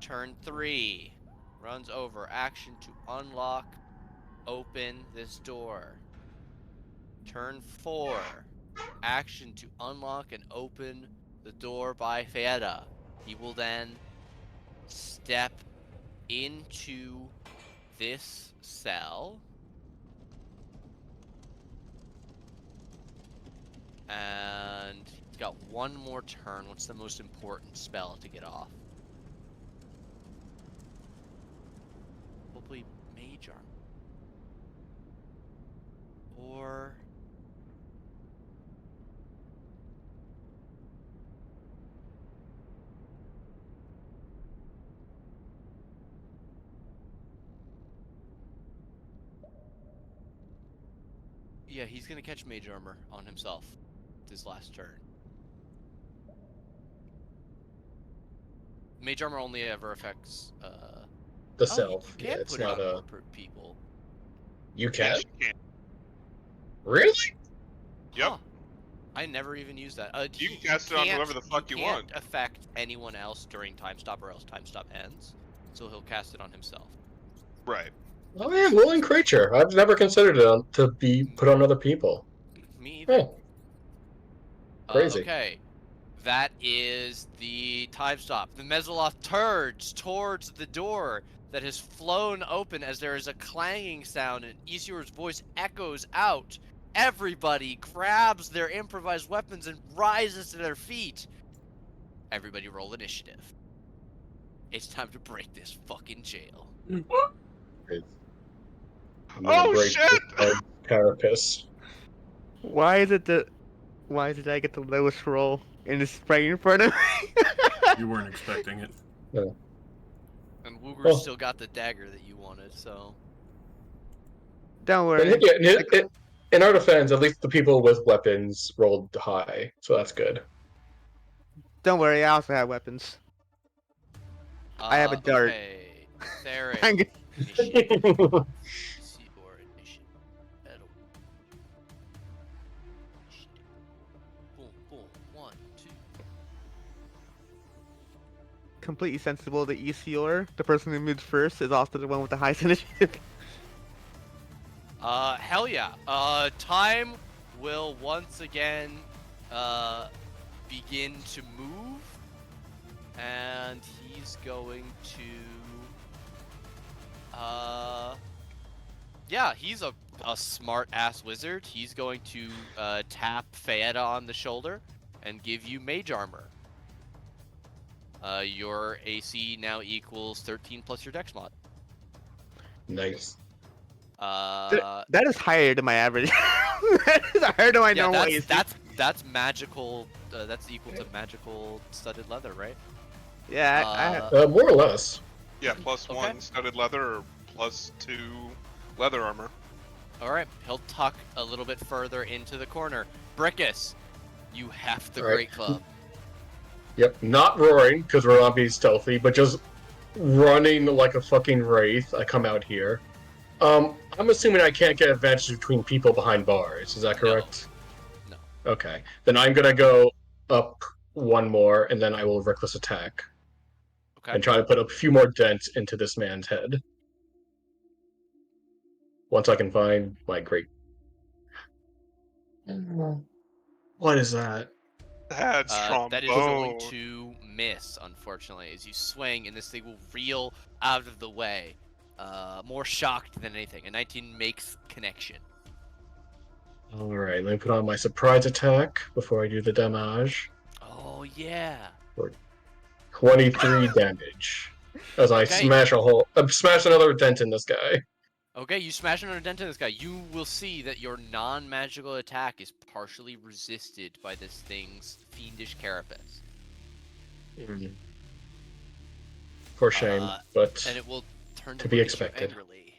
Turn 3. Runs over. Action to unlock, open this door. Turn 4. Action to unlock and open the door by Feda. He will then step into this cell. And he's got one more turn. What's the most important spell to get off? Probably Mage Armor. Or... yeah, he's gonna catch Mage Armor on himself this last turn. Mage Armor only ever affects The you self. can Yeah, it's put it not on a. more people. You can? Yes, you can. Really? Yep. Huh. I never even used that. You can cast it on whoever the fuck you want. Can't affect anyone else during time stop, or else time stop ends. So he'll cast it on himself. Right. Oh yeah, willing creature. I've never considered it to be put on other people. Me either. Crazy. Okay. That is the time stop. The Mesoloth turns towards the door that has flown open as there is a clanging sound and Isior's voice echoes out. Everybody grabs their improvised weapons and rises to their feet. Everybody roll initiative. It's time to break this fucking jail. I'm gonna Oh, break shit! this carapace. Why is it I get the lowest roll and it's right in front of me? You weren't expecting it. And Wooger Oh. still got the dagger that you wanted, so... Don't worry. In our defense, at least the people with weapons rolled high, so that's good. Don't worry, I also have weapons. I have a dart. Okay. There I'm it good. is. Initiative. See or initiative. Battle. Initiative. Boom, boom. 1, 2. Completely sensible that Isior, the person who moves first, is also the one with the highest initiative. Hell yeah. Time will once again, begin to move. And he's going to, yeah, he's a smart-ass wizard. He's going to, tap Fayetta on the shoulder and give you Mage Armor. Your AC now equals 13 plus your Dex mod. Nice. That is higher than my average. That is higher than my normal AC. That's that's magical. That's equal to magical studded leather, right? Yeah, More or less. Yeah, plus Okay. 1 studded leather or plus 2 leather armor. All right, he'll tuck a little bit further into the corner. Brickus, you have the All right. great club. Yep, not roaring because we're not being stealthy, but just running like a fucking wraith. I come out here. I'm assuming I can't get advantage between people behind bars. Is that correct? No. Okay, then I'm gonna go up one more, and then I will reckless attack Okay. and try to put a few more dents into this man's head. Once I can find my great. What is that? That's That is going trombone. to miss, unfortunately, as you swing, and this thing will reel out of the way. More shocked than anything. A 19 makes connection. All right, let me put on my surprise attack before I do the damage. Oh yeah. 23 damage as I Okay. smash another dent in this guy. Okay, you smash another dent in this guy. You will see that your non-magical attack is partially resisted by this thing's fiendish carapace. For shame, but And it will turn to be look at you expected. angrily.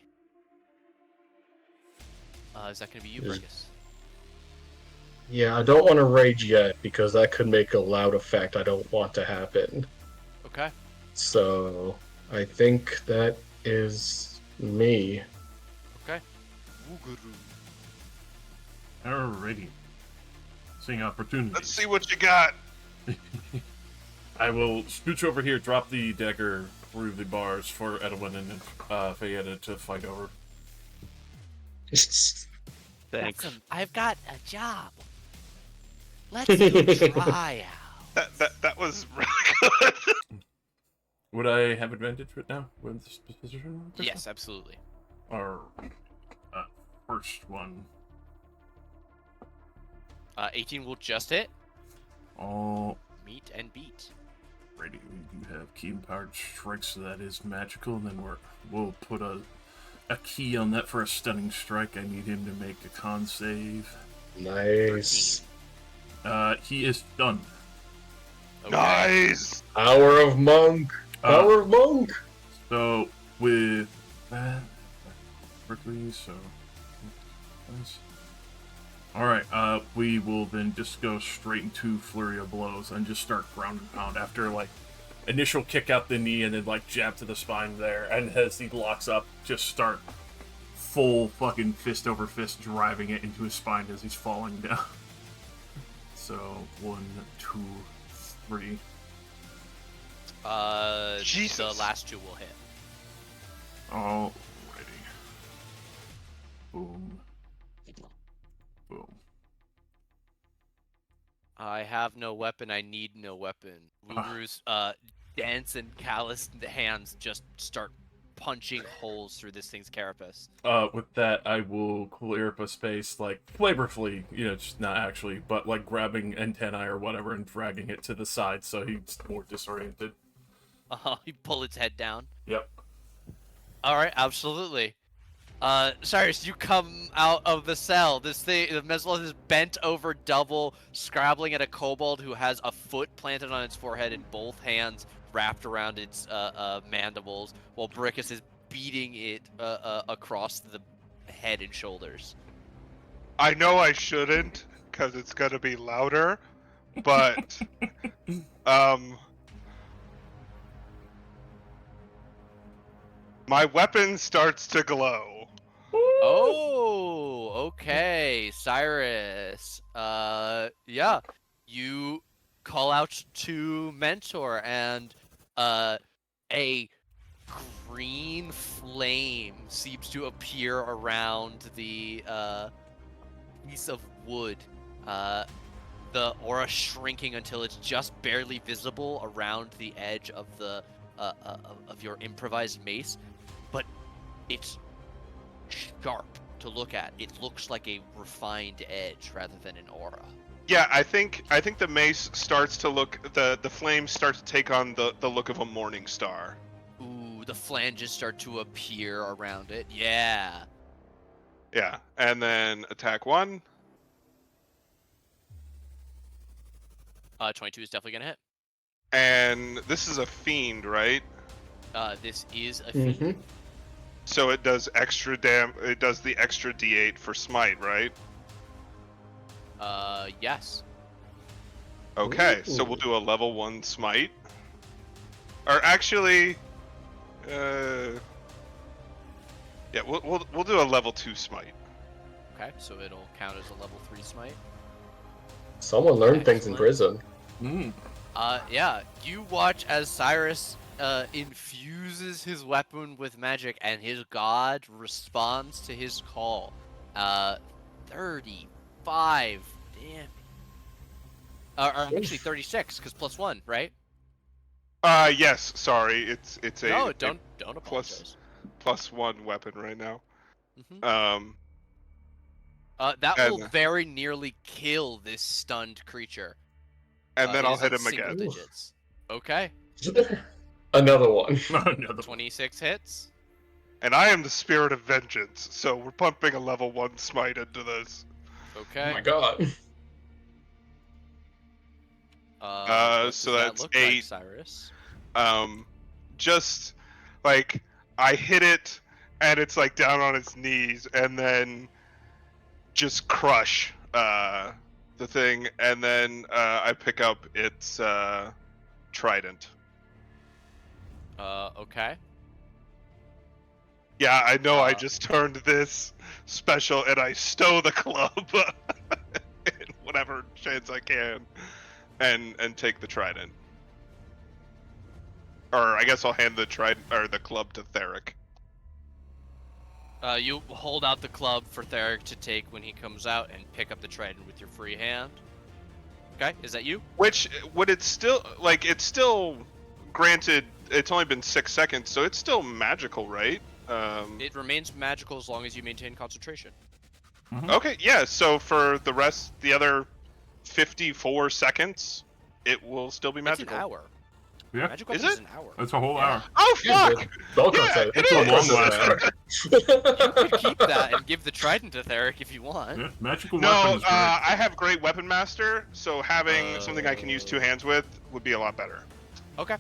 Is that going to be you, Is- Brickus? Yeah, I don't want to rage yet because that could make a loud effect I don't want to happen. Okay. So I think that is me. Okay. Woogaroo. Alrighty. Seeing opportunities. Let's see what you got. I will scooch over here, drop the dagger through the bars for Edwin and Fayetta to fight over. thanks. I've got a job. Let's do a tryout. That was really good. Would I have advantage right now with this position? Yes, absolutely. Or first one. 18 will just hit. Alrighty, Meet and beat. we do have key empowered strikes, so that is magical. And then we'll put a key on that for a stunning strike. I need him to make a con save. Nice. He is stunned. Okay. Nice. Power of monk. Power of monk. So with that, quickly, so all right. We will then just go straight into flurry of blows and just start ground and pound after like initial kick out the knee and then like jab to the spine there, and as he locks up, just start full fucking fist over fist driving it into his spine as he's falling down. So 1, 2, 3. Jesus. The last two will hit. Alrighty. Boom. Boom. I have no weapon. I need no weapon. Wuguru's dense and calloused hands just start punching holes through this thing's carapace. With that, I will clear up a space, like, flavorfully, just not actually, but, like, grabbing antennae or whatever and dragging it to the side so he's more disoriented. You pull its head down. Yep. Alright, absolutely. Cyrus, you come out of the cell. This thing, the Mezzalon is bent over double, scrabbling at a kobold who has a foot planted on its forehead and both hands wrapped around its mandibles, while Brickus is beating it across the head and shoulders. I know I shouldn't, because it's gonna be louder, but my weapon starts to glow. Oh, okay, Cyrus. Yeah, you call out to Mentor, and a green flame seems to appear around the piece of wood. The aura shrinking until it's just barely visible around the edge of the of your improvised mace, but it's sharp to look at. It looks like a refined edge rather than an aura. Yeah, I think the mace starts to look, the flame starts to take on the look of a morning star. Ooh, the flanges start to appear around it. Yeah. Yeah, and then attack 1. 22 is definitely gonna hit. And this is a fiend, right? This is a Mm-hmm. fiend. So it does extra It does the extra D8 for smite, right? Yes. Okay, so we'll Ooh. do a level 1 smite. Or actually, yeah, we'll do a level 2 smite. Okay, so it'll count as a level 3 smite. Someone learned things in Excellent. prison. Yeah, you watch as Cyrus infuses his weapon with magic, and his god responds to his call. 35 damn. Or actually 36, because +1, right? Yes, sorry, it's No, a don't apologize. +1 weapon right now. Hmm. Um, That will and very nearly kill this stunned creature. and then It I'll is hit in him single again. Ooh. digits. Okay, Another one. Another 26 hits. And I am the spirit of vengeance, so we're pumping a level 1 smite into this. Oh Okay. my god. What So does that that's look like, 8. Cyrus? Just like I hit it, and it's like down on its knees, and then just crush the thing, and then I pick up its trident. Okay. Yeah, I know. I Uh, just turned this special, and I stow the club in whatever chance I can, and take the trident. Or I guess I'll hand the trident or the club to Theric. You hold out the club for Theric to take when he comes out, and pick up the trident with your free hand. Okay, is that you? Which would it still like? It's still granted. It's only been 6 seconds, so it's still magical, right? It remains magical as long as you maintain concentration. Okay, yeah. So for the other 54 seconds, it will still be It's an magical. hour. Yeah, Magic Is weapon is it? an hour. that's a whole Yeah. hour. Oh Yeah, fuck! Velcro Yeah, said it It's a is. long last. You could keep that and give the trident to Theric if you want. Yeah, magical No, weapon is great. I have great weapon master, so having something I can use 2 hands with would be a lot better. Okay.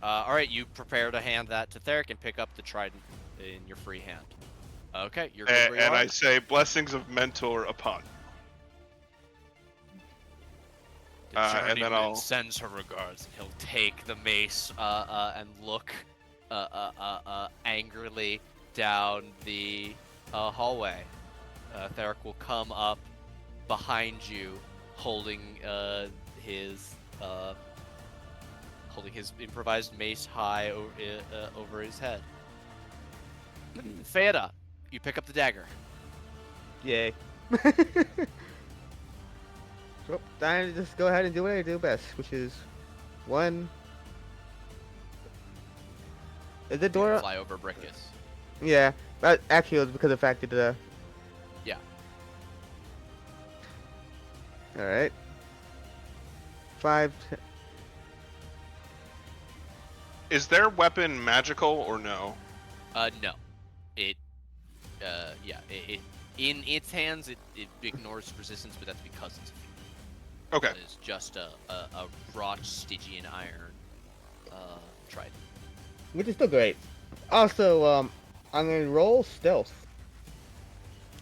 All right, you prepare to hand that to Theric and pick up the trident in your free hand. Okay, you're good where you And are. I say blessings of mentor upon. The and then journeyman I'll sends her regards. He'll take the mace and look angrily down the hallway. Theric will come up behind you, holding his improvised mace high over his head. Feyada, you pick up the dagger. Yay. So, time to just go ahead and do what I do best, which is one. Is the You're gonna door? fly over Brickus. Yeah, but actually it was because of the fact that Yeah. All right. 5. Is their weapon magical or no? No. It, yeah, it in its hands, it ignores resistance, but that's because it's a fiend. Okay. It's just a wrought Stygian iron trident. Which is still great. Also, I'm gonna roll stealth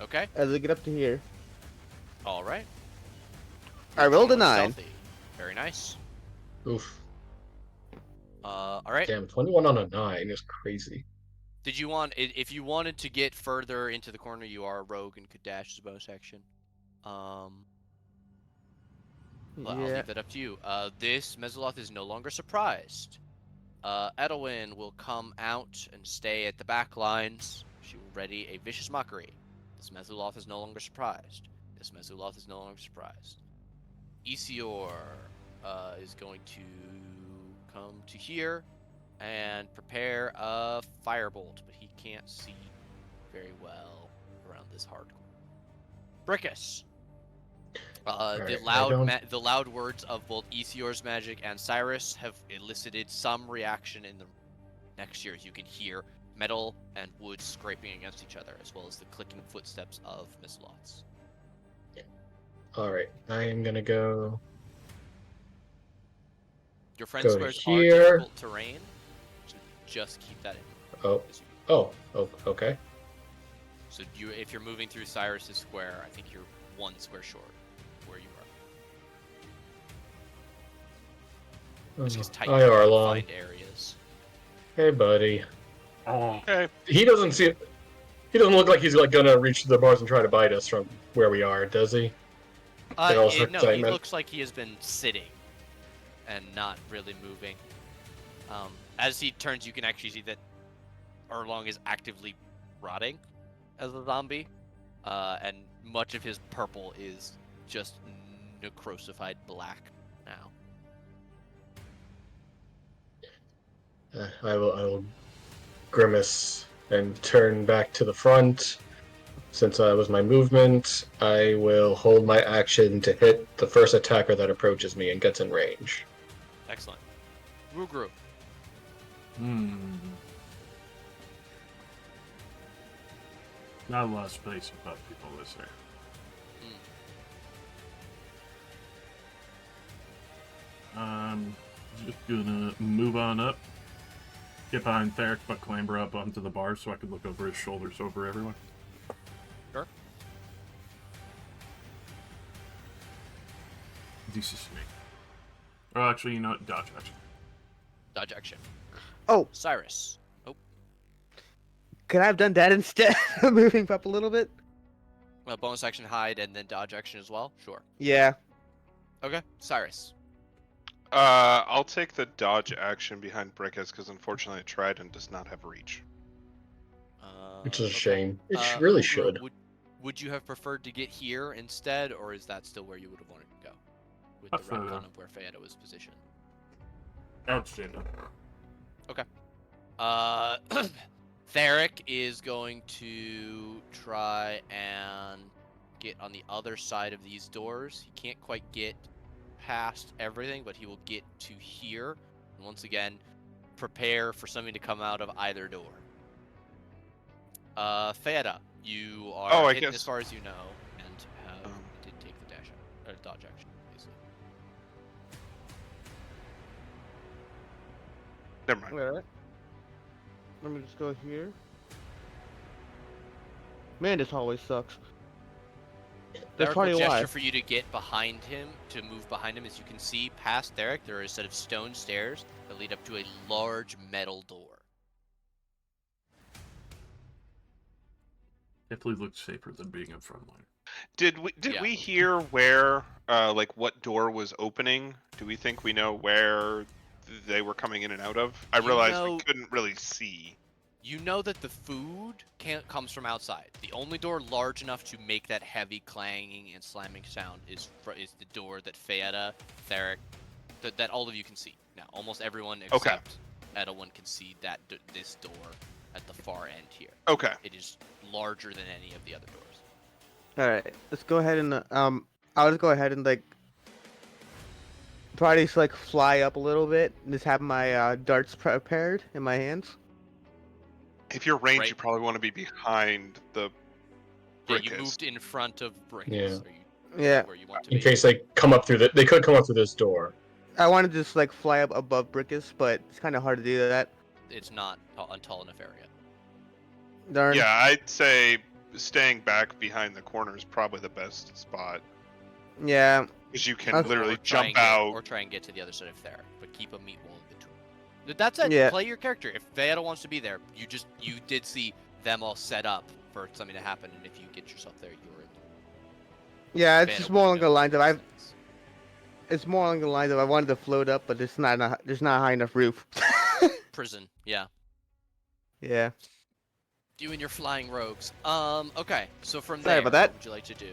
Okay. as I get up to here. All right. I rolled a Rolling 9. stealthy. Very nice. Oof. All right. Damn, 21 on a 9 is crazy. Did you want if you wanted to get further into the corner, you are a rogue and could dash as a bonus action. Well, I'll Yeah. leave that up to you. This Mesoloth is no longer surprised. Edelwyn will come out and stay at the back lines. She will ready a vicious mockery. This Mesoloth is no longer surprised. This Mesoloth is no longer surprised. Isior is going to come to here and prepare a firebolt, but he can't see very well around this hardcore. Brickus. The loud words of both Isior's magic and Cyrus have elicited some reaction in the next year. You can hear metal and wood scraping against each other, as well as the clicking footsteps of Misloths. Alright, I am gonna go Your friend Go to squares are here. difficult terrain, so just keep that in Oh, mind. as you- okay. So if you're moving through Cyrus's square, I think you're 1 square short where you are. Which is tight. Hi, You can Arlong. find areas. Hey, buddy. Oh, Okay. He doesn't look like he's like gonna reach the bars and try to bite us from where we are, does he? In all his No, he excitement. looks like he has been sitting and not really moving. As he turns, you can actually see that Erlong is actively rotting as a zombie, and much of his purple is just necrosified black now. I will grimace and turn back to the front. Since that was my movement, I will hold my action to hit the first attacker that approaches me and gets in range. Excellent. Rugru. Not a lot of space about people, is there? Just gonna move on up, get behind Theric, but clamber up onto the bar so I can look over his shoulders over everyone. Sure. This is me. Oh, actually, you know what? Dodge action. Dodge action. Oh, Cyrus. Oh, could I have done that instead of moving up a little bit? bonus action hide and then dodge action as well? Sure. Yeah. Okay, Cyrus. I'll take the dodge action behind Brickus because unfortunately I tried and does not have reach. Which is a Okay. shame. It really Rugru, should. Would you have preferred to get here instead, or is that still where you would have wanted to go? With the Prefer retcon that. of where Fayetta was positioned. Outstanding. Theric is going to try and get on the other side of these doors. He can't quite get past everything, but he will get to here. And once again, prepare for something to come out of either door. Fayetta, you are hidden as far as you know, and did take the dash or dodge action, basically. Never mind. Alright. Let me just go here. Man, this hallway sucks. That's Theric probably will why. gesture for you to get behind him, to move behind him. As you can see, past Theric, there are a set of stone stairs that lead up to a large metal door. Definitely looks safer than being in front line. Did Yeah. we hear where like what door was opening? Do we think we know where they were coming in and out of? I You realized know- we couldn't really see. You know that the food comes from outside. The only door large enough to make that heavy clanging and slamming sound is the door that Fayetta, Theric, that all of you can see. Now, almost everyone except Edelwin can see this door at the far end here. Okay. It is larger than any of the other doors. Alright, let's go ahead and I'll just go ahead and like probably just like fly up a little bit and just have my darts prepared in my hands. If you're ranged, Right. you probably want to be behind the Yeah, you Brickus. moved in front of Brickus. Yeah. Yeah. Where you want to In be. case they come up through they could come up through this door. I wanted to just like fly up above Brickus, but it's kind of hard to do that. It's not a tall enough area. Darn. Yeah, I'd say staying back behind the corner is probably the best spot Yeah. because you can Okay. literally Or try jump and out. or try and get to the other side of Theric, but keep a meat wall in between. That's it. Yeah. Play your character. If Veda wants to be there, you did see them all set up for something to happen, and if you get yourself there, you're in. Yeah, it's Veda just more would along the know lines of those I. things. It's more along the lines of I wanted to float up, but there's not a high enough roof. Prison. Yeah. Yeah. You and your flying rogues. Okay. So from Sorry there, about that. what would you like to do?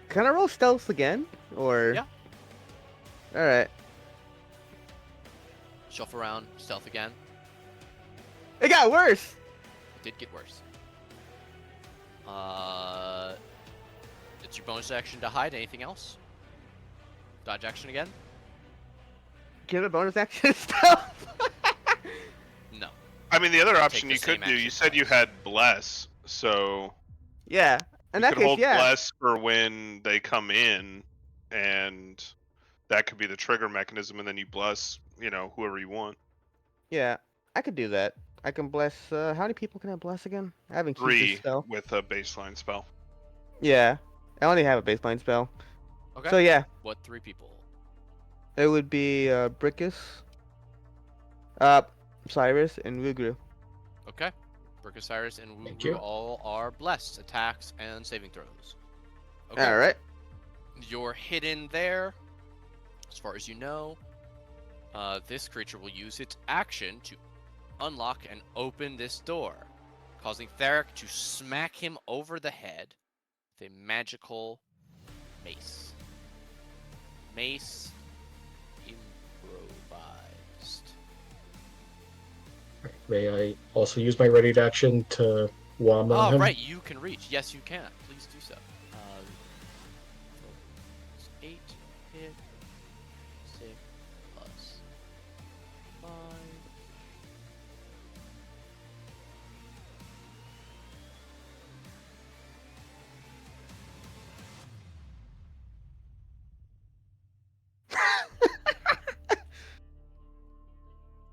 Can I roll stealth again, or? Yeah. All right. Shuffle around, stealth again. It got worse. It did get worse. It's your bonus action to hide. Anything else? Dodge action again? Can a bonus action stealth? No. I mean, the other option the you could same do. You action said you twice. had bless, so Yeah. In You that could case, hold yeah. bless for when they come in, and that could be the trigger mechanism, and then you bless, whoever you want. Yeah, I could do that. I can bless. How many people can I bless again? I haven't used this 3 spell. with a baseline spell. Yeah, I only have a baseline spell. Okay. So yeah, What 3 people? it would be Brickus, Cyrus, and Wugru. Okay. Brachiosaurus and Thank Wugru you. all are blessed attacks and saving throws. Okay. All right. You're hidden there, as far as you know. This creature will use its action to unlock and open this door, causing Theric to smack him over the head with a magical mace. Mace improvised. May I also use my ready action to wand on Oh, him? right, you can reach. Yes, you can. Please do so. 8 hit, 6 plus 5.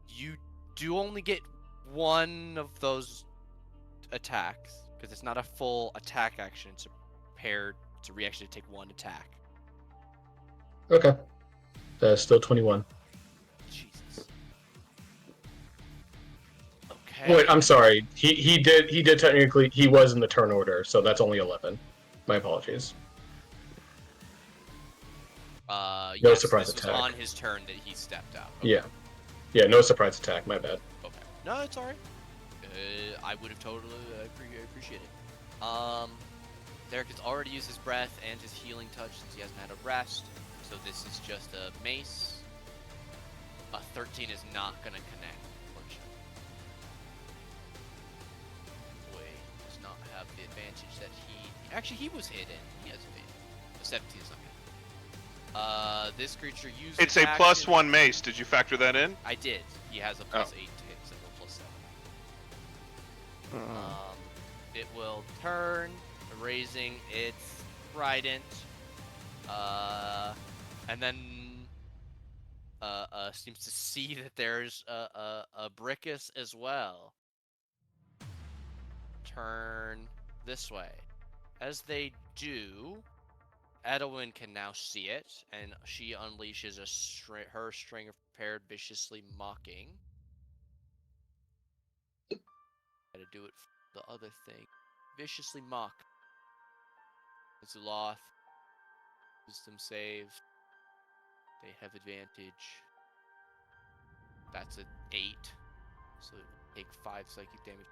You do only get one of those attacks because it's not a full attack action. It's a paired. It's a reaction to take one attack. Okay. That's still 21. Jesus. Okay. Wait, I'm sorry. He did technically, he was in the turn order, so that's only 11. My apologies. No Yes, surprise this was attack. on his turn that he stepped out. Okay. Yeah. Yeah, no surprise attack, my bad. Okay. No, it's alright. I would have totally appreciated it. Derek has already used his breath and his healing touch since he hasn't had a rest. So this is just a mace. A 13 is not going to connect, unfortunately. Boy does not have the advantage that he... Actually, he was hidden. He has advantage. The 17 is not going to. This creature used It's its a action- +1 mace. Did you factor that in? I did. He has a +8 to hit, so a +7. It will turn, raising its trident, and then seems to see that there's a Brickus as well. Turn this way. As they do, Edwin can now see it, and she unleashes her string of prepared, viciously mocking. Gotta do it for the other thing. Viciously mock. Zuloth. Wisdom save. They have advantage. That's an 8. So it will take 5 psychic damage.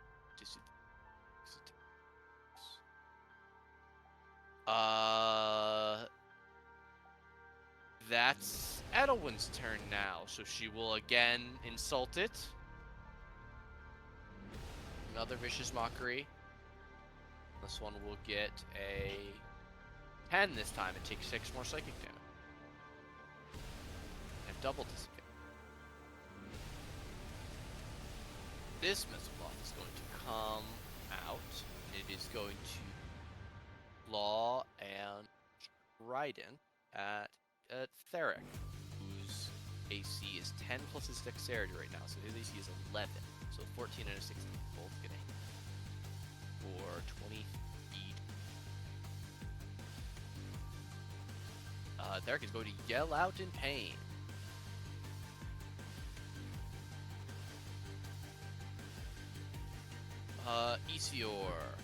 That's Edelwyn's turn now. So she will again insult it. Another vicious mockery. This one will get a 10 this time. It takes 6 more psychic damage. And double disadvantage. This Mesoplot is going to come out. And it is going to claw and trident at Theric, whose AC is 10 plus his dexterity right now. So his AC is 11. So 14 and a 16, both getting for 20 feet. Theric is going to yell out in pain. Isior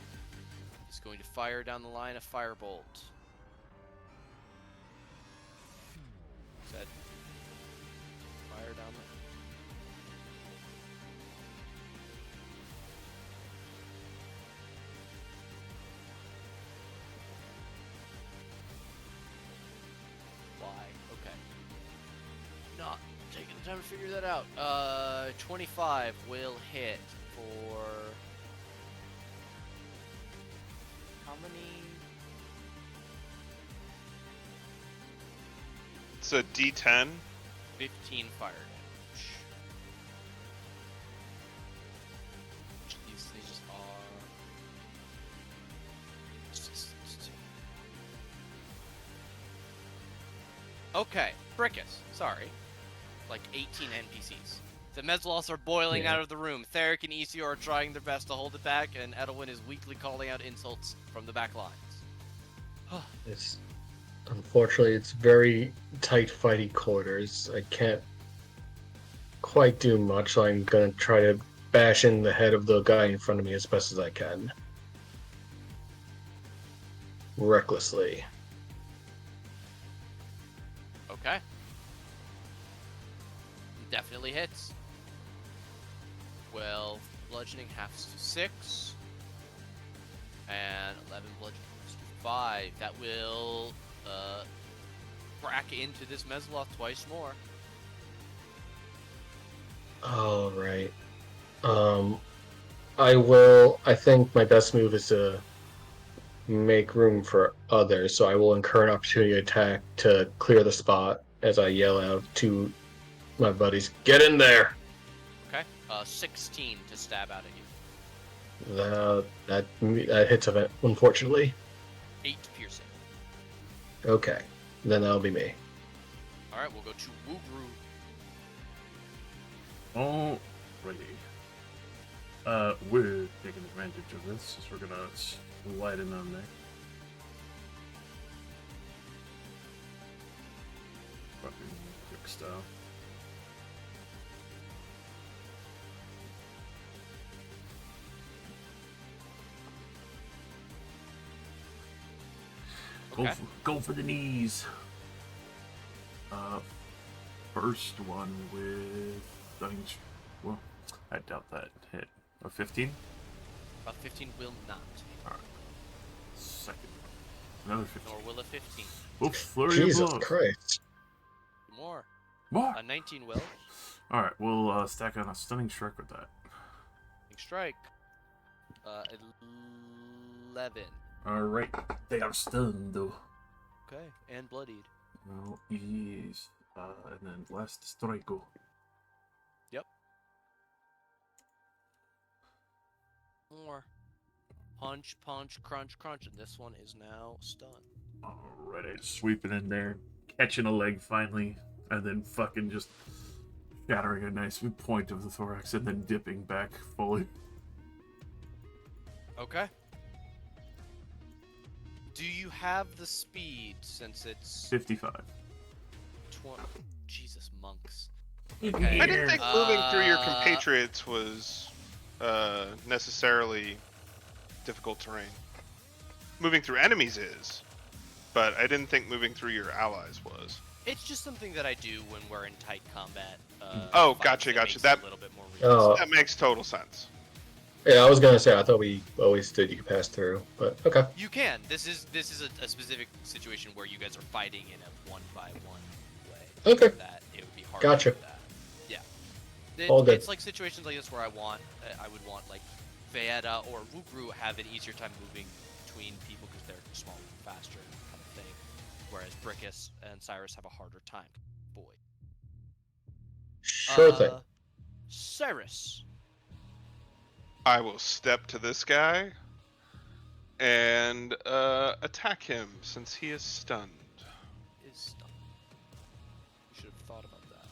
is going to fire down the line a firebolt. Said fire down the... Why? Okay. Not taking the time to figure that out. 25 will hit for... How many? It's a D10. 15 fire damage. These are... Okay, Brickus. Sorry. Like 18 NPCs. The Mezloths are boiling Yeah. out of the room. Theric and Isior are trying their best to hold it back, and Edelwyn is weakly calling out insults from the back lines. It's unfortunately it's very tight fighty quarters. I can't quite do much, so I'm gonna try to bash in the head of the guy in front of me as best as I can. Recklessly. Okay. Definitely hits. 12 bludgeoning halves to 6. And 11 bludgeoning halves to 5. That will crack into this Mezloth twice more. Alright. I think my best move is to make room for others, so I will incur an opportunity attack to clear the spot as I yell out to my buddies, "Get in there!" Okay. 16 to stab out at you. That hits of it, unfortunately. 8 piercing. Okay, then that'll be me. Alright, we'll go to Wugru. Alrighty. We're taking advantage of this, since we're gonna slide in on there. Fucking quick style. Okay. Go for the knees. First one with well, I doubt that hit. A 15? 15 will not. Alright. Second. Another 15. Nor will a 15. Oops, flurry of Jesus blows. Christ. More. More! A 19 will. Alright, we'll stack on a stunning strike with that. Strike. 11. Alright, they are stunned though. Okay, and bloodied. Well, yes. And then last strike. Yep. More. Punch, punch, crunch, crunch. And this one is now stunned. Alright, sweeping in there, catching a leg finally, and then fucking just shattering a nice point of the thorax, and then dipping back fully. Okay. Do you have the speed since it's 55. 20? Jesus, monks. I didn't think moving through your Uh, compatriots was necessarily difficult terrain. Moving through enemies is, but I didn't think moving through your allies was. It's just something that I do when we're in tight combat. Oh, fights gotcha. makes it That- a little bit more Oh. realistic. That makes total sense. Yeah, I was gonna say I thought we always did you could pass through, but okay. You can. This is a specific situation where you guys are fighting in a 1-by-1 way. Okay. That it would be hard. Gotcha. To do that. Yeah. All good. It's like situations like this where I would want like Veda or Wugru have an easier time moving between people because they're smaller and faster kind of thing. Whereas Brickus and Cyrus have a harder time. Boy. Sure thing. Cyrus. I will step to this guy and attack him since he is stunned. Is stunned. You should have thought about that.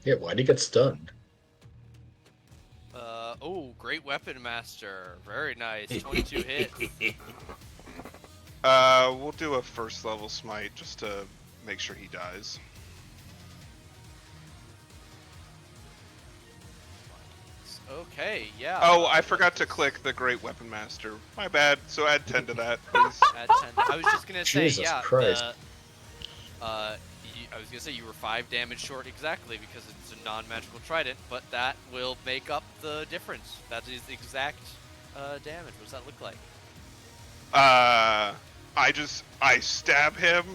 Yeah, why'd he get stunned? Great weapon master. Very nice. 22 hits. We'll do a first level smite just to make sure he dies. Okay, yeah. Oh, I forgot to click the great weapon master. My bad. So add 10 to that, please. Add 10. I was just gonna say, Jesus yeah. Christ. I was gonna say you were 5 damage short exactly because it's a non-magical trident, but that will make up the difference. That is the exact damage. What does that look like? I stab him,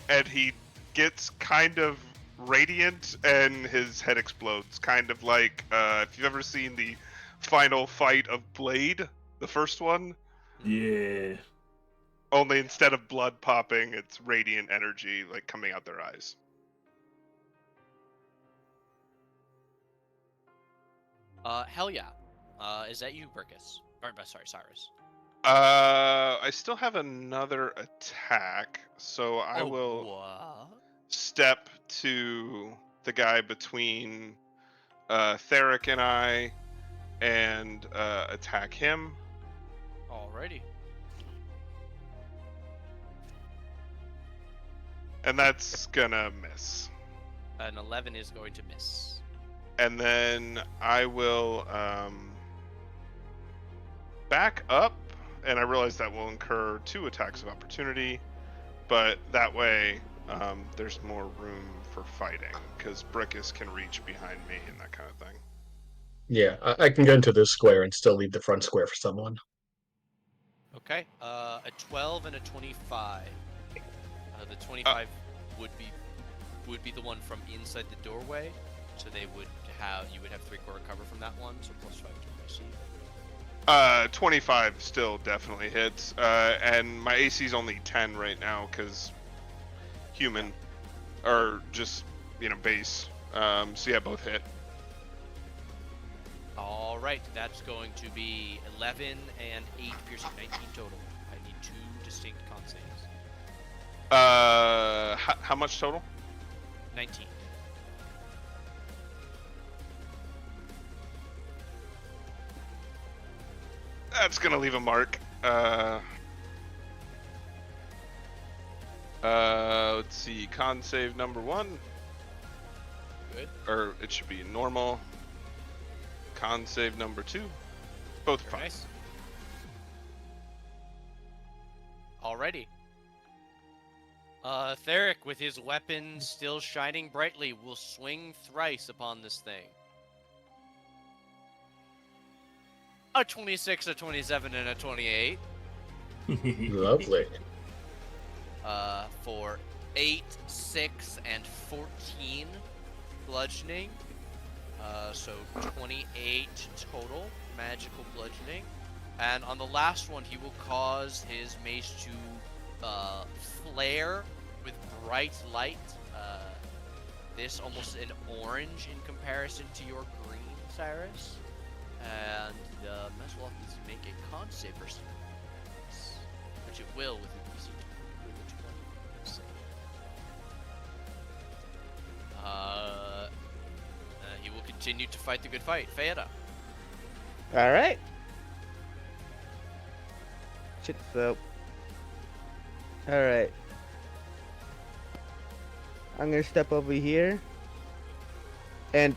and he gets kind of radiant, and his head explodes. Kind of like if you've ever seen the final fight of Blade, the first one. Yeah. Only instead of blood popping, it's radiant energy like coming out their eyes. Hell yeah. Is that you, Brickus? Or, sorry, Cyrus. I still have another attack, so I will What? step to the guy between Theric and I and attack him. Alrighty. And that's gonna miss. An 11 is going to miss. And then I will back up, and I realize that will incur 2 attacks of opportunity, but that way there's more room for fighting, because Brickus can reach behind me and that kind of thing. Yeah, I can go into this square and still leave the front square for someone. Okay. A 12 and a 25. The 25 would be the one from inside the doorway, so you would have 3-quarter cover from that one, so +5 to AC. 25 still definitely hits, and my AC is only 10 right now because human, or just base. So yeah, both hit. All right, that's going to be 11 and 8 piercing, 19 total. I need 2 distinct con saves. How much total? 19. That's gonna leave a mark. Let's see. Con save number 1. Good. Or it should be normal. Con save number 2. Both Very fine. nice. Alrighty. Theric, with his weapon still shining brightly, will swing thrice upon this thing. A 26, a 27, and a 28. Lovely. For 8, 6, and 14 bludgeoning. So 28 total magical bludgeoning. And on the last one, he will cause his mace to flare with bright light. This almost an orange in comparison to your green, Cyrus. And Mesloth needs to make a con save versus this, which it will with a DC 20 save. He will continue to fight the good fight. Feyada. All right. Shit, so. All right. I'm gonna step over here. And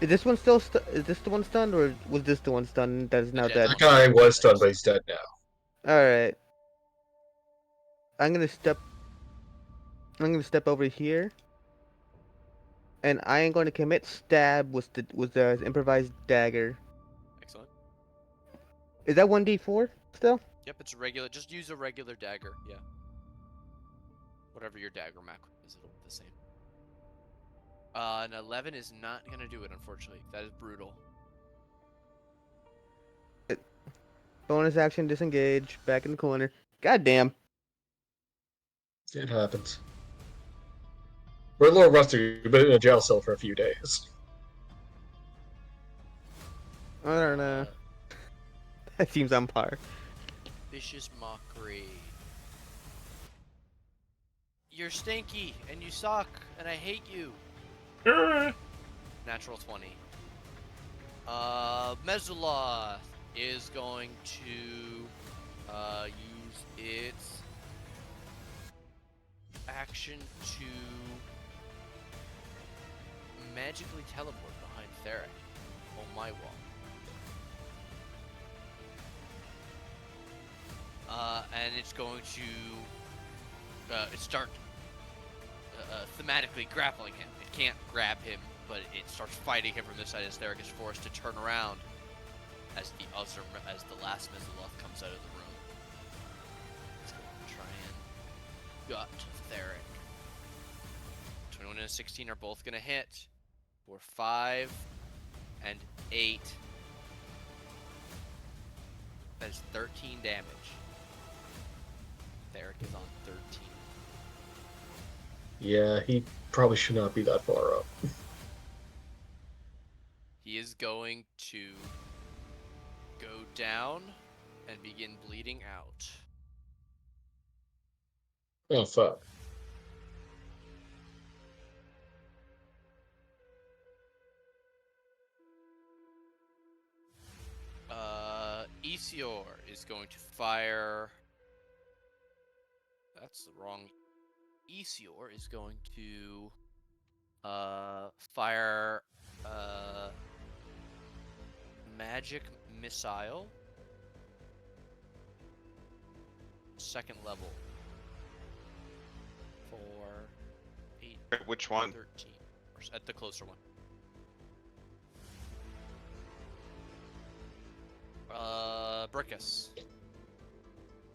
is this one still? Is this the one stunned, or was this the one stunned that is now dead dead? That guy was stunned, but he's dead now. All right. I'm gonna step over here. And I am going to commit stab with the improvised dagger. Excellent. Is that 1d4 still? Yep, it's regular. Just use a regular dagger. Yeah. Whatever your dagger mac is, it'll be the same. An 11 is not gonna do it, unfortunately. That is brutal. Bonus action, disengage, back in the corner. God damn. It happens. We're a little rusty. We've been in a jail cell for a few days. I don't know. That seems on par. Vicious mockery. You're stinky, and you suck, and I hate you. Natural 20. Mesoloth is going to use its action to magically teleport behind Theric on my wall. And it's going to start thematically grappling him. It can't grab him, but it starts fighting him from this side as Theric is forced to turn around as the last Mesoloth comes out of the room. It's going to try and gut Theric. 21 and a 16 are both going to hit for 5 and 8. That is 13 damage. Theric is on 13. Yeah, he probably should not be that far up. He is going to go down and begin bleeding out. Oh fuck. Isior is going to fire. That's the wrong. Isior is going to fire magic missile, second level, for 8, Which one? 13, at the closer one. Brickus.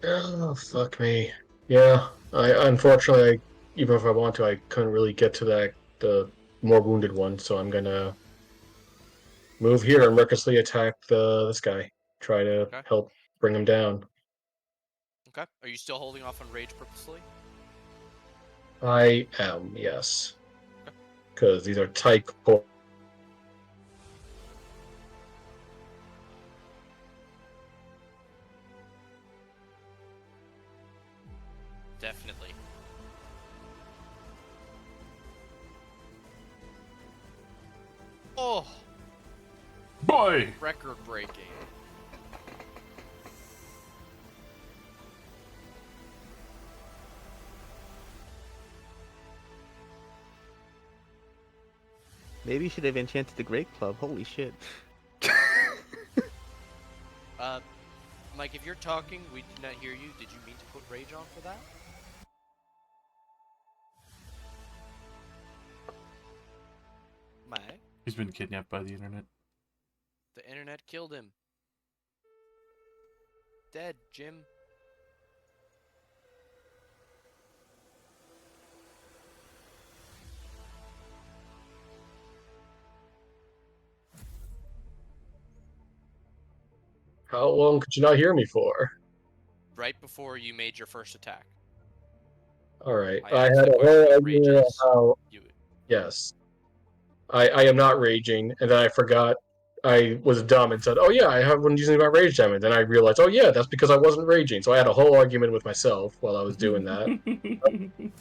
Oh fuck me. Yeah, I unfortunately, even if I want to, I couldn't really get to the more wounded one. So I'm gonna move here and recklessly attack this guy. Try to Okay. help bring him down. Okay. Are you still holding off on rage purposely? I am, yes, Okay. because these are tight. Definitely. Oh, Boy! record breaking. Maybe you should have enchanted the Great Club. Holy shit. Mike, if you're talking, we did not hear you. Did you mean to put rage on for that? Mike, He's been kidnapped by the internet. the internet killed him. Dead, Jim. How long could you not hear me for? Right before you made your first attack. All right, I I asked had the a question whole about idea rages. how. You. Yes, I am not raging, and then I forgot I was dumb and said, "Oh yeah, I have one using my rage damage." Then I realized, "Oh yeah, that's because I wasn't raging." So I had a whole argument with myself while I was doing that.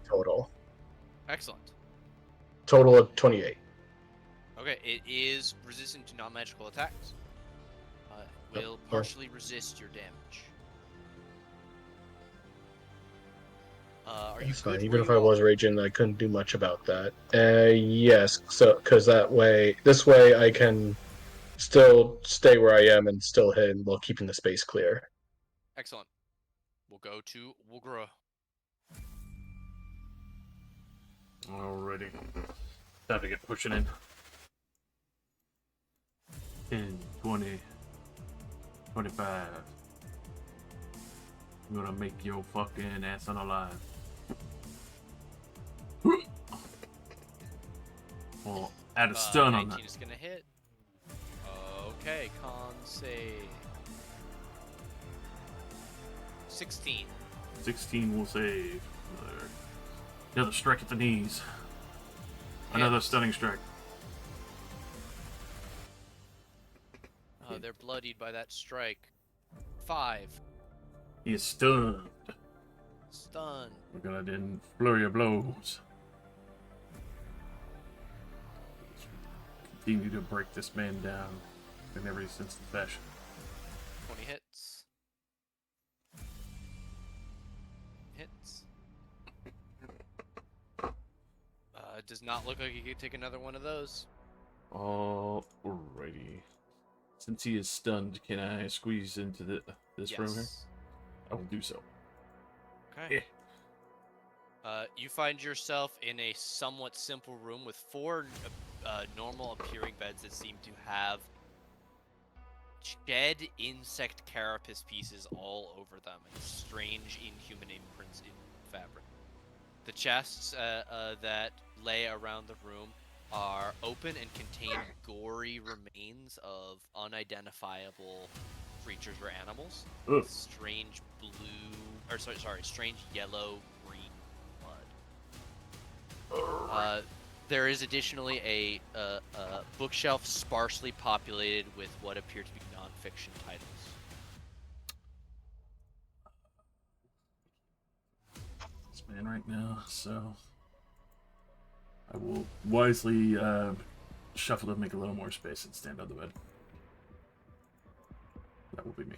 Total, Excellent. total of 28. Okay, it is resistant to non-magical attacks. Will Oh. partially resist your damage. Are you That's good fine. where Even if you I are? was raging, I couldn't do much about that. Yes, so because this way, I can still stay where I am and still hit while keeping the space clear. Excellent. We'll go to Wugra. Alrighty. Time to get pushing in. 10, 20, 25. I'm gonna make your fucking ass unalive. Well, add a stun on 19 that. is gonna hit. Okay, con save. 16. 16 will save. Another strike at the knees. Another Hits. stunning strike. They're bloodied by that strike. 5. He is stunned. Stun. We're gonna then flurry of blows. Continue to break this man down in every sense of fashion. 20 hits. Hits. Does not look like he could take another one of those. Alrighty. Since he is stunned, can I squeeze into this room here? Yes. I will do so. Okay. You find yourself in a somewhat simple room with 4 normal appearing beds that seem to have shed insect carapace pieces all over them and strange inhuman imprints in fabric. The chests that lay around the room are open and contain gory remains of unidentifiable creatures or animals. Ugh. With strange strange yellow green blood. There is additionally a bookshelf sparsely populated with what appear to be non-fiction titles. man right now, so I will wisely shuffle to make a little more space and stand on the bed. That will be me.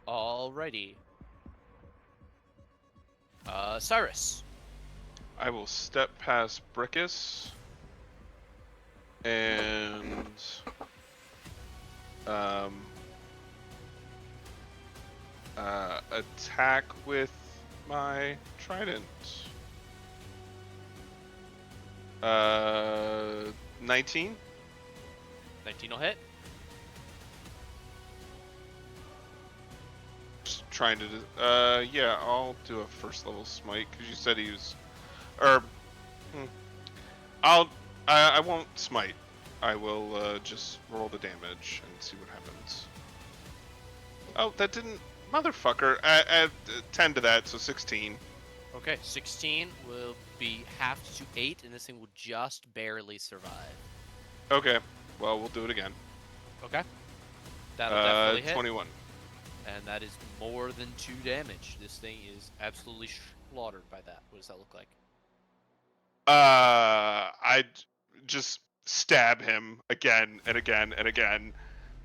Alrighty. Cyrus. I will step past Brickus and attack with my trident. 19. 19 will hit. Just trying to. Yeah, I'll do a first level smite because you said he was, or, I won't smite. I will just roll the damage and see what happens. Oh, that didn't, motherfucker. Add 10 to that, so 16. Okay, 16 will be halved to 8, and this thing will just barely survive. Okay, well we'll do it again. Okay. That'll definitely hit. 21. And that is more than 2 damage. This thing is absolutely slaughtered by that. What does that look like? I'd just stab him again and again and again,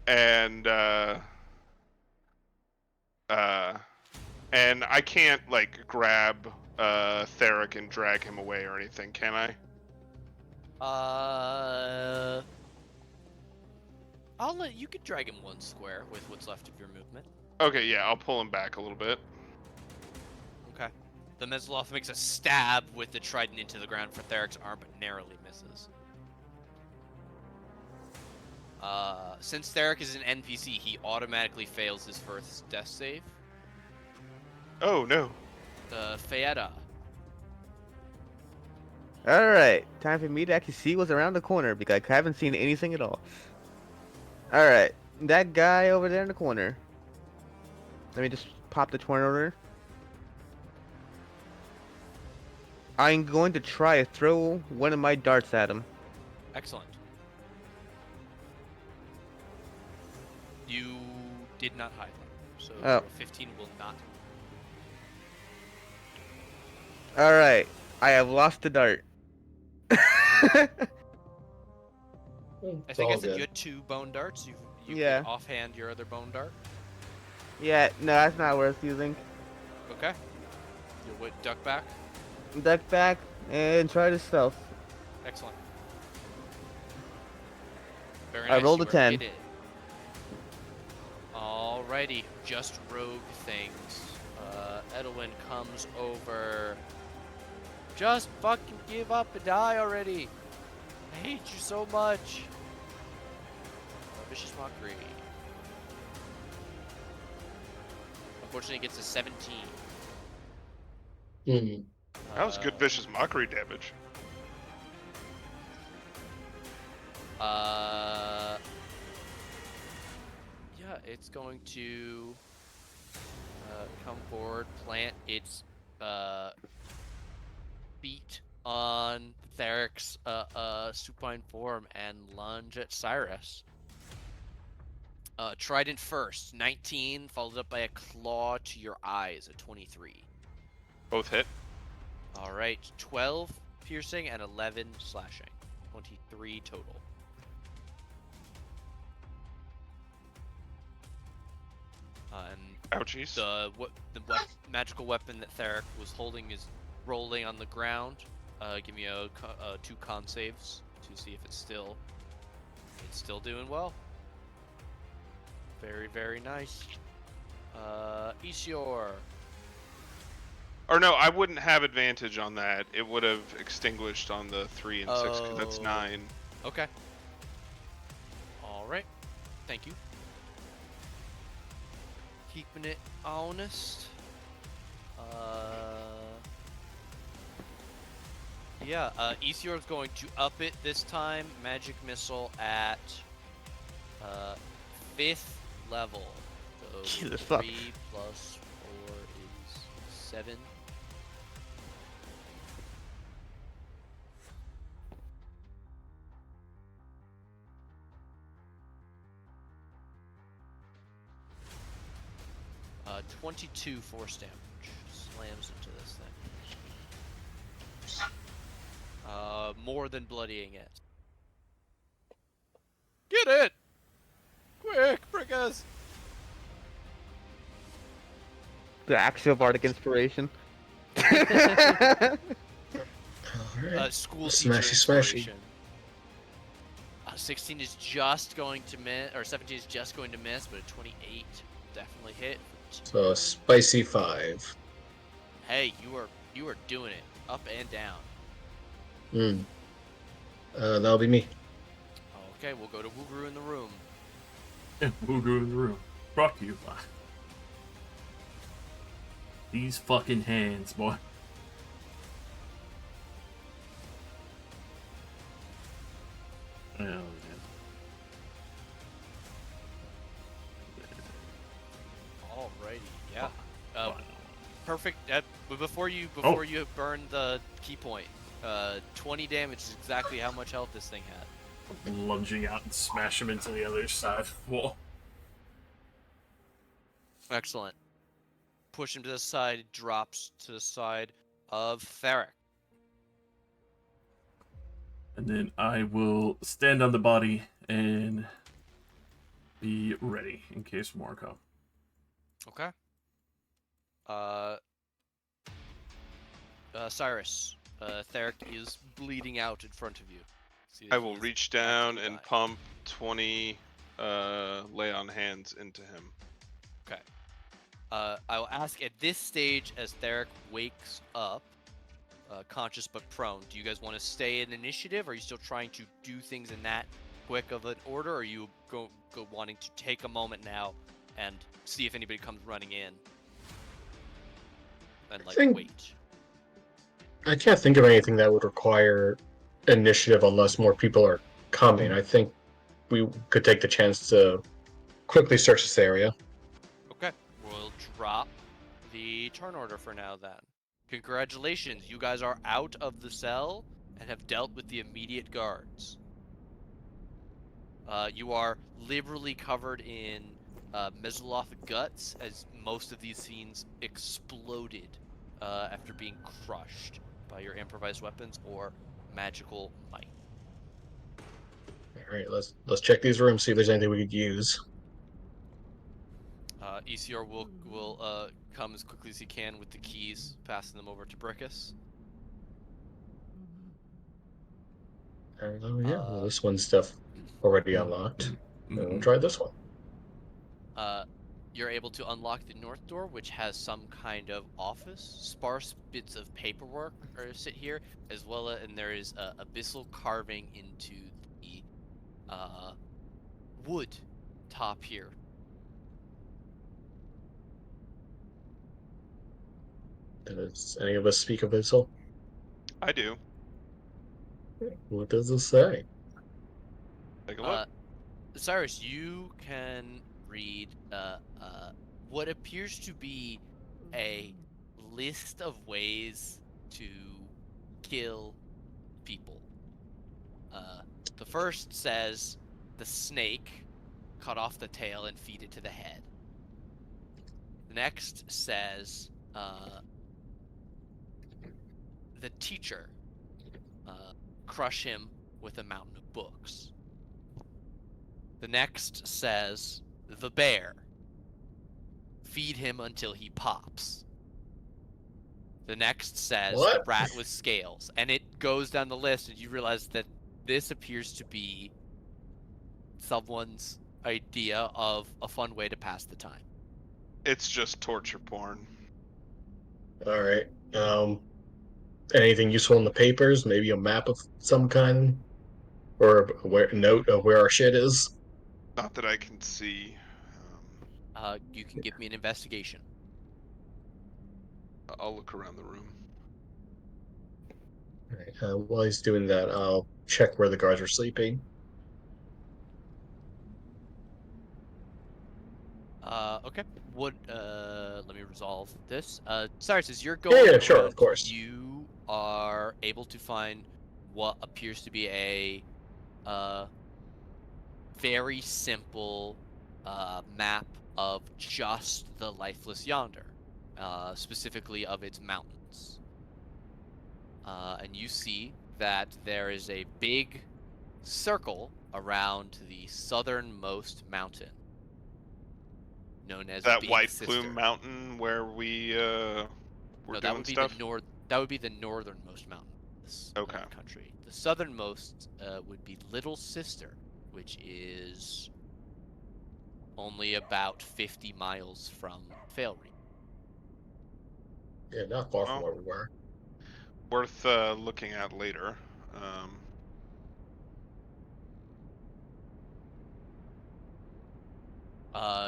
and I can't like grab Theric and drag him away or anything, can I? I'll let you could drag him 1 square with what's left of your movement. Okay, yeah, I'll pull him back a little bit. Okay. The Mesloth makes a stab with the trident into the ground for Theric's arm, but narrowly misses. Since Theric is an NPC, he automatically fails his first death save. Oh no. Fayetta. Alright, time for me to actually see what's around the corner because I haven't seen anything at all. Alright, that guy over there in the corner. Let me just pop the torn order. I'm going to try to throw one of my darts at him. Excellent. You did not hide them, so Oh. 15 will not. Alright, I have lost the dart. I It's think I all said you good. had 2 bone darts. You Yeah. could offhand your other bone dart. Yeah, no, that's not worth using. Okay. You'll duck back. Duck back and try to stealth. Excellent. Very I nice. rolled You a are 10. hit it. Alrighty, just rogue things. Edwin comes over. Just fucking give up and die already. I hate you so much. Vicious Mockery. Unfortunately, it gets a 17. Hmm. That was good vicious mockery damage. Yeah, it's going to come forward, plant its feet on Theric's supine form, and lunge at Cyrus. Trident first, 19, followed up by a claw to your eyes, a 23. Both hit. All right, 12 piercing and 11 slashing, 23 total. And Ouchies. the magical weapon that Theric was holding is rolling on the ground. Give me a 2 con saves to see if it's still doing well. Very, very nice. Isior. Or no, I wouldn't have advantage on that. It would have extinguished on the 3 and 6 because that's Oh. 9. Okay. All right. Thank you. Keeping it honest. Yeah, Isior's going to up it this time. Magic missile at 5th level. So Jesus 3 fuck. plus 4 is 7. 22 force damage. Slams into this thing. More than bloodying it. Get it! Quick, Brickus! The actual bardic inspiration. Alright. School teacher Smashy, smashy. inspiration. 16 is just going to miss, or 17 is just going to miss, but a 28 definitely hit. So, spicy 5. Hey, you are doing it up and down. That'll be me. Okay, we'll go to Woogru in the room. We'll go in the room. Brought to you by these fucking hands, boy. Hell yeah. Alrighty, yeah. Perfect. Before you burn the key point, 20 damage is exactly how much health this thing had. Lunging out and smash him into the other side of the wall. Excellent. Push him to the side. It drops to the side of Theric. And then I will stand on the body and be ready in case more come. Okay. Cyrus. Theric is bleeding out in front of you. See that I he will is reach down actively and dying. pump 20 lay on hands into him. Okay. I will ask at this stage as Theric wakes up, conscious but prone. Do you guys want to stay in initiative? Or are you still trying to do things in that quick of an order? Or are you go wanting to take a moment now and see if anybody comes running in? And wait. I can't think of anything that would require initiative unless more people are coming. I think we could take the chance to quickly search this area. Okay, we'll drop the turn order for now then. Congratulations, you guys are out of the cell and have dealt with the immediate guards. You are liberally covered in Mesoloth guts as most of these scenes exploded after being crushed by your improvised weapons or magical might. All right, let's check these rooms, see if there's anything we could use. ECR will come as quickly as he can with the keys, passing them over to Brickus. Oh yeah, well, this one's stuff already unlocked. We'll try this one. You're able to unlock the north door, which has some kind of office. Sparse bits of paperwork sit here, as well as, and there is abyssal carving into the wood top here. Does any of us speak Abyssal? I do. What does it say? Take a look. Cyrus, you can read what appears to be a list of ways to kill people. The first says the snake, cut off the tail and feed it to the head. The next says the teacher, crush him with a mountain of books. The next says the bear, feed him until he pops. The next says the What? rat with scales, and it goes down the list, and you realize that this appears to be someone's idea of a fun way to pass the time. It's just torture porn. All right. Anything useful in the papers? Maybe a map of some kind, or a note of where our shit is. Not that I can see. You can give me an investigation. I'll look around the room. All right. While he's doing that, I'll check where the guards are sleeping. Okay. Let me resolve this. Cyrus, as you're going Yeah, sure, around, of course. you are able to find what appears to be a very simple map of just the Lifeless Yonder, specifically of its mountains. And you see that there is a big circle around the southernmost mountain, known as That Big White Sister. Plume Mountain where we were No, that doing would be stuff. that would be the northernmost mountain of this Okay. country. The southernmost would be Little Sister, which is only about 50 miles from Failreef. Yeah, not far from Well, where we were. worth looking at later.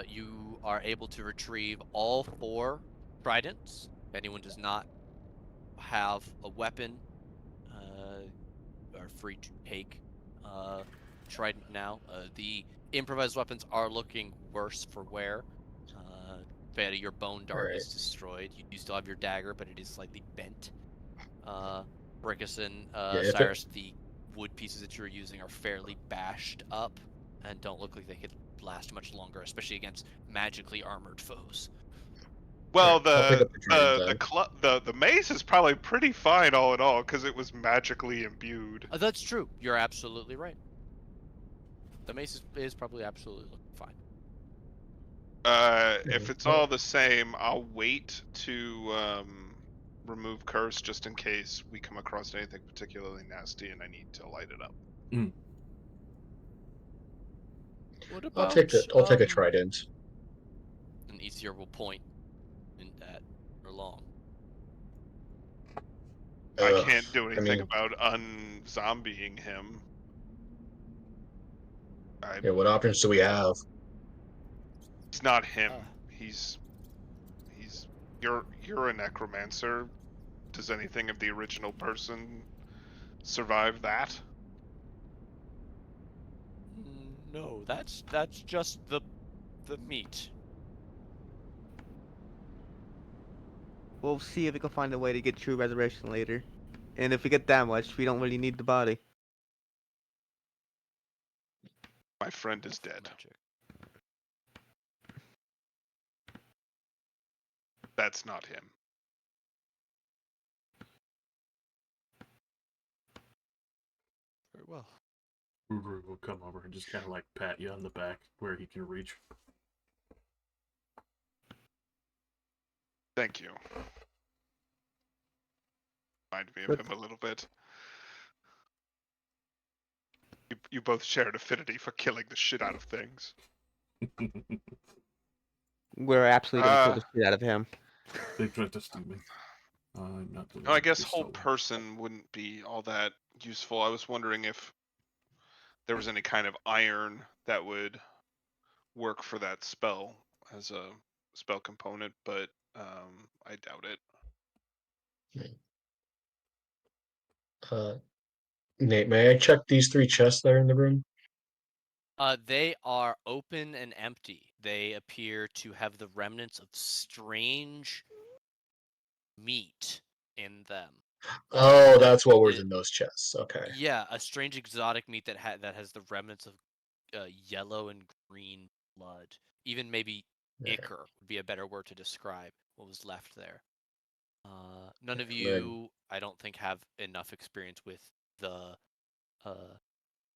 You are able to retrieve all 4 tridents. If anyone does not have a weapon, are free to take trident now. The improvised weapons are looking worse for wear. Feta, your bone dart Alright. is destroyed. You still have your dagger, but it is slightly bent. Brickus Yeah, if it- Cyrus, the wood pieces that you're using are fairly bashed up and don't look like they could last much longer, especially against magically armored foes. Well, I'll pick up the trident then. the mace is probably pretty fine all in all because it was magically imbued. That's true. You're absolutely right. The mace is probably absolutely looking fine. If it's all the same, I'll wait to remove curse just in case we come across anything particularly nasty and I need to light it up. What I'll about take a trident. An Aesir will point at Erlong. I can't do I anything mean, about unzombieing him. yeah, what options do we have? It's not him. He's you're a necromancer. Does anything of the original person survive that? No, that's just the meat. We'll see if we can find a way to get true resurrection later. And if we get that much, we don't really need the body. My friend is dead. Magic. That's not him. Very well. Uru will come over and just kind of like pat you on the back where he can reach. Thank you. Remind me of him a little bit. You both share an affinity for killing the shit out of things. We're absolutely gonna kill the shit out of him. They tried to steal me. Not the I guess they whole stole. person wouldn't be all that useful. I was wondering if there was any kind of iron that would work for that spell as a spell component, but I doubt it. Nate, may I check these 3 chests that are in the room? They are open and empty. They appear to have the remnants of strange meat in them. Oh, that's what was in those chests. Okay. Yeah, a strange exotic meat that has the remnants of yellow and green blood. Even maybe Yeah. ichor would be a better word to describe what was left there. None of Then- you, I don't think, have enough experience with the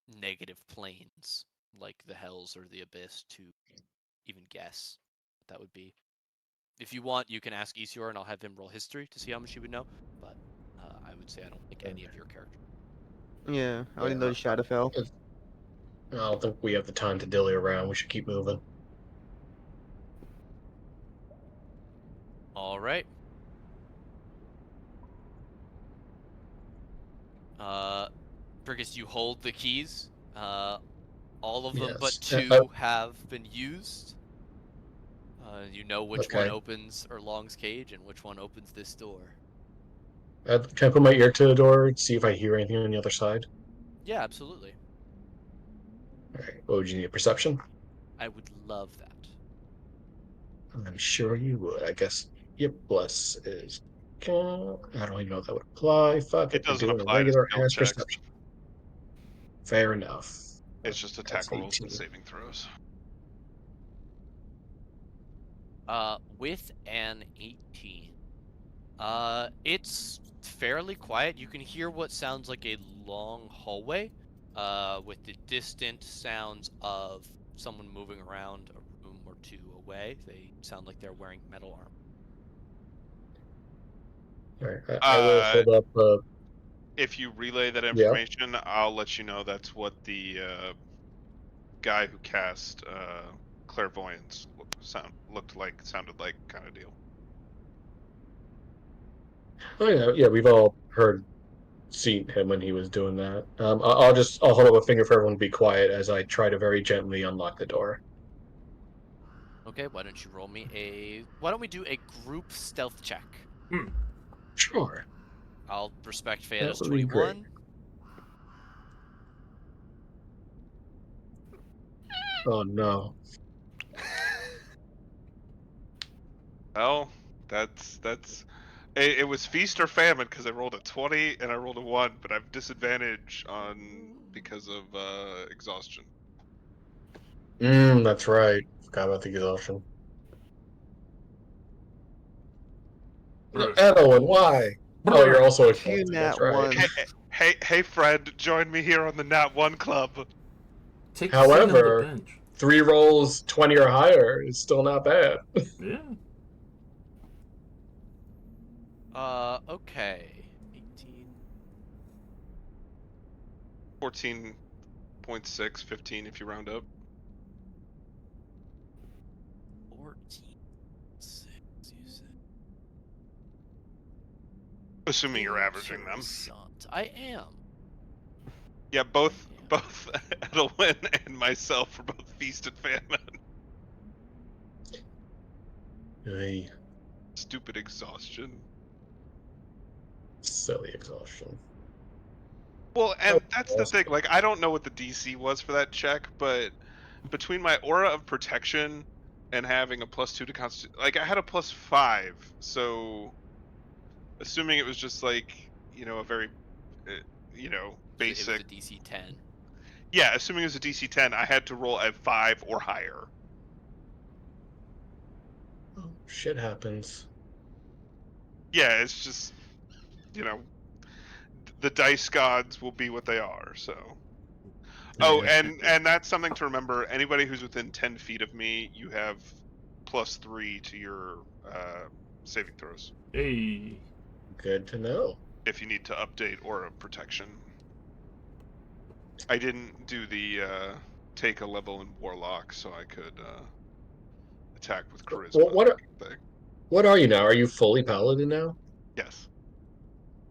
negative planes, like the Hells or the Abyss, to even guess what that would be. If you want, you can ask Isior, and I'll have him roll history to see how much he would know. But I would say I don't think any of your characters. Yeah, I only Yeah. know the Shadowfell. I don't think we have the time to dilly around. We should keep moving. All right. Brigus, you hold the keys. All of them but Yes. 2 have been used. You know which one Okay. opens Erlong's cage and which one opens this door. Can I put my ear to the door and see if I hear anything on the other side? Yeah, absolutely. Alright. What would you need? Perception? I would love that. I'm sure you would. I guess. Yep. Bless is. I don't even know if that would apply. Fuck It it. We're doesn't doing a apply to regular skill ass checks. perception. Fair enough. It's just That's attack rolls and 18. saving throws. With an 18. It's fairly quiet. You can hear what sounds like a long hallway, with the distant sounds of someone moving around a room or two away. They sound like they're wearing metal armor. All right, I will hold up. If you relay that Yeah. information, I'll let you know that's what the guy who cast clairvoyance sounded like kind of deal. Oh yeah, yeah. We've all seen him when he was doing that. I'll hold up a finger for everyone to be quiet as I try to very gently unlock the door. Okay, why don't you roll me why don't we do a group stealth check? Sure. I'll respect That Fayetta's would be great. 21. Oh no. Well, that's it was feast or famine because I rolled a 20 and I rolled a 1, but I've disadvantage on because of exhaustion. That's right. Forgot about the exhaustion. Adeline, why? Oh, you're also Two exhausted. That's nat right. ones. Hey, friend, join me here on the Nat 1 Club. Take a seat on the However, bench. 3 rolls 20 or higher is still not bad. Yeah. Okay. 18. 14.6, 15 if you round up. 14. 6, you said. Assuming you're averaging them. Interessant. I am. Yeah, both Edelwyn and myself are both feast and famine. Hey, Stupid exhaustion. silly exhaustion. Well, and Oh, that's the thing. Like, I don't know what the DC was for that check, but between my aura of protection and having a +2 to constitution, like I had a +5. So, assuming it was just like a very, uh, It was a basic. DC 10. Yeah, assuming it was a DC 10, I had to roll a 5 or higher. Oh, shit happens. Yeah, it's just the dice gods will be what they are. So. Oh, and that's something to remember. Anybody who's within 10 feet of me, you have +3 to your saving throws Hey. Good to know. if you need to update aura protection. I didn't do the take a level in warlock, so I could attack with charisma. Thing. What are you now? Are you fully paladin now? Yes,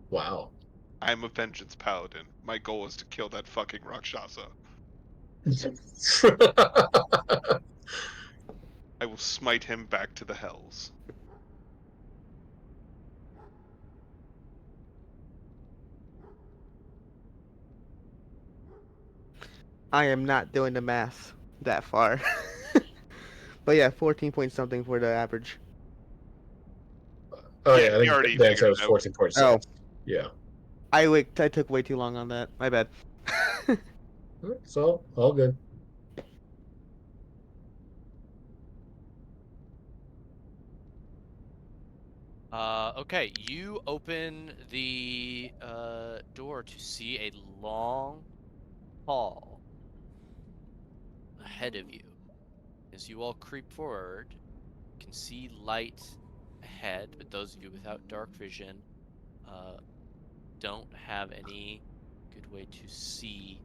Wow. I'm a vengeance paladin. My goal is to kill that fucking Rakshasa. I will smite him back to the hells. I am not doing the math that far. But yeah, 14 point something for the average. Oh Yeah, yeah, I you think already the answer figured was it out. 14.6. Oh. Yeah. I took way too long on that. My bad. So all good. Okay, you open the door to see a long hall ahead of you. As you all creep forward, you can see light ahead, but those of you without dark vision don't have any good way to see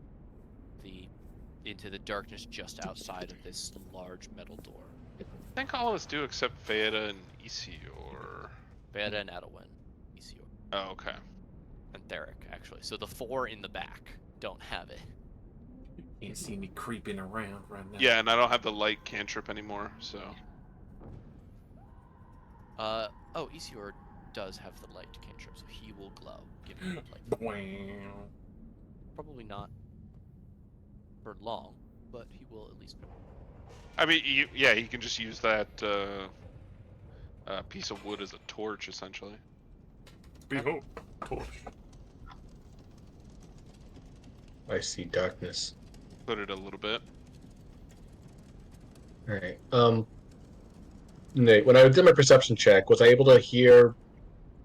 into the darkness just outside of this large metal door. I think all of us do except Veda and Isior. Veda and Adowin, Isior, Oh, okay. and Theric, actually. So the 4 in the back don't have it. Can't see me creeping around right now. Yeah, and I don't have the light cantrip anymore, so. Oh, Isior does have the light cantrip, so he will glow, giving you light. Wow. Probably not for long, but he will at least. I mean, he can just use that piece of wood as a torch, essentially. Behold, torch. I see darkness. Put it a little bit. All right. Nate, when I did my perception check, was I able to hear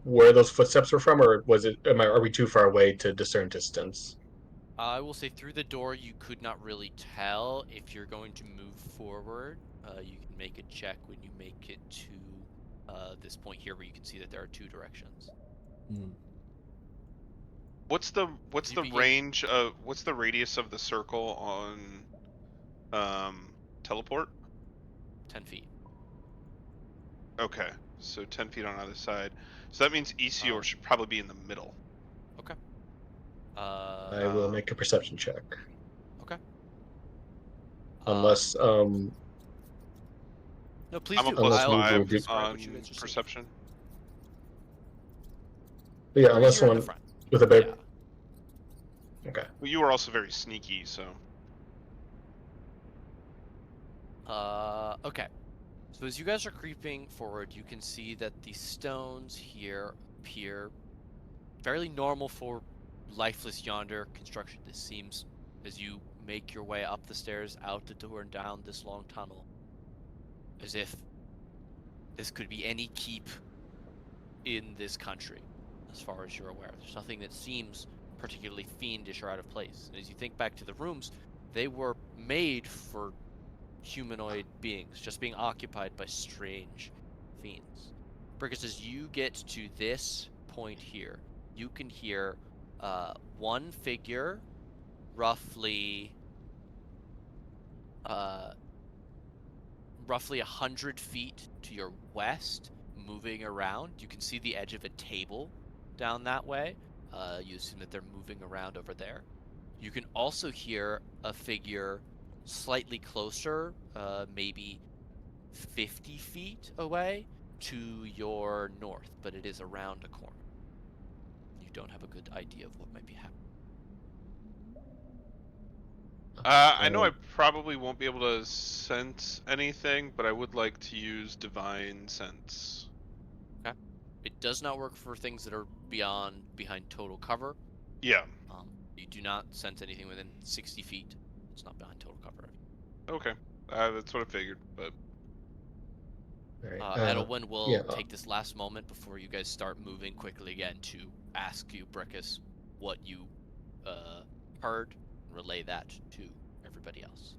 where those footsteps were from, or was it? Are we too far away to discern distance? I will say through the door you could not really tell. If you're going to move forward, you can make a check when you make it to this point here where you can see that there are two directions. What's the You begin- range of what's the radius of the circle on teleport? 10 feet. Okay, so 10 feet on either side. So that means ECO should probably be in the middle. Okay. I will make a perception check. Okay. Unless no, please I'm a do. plus Unless I'll 5 describe what you on guys are seeing. perception. yeah, Or unless you're in the someone front. with a better. Yeah. Okay. Well, you were also very sneaky, so. Okay. So as you guys are creeping forward, you can see that the stones here appear fairly normal for lifeless yonder construction. This seems, as you make your way up the stairs, out the door, and down this long tunnel, as if this could be any keep in this country, as far as you're aware. There's nothing that seems particularly fiendish or out of place. And as you think back to the rooms, they were made for humanoid beings, just being occupied by strange fiends. Because as you get to this point here, you can hear one figure roughly 100 feet to your west moving around. You can see the edge of a table down that way. You assume that they're moving around over there. You can also hear a figure slightly closer, maybe 50 feet away to your north, but it is around a corner. You don't have a good idea of what might be happening. I know I probably won't be able to sense anything, but I would like to use divine sense. Okay. It does not work for things that are behind total cover. Yeah. You do not sense anything within 60 feet. It's not behind total cover. Okay. That's what I figured, but. Right. Edelwin will yeah. take this last moment before you guys start moving quickly again to ask you, Brickus, what you heard, and relay that to everybody else.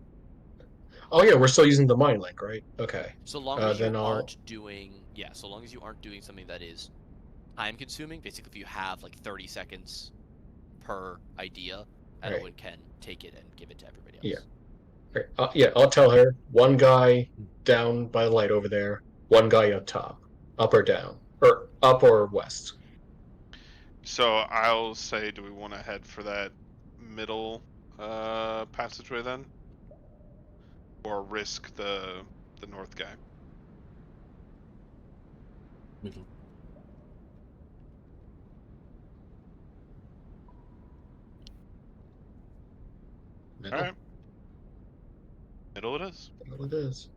Oh yeah, we're still using the mind link, right? Okay. So long as you then aren't doing, so long as you aren't doing something that is time consuming. Basically, if you have like 30 seconds per idea, Edelwin Right. can take it and give it to everybody else. Yeah. Right. Yeah, I'll tell her. One guy down by the light over there. One guy up top. Up or down, or up or west. So I'll say, do we want to head for that middle passageway then, or risk the north guy? Middle. Middle. All right. Middle it is. Middle it is.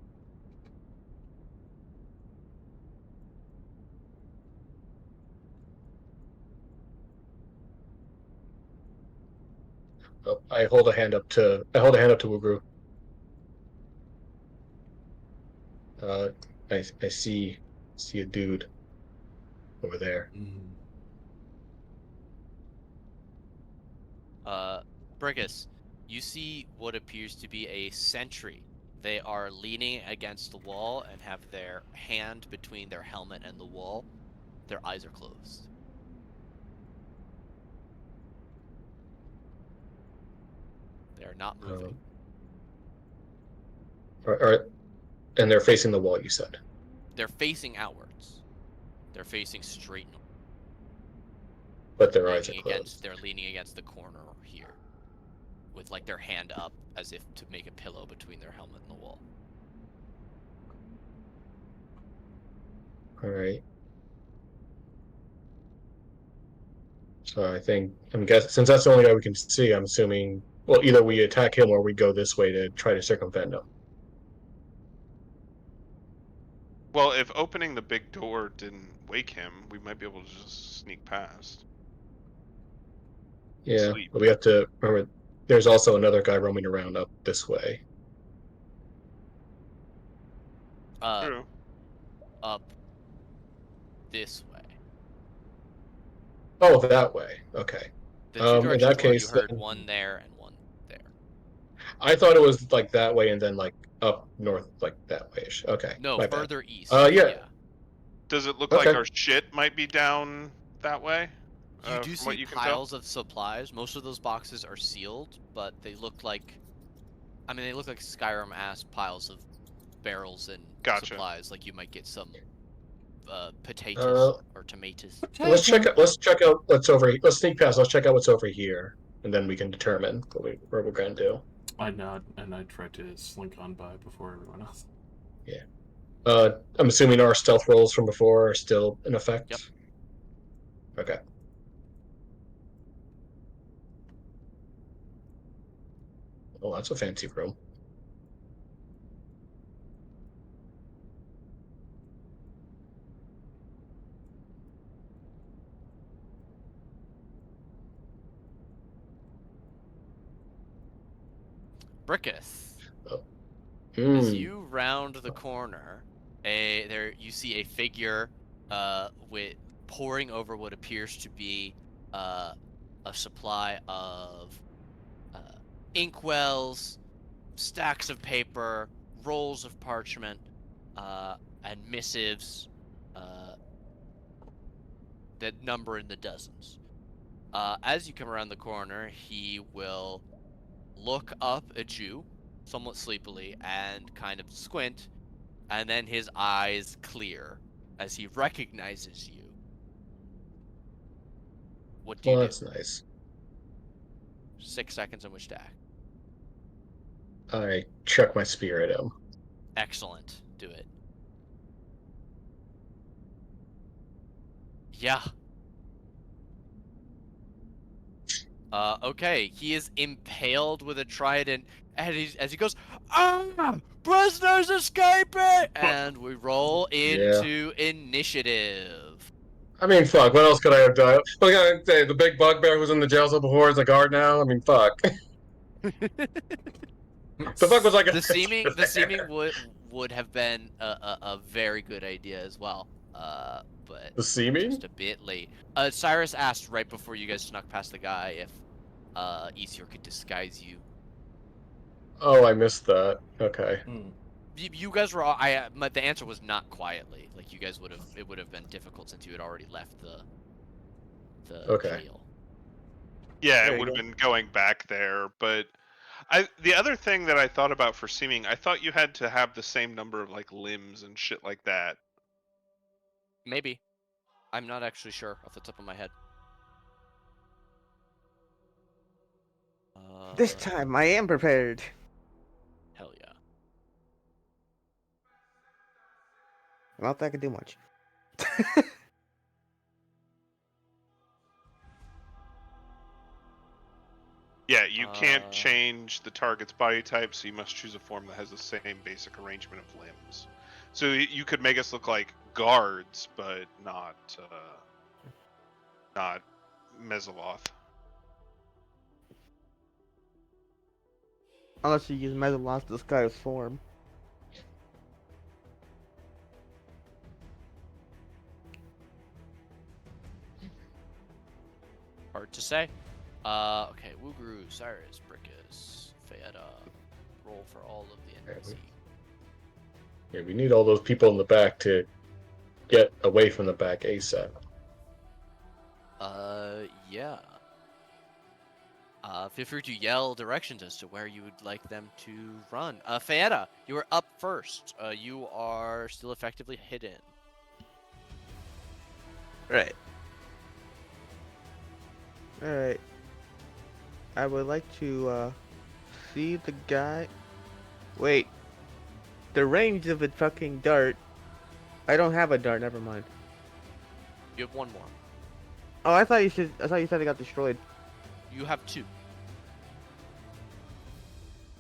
Oh, I hold a hand up to Wugru. I see a dude over there. Brickus, you see what appears to be a sentry. They are leaning against the wall and have their hand between their helmet and the wall. Their eyes are closed. They are not moving. And they're facing the wall, you said. They're facing outwards. They're facing straight north. But their eyes are closed. They're leaning against the corner here, with like their hand up as if to make a pillow between their helmet and the wall. All right. So I'm guessing, since that's the only guy we can see, I'm assuming, well, either we attack him or we go this way to try to circumvent him. Well, if opening the big door didn't wake him, we might be able to just sneak past. Yeah, Sleep. but we have to remember there's also another guy roaming around up this way. True. up this way. Oh, that way. Okay. The two In directions that where you case, heard then, one there and one there. I thought it was like that way and then like up north, like that way-ish. Okay, No, my bad. further east. Yeah. Does it look Okay. like our shit might be down that way? You do From what see you can tell? piles of supplies. Most of those boxes are sealed, but they look like, I mean, they look like Skyrim-ass piles of barrels and Gotcha. supplies. Like you might get some potatoes Uh, or tomatoes. let's check out. Let's check out what's over. Let's sneak past. Let's check out what's over here, and then we can determine what we're gonna do. I nod and I try to slink on by before everyone else. Yeah. I'm assuming our stealth rolls from before are still in effect. Yep. Okay. Oh, that's a fancy room. Brickus. As Hmm. you round the corner, there you see a figure with pouring over what appears to be a supply of inkwells, stacks of paper, rolls of parchment, and missives that number in the dozens. As you come around the corner, he will look up at you somewhat sleepily and kind of squint, and then his eyes clear as he recognizes you. What do you Well, do? that's nice. 6 seconds in which to act. I chuck my spear at him. Excellent. Do it. Yeah. Okay. He is impaled with a trident, and as he goes, prisoners escaping! And we roll Yeah. into initiative. I mean, fuck. What else could I have done? What can I say? The big bugbear who's in the jail cell before is a guard now. I mean, fuck. The fuck was I gonna The seeming there? would have been a very good idea as well. But The seeming? just a bit late. Cyrus asked right before you guys snuck past the guy if Aesir could disguise you. Oh, I missed that. Okay. You guys were the answer was not quietly. Like you guys would have, it would have been difficult since you had already left the Okay. jail. Yeah, There it you would have go. been going back there, but the other thing that I thought about for seeming, I thought you had to have the same number of like limbs and shit like that. Maybe. I'm not actually sure off the top of my head. This time I am prepared. Hell yeah. Not that I can do much. Yeah, you can't Uh, change the target's body type, so you must choose a form that has the same basic arrangement of limbs. So you could make us look like guards, but not Mesoloth. Unless you use Mesalon's disguise form. Hard to say. Okay, Wugru, Cyrus, Brickus, Fayetta. Roll for all of the NPC. Yeah, we need all those people in the back to get away from the back ASAP. Yeah. Feel free to yell directions as to where you would like them to run. Fayetta, you are up first. You are still effectively hidden. Right. Alright. I would like to see the guy. Wait. The range of a fucking dart. I don't have a dart, never mind. You have one more. Oh, I thought you said it got destroyed. You have two.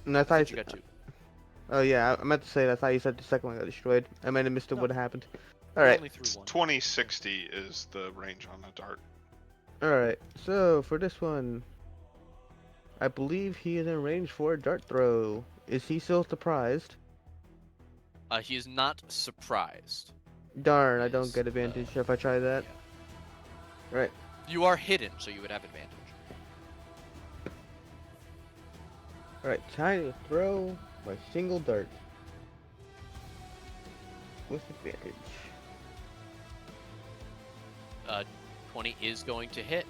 And I thought You got two. Oh yeah, I meant to say that. I thought you said the second one got destroyed. I might have missed No. what happened. You Alright. only threw one. 2060 is the range on a dart. Alright. So for this one, I believe he is in range for a dart throw. Is he still surprised? He is not surprised. Darn, I don't is, get advantage if I try that. yeah. Right. You are hidden, so you would have advantage. Alright, time to throw my single dart. With advantage. 20 is going to hit.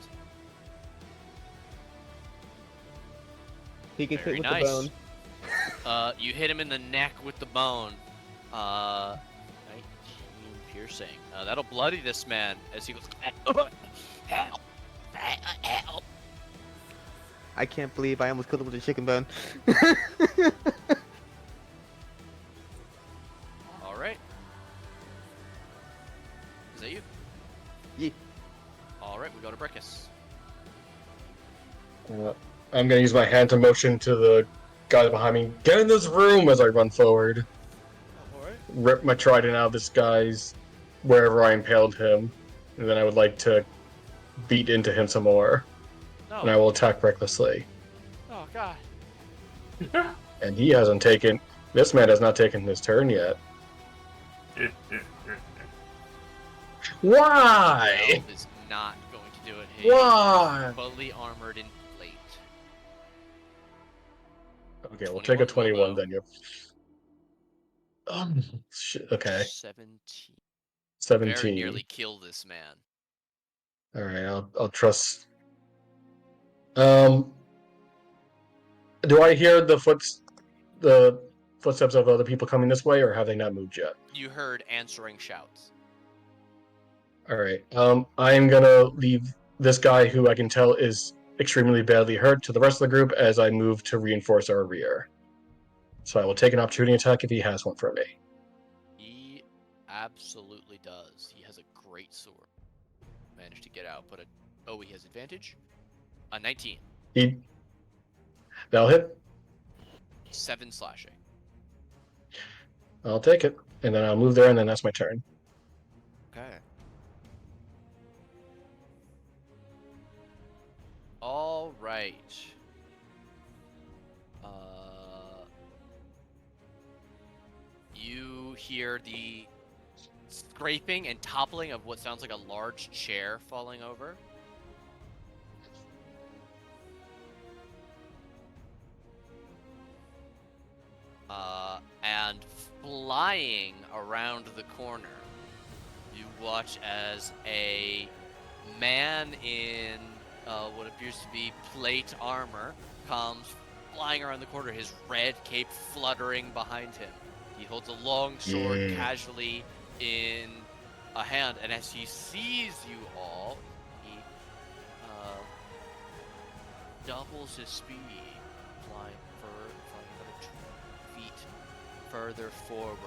He gets Very hit with nice. the bone. You hit him in the neck with the bone. 19 piercing. That'll bloody this man as he goes, help, help, help. I can't believe I almost killed him with a chicken bone. All right. Is that you? Yeah. All right, we go to Brickus. I'm gonna use my hand to motion to the guy behind me. Get in this room as I run forward. All right. Rip my trident out of this guy's wherever I impaled him, and then I would like to beat into him some more. No. And I will attack recklessly. Oh God. And he hasn't taken. This man has not taken his turn yet. Why? 12 is not going to do it. He Why? fully armored in plate. Okay, we'll take a 21 21 then. You're. Shit. Okay, 17. 17. Very nearly kill this man. All right, I'll trust. Do I hear the footsteps of other people coming this way, or have they not moved yet? You heard answering shouts. All right. I am gonna leave this guy, who I can tell is extremely badly hurt, to the rest of the group as I move to reinforce our rear. So I will take an opportunity attack if he has one for me. He absolutely does. He has a great sword. Managed to get out, but he has advantage. 19. That'll hit. 7 slashing. I'll take it, and then I'll move there, and then that's my turn. Okay. All right. You hear the scraping and toppling of what sounds like a large chair falling over. And flying around the corner, you watch as a man in what appears to be plate armor comes flying around the corner, his red cape fluttering behind him. He holds a long sword casually in a hand, and as he sees you all, he doubles his speed, flying another 2 feet further forward.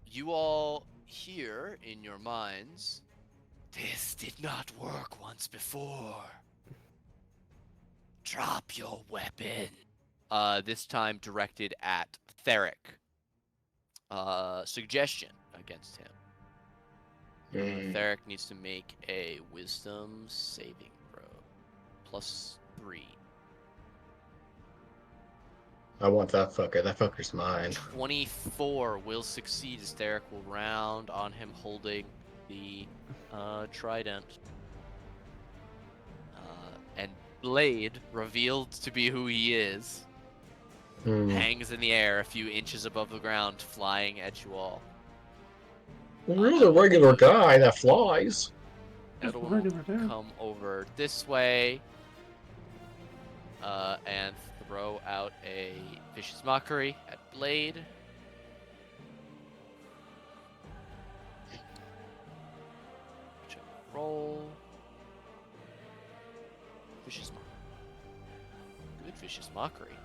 You all hear in your minds, "This did not work once before. Drop your weapon." This time directed at Theric. Suggestion against him. Theric needs to make a wisdom saving throw. +3. I want that fucker. That fucker's mine. 24 will succeed as Theric will round on him holding the trident. And Blade, revealed to be who he is, hangs in the air a few inches above the ground, flying at you all. Well, he's a regular guy that flies. It'll come over this way and throw out a vicious mockery at Blade. Roll. Vicious mockery. Good vicious mockery.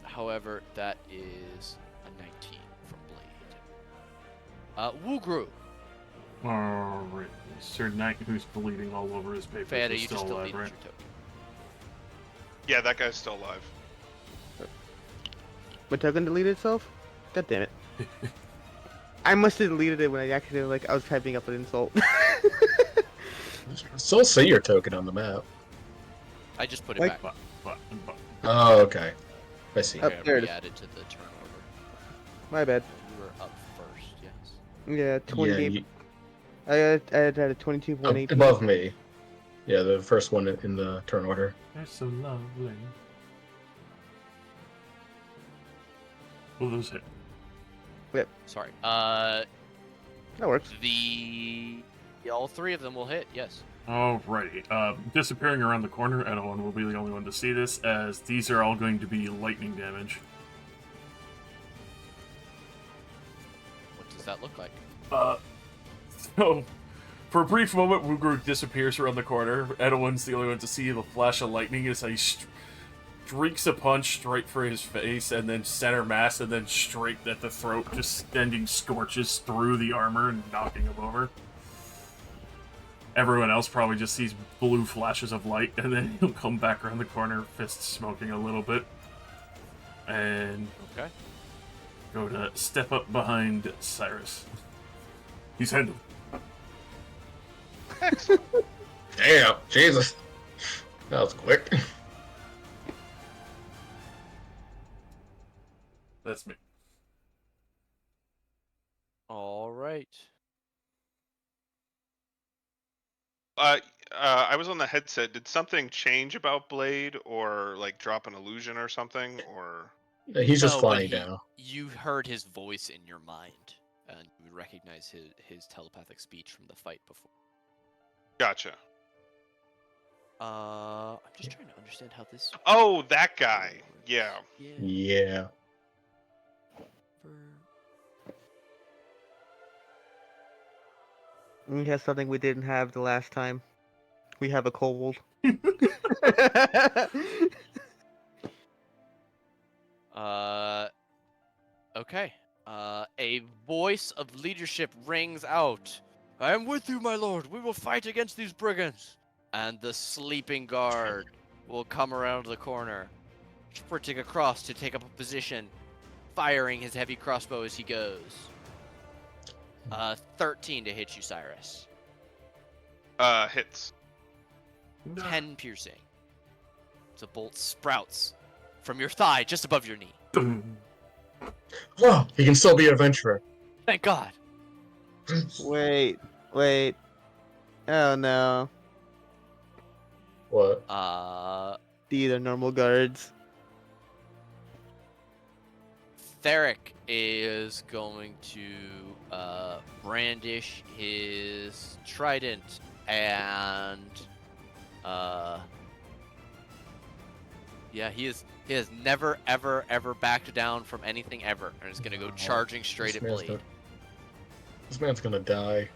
However, that is a 19 from Blade. Woogru. Alright, Sir Knight, who's bleeding all over his paper, Fada, is you still just alive, deleted right? your token. Yeah, that guy's still alive. My token deleted itself? God damn it. I must have deleted it when I accidentally, I was typing up an insult. Still see your token on the map. I just put it Like- back. But, Oh, okay. I see. Up I there it is. re-added to the turn order. My bad. You were up first, yes. Yeah, 20 Yeah, game. I had a 22.8. above me. Yeah, the first one in the turn order. They're so lovely. Will those hit? Sorry. That works. All three of them will hit. Yes. Alrighty. Disappearing around the corner, Edelon will be the only one to see this, as these are all going to be lightning damage. What does that look like? So, for a brief moment, Wugru disappears around the corner. Edelon's the only one to see the flash of lightning as he streaks a punch straight for his face, and then center mass, and then straight at the throat, just sending scorches through the armor and knocking him over. Everyone else probably just sees blue flashes of light, and then he'll come back around the corner, fists smoking a little bit, and Okay. go to step up behind Cyrus. He's handled. Damn, Jesus. That was quick. That's me. All right. I was on the headset. Did something change about Blade, or like drop an illusion or something, or? He's just No, but flying now. You heard his voice in your mind, and you would recognize his telepathic speech from the fight before. Gotcha. I'm just trying to understand how this. Oh, that guy. Yeah. Yeah. We have something we didn't have the last time. We have a cold. Okay. A voice of leadership rings out. I am with you, my lord. We will fight against these brigands. And the sleeping guard will come around the corner, sprinting across to take up a position, firing his heavy crossbow as he goes. 13 to hit you, Cyrus. Hits. 10 piercing. The bolt sprouts from your thigh just above your knee. Oh, he can still be an adventurer. Thank God. Wait. Oh no. What? These are normal guards. Theric is going to brandish his trident and he has never ever backed down from anything ever, and is gonna go charging straight at Blade. This man's gonna die.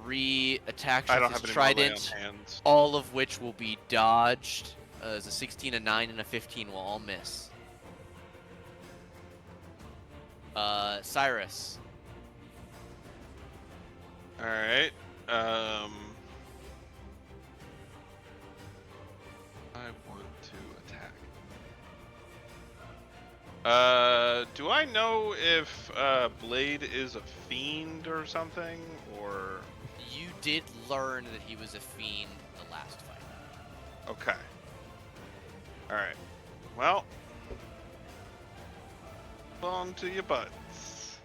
3 attacks I with don't his have any more lay on trident, hands. all of which will be dodged. As a 16, a 9, and a 15 will all miss. Cyrus. All right. I want to attack. Do I know if Blade is a fiend or something, or? You did learn that he was a fiend in the last fight. Okay. All right. Well, on to your butts.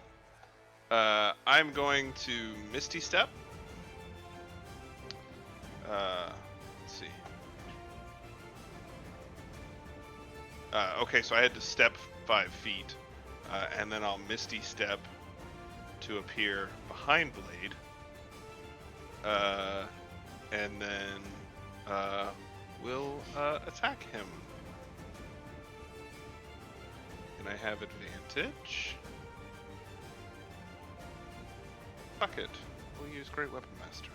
I'm going to Misty Step. Let's see. Okay, so I had to step 5 feet, and then I'll Misty Step to appear behind Blade, and then we'll attack him. And I have advantage. Fuck it. We'll use Great Weapon Master.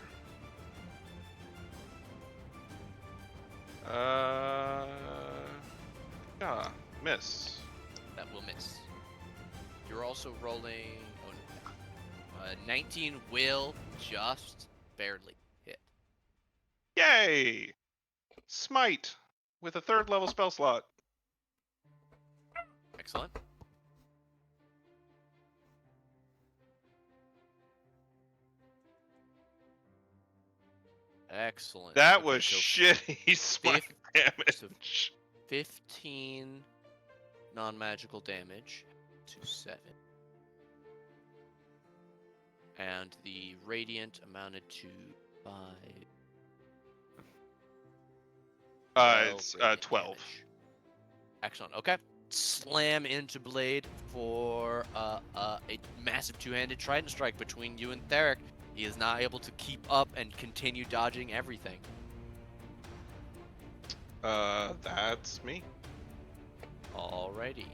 Yeah, miss. That will miss. You're also rolling. Oh no. 19 will just barely hit. Yay! Smite with a 3rd level spell slot. Excellent. Excellent. That Okay, was so shitty smite damage. so 15 non-magical damage to 7. And the radiant amounted to 5. It's radiant 12. damage. Excellent. Okay. Slam into Blade for a massive two-handed trident strike between you and Theric. He is not able to keep up and continue dodging everything. That's me. Alrighty.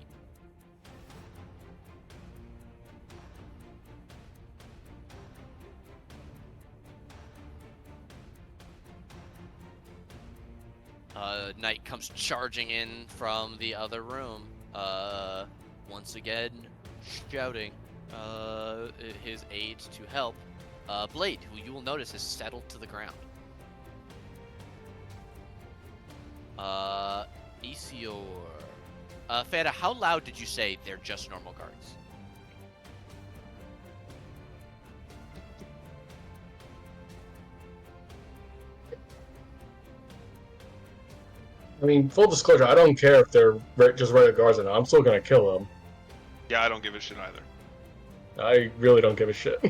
Knight comes charging in from the other room. Once again, shouting his aides to help. Blade, who you will notice is settled to the ground. Isior. Feta, how loud did you say they're just normal guards? I mean, full disclosure, I don't care if they're just regular guards or not. I'm still gonna kill them. Yeah, I don't give a shit either. I really don't give a shit.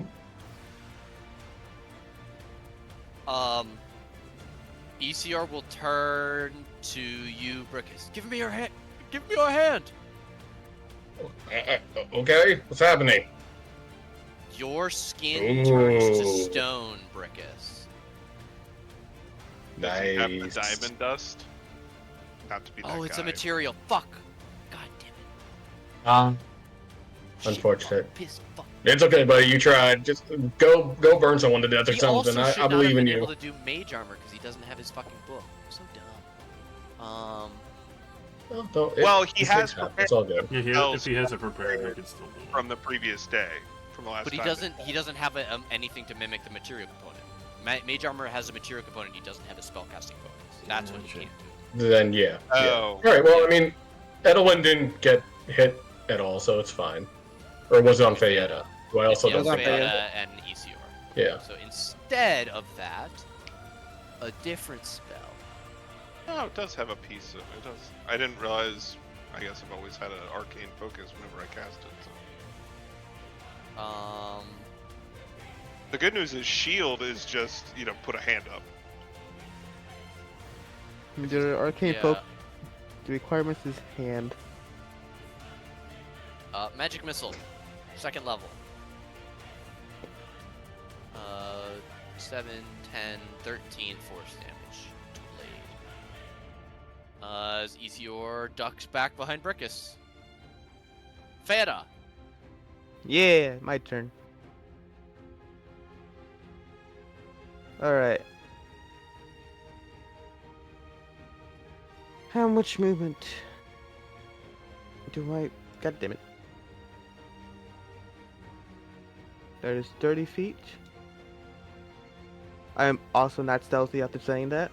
ECR will turn to you, Brickus. Give me your hand. Give me your hand. Okay, what's happening? Your skin turns to Ooh. stone, Brickus. Does he have the Nice. diamond dust? Not to be that Oh, it's guy. a material. Fuck. God damn it. Shit, Unfortunate. fuck, piss, fuck. It's okay, buddy. You tried. Just go burn someone to death or He something. also should I not believe have in been you. able to do mage armor because he doesn't have his fucking book. I'm so dumb. Well, he mistakes has happen. prepared It's all good. Yeah, if he has it prepared, we can still do it. from the previous day, from the last But he time. doesn't. He doesn't have anything to mimic the material component. Mage armor has a material component. He doesn't have a spellcasting focus. That's what he Gotcha. can't do. Then yeah. Oh. Yeah. All right. Well, I mean, Edelwin didn't get hit at all, so it's fine. Or was it on Fayetta? Who I also Yeah, don't was on think. Fayetta. Fayetta and ECR. Yeah. So instead of that, a different spell. No, it does have a piece of it. Does. I didn't realize. I guess I've always had an arcane focus whenever I cast it. So. The good news is shield is just put a hand up. The arcane Yeah. poke. The requirements is hand. Magic missile, second level. 7, 10, 13 force damage to Blade. As Isior ducks back behind Brickus. Feta. Yeah, my turn. Alright. How much movement do I... God damn it. That is 30 feet. I am also not stealthy after saying that.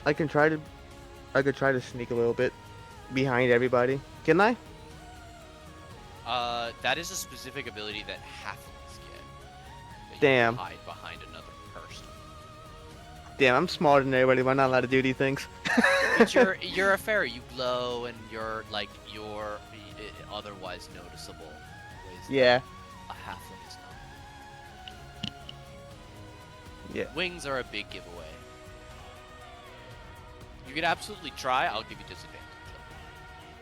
I could try to sneak a little bit behind everybody. Can I? That is a specific ability that halflings get. That you Damn. can hide behind another person. Damn, I'm smarter than everybody. Why not allowed to do these things? But you're a fairy. You glow, and you're otherwise noticeable. Ways that Yeah. a halfling is not. Yeah. Wings are a big giveaway. You could absolutely try. I'll give you disadvantage.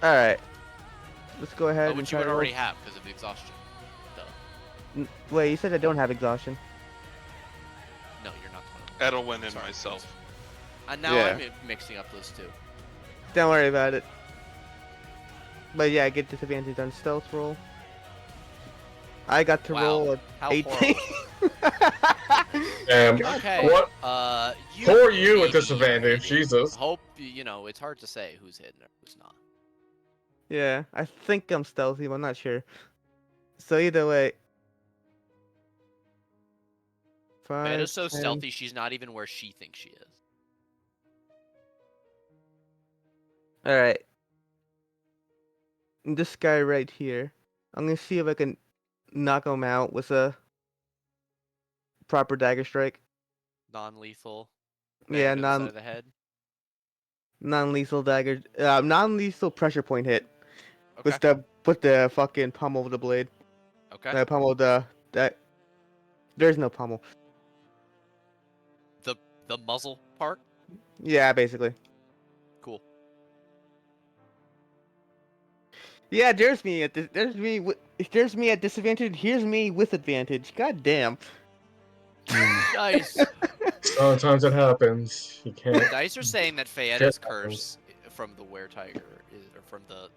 All right. Let's go ahead Oh, and which you try would to roll. already have because of exhaustion. Duh. Wait, you said I don't have exhaustion. No, you're not the one. Edelwin and Sorry. myself. And now Yeah. I'm mixing up those two. Don't worry about it. But yeah, I get disadvantage on stealth roll. I got to Wow. roll a How 18. Okay. What? Poor you may with be disadvantage, hidden. Jesus. Hope it's hard to say who's hidden or who's not. Yeah, I think I'm stealthy, but I'm not sure. So either way. Betta's 5, so 10. stealthy, she's not even where she thinks she is. Alright. This guy right here. I'm gonna see if I can knock him out with a proper dagger strike. non-lethal. Yeah, Bang to the side of the head. non-lethal dagger, non-lethal pressure point hit Okay. with the fucking pommel of the blade. Okay. Pommel of that. There's no pommel. The muzzle part. Yeah, basically. Cool. Yeah, there's me at there's me at disadvantage. Here's me with advantage. God damn. Nice. Sometimes it happens. You can't. Dice are saying that Fayetta's Just curse from the Were Tiger or from the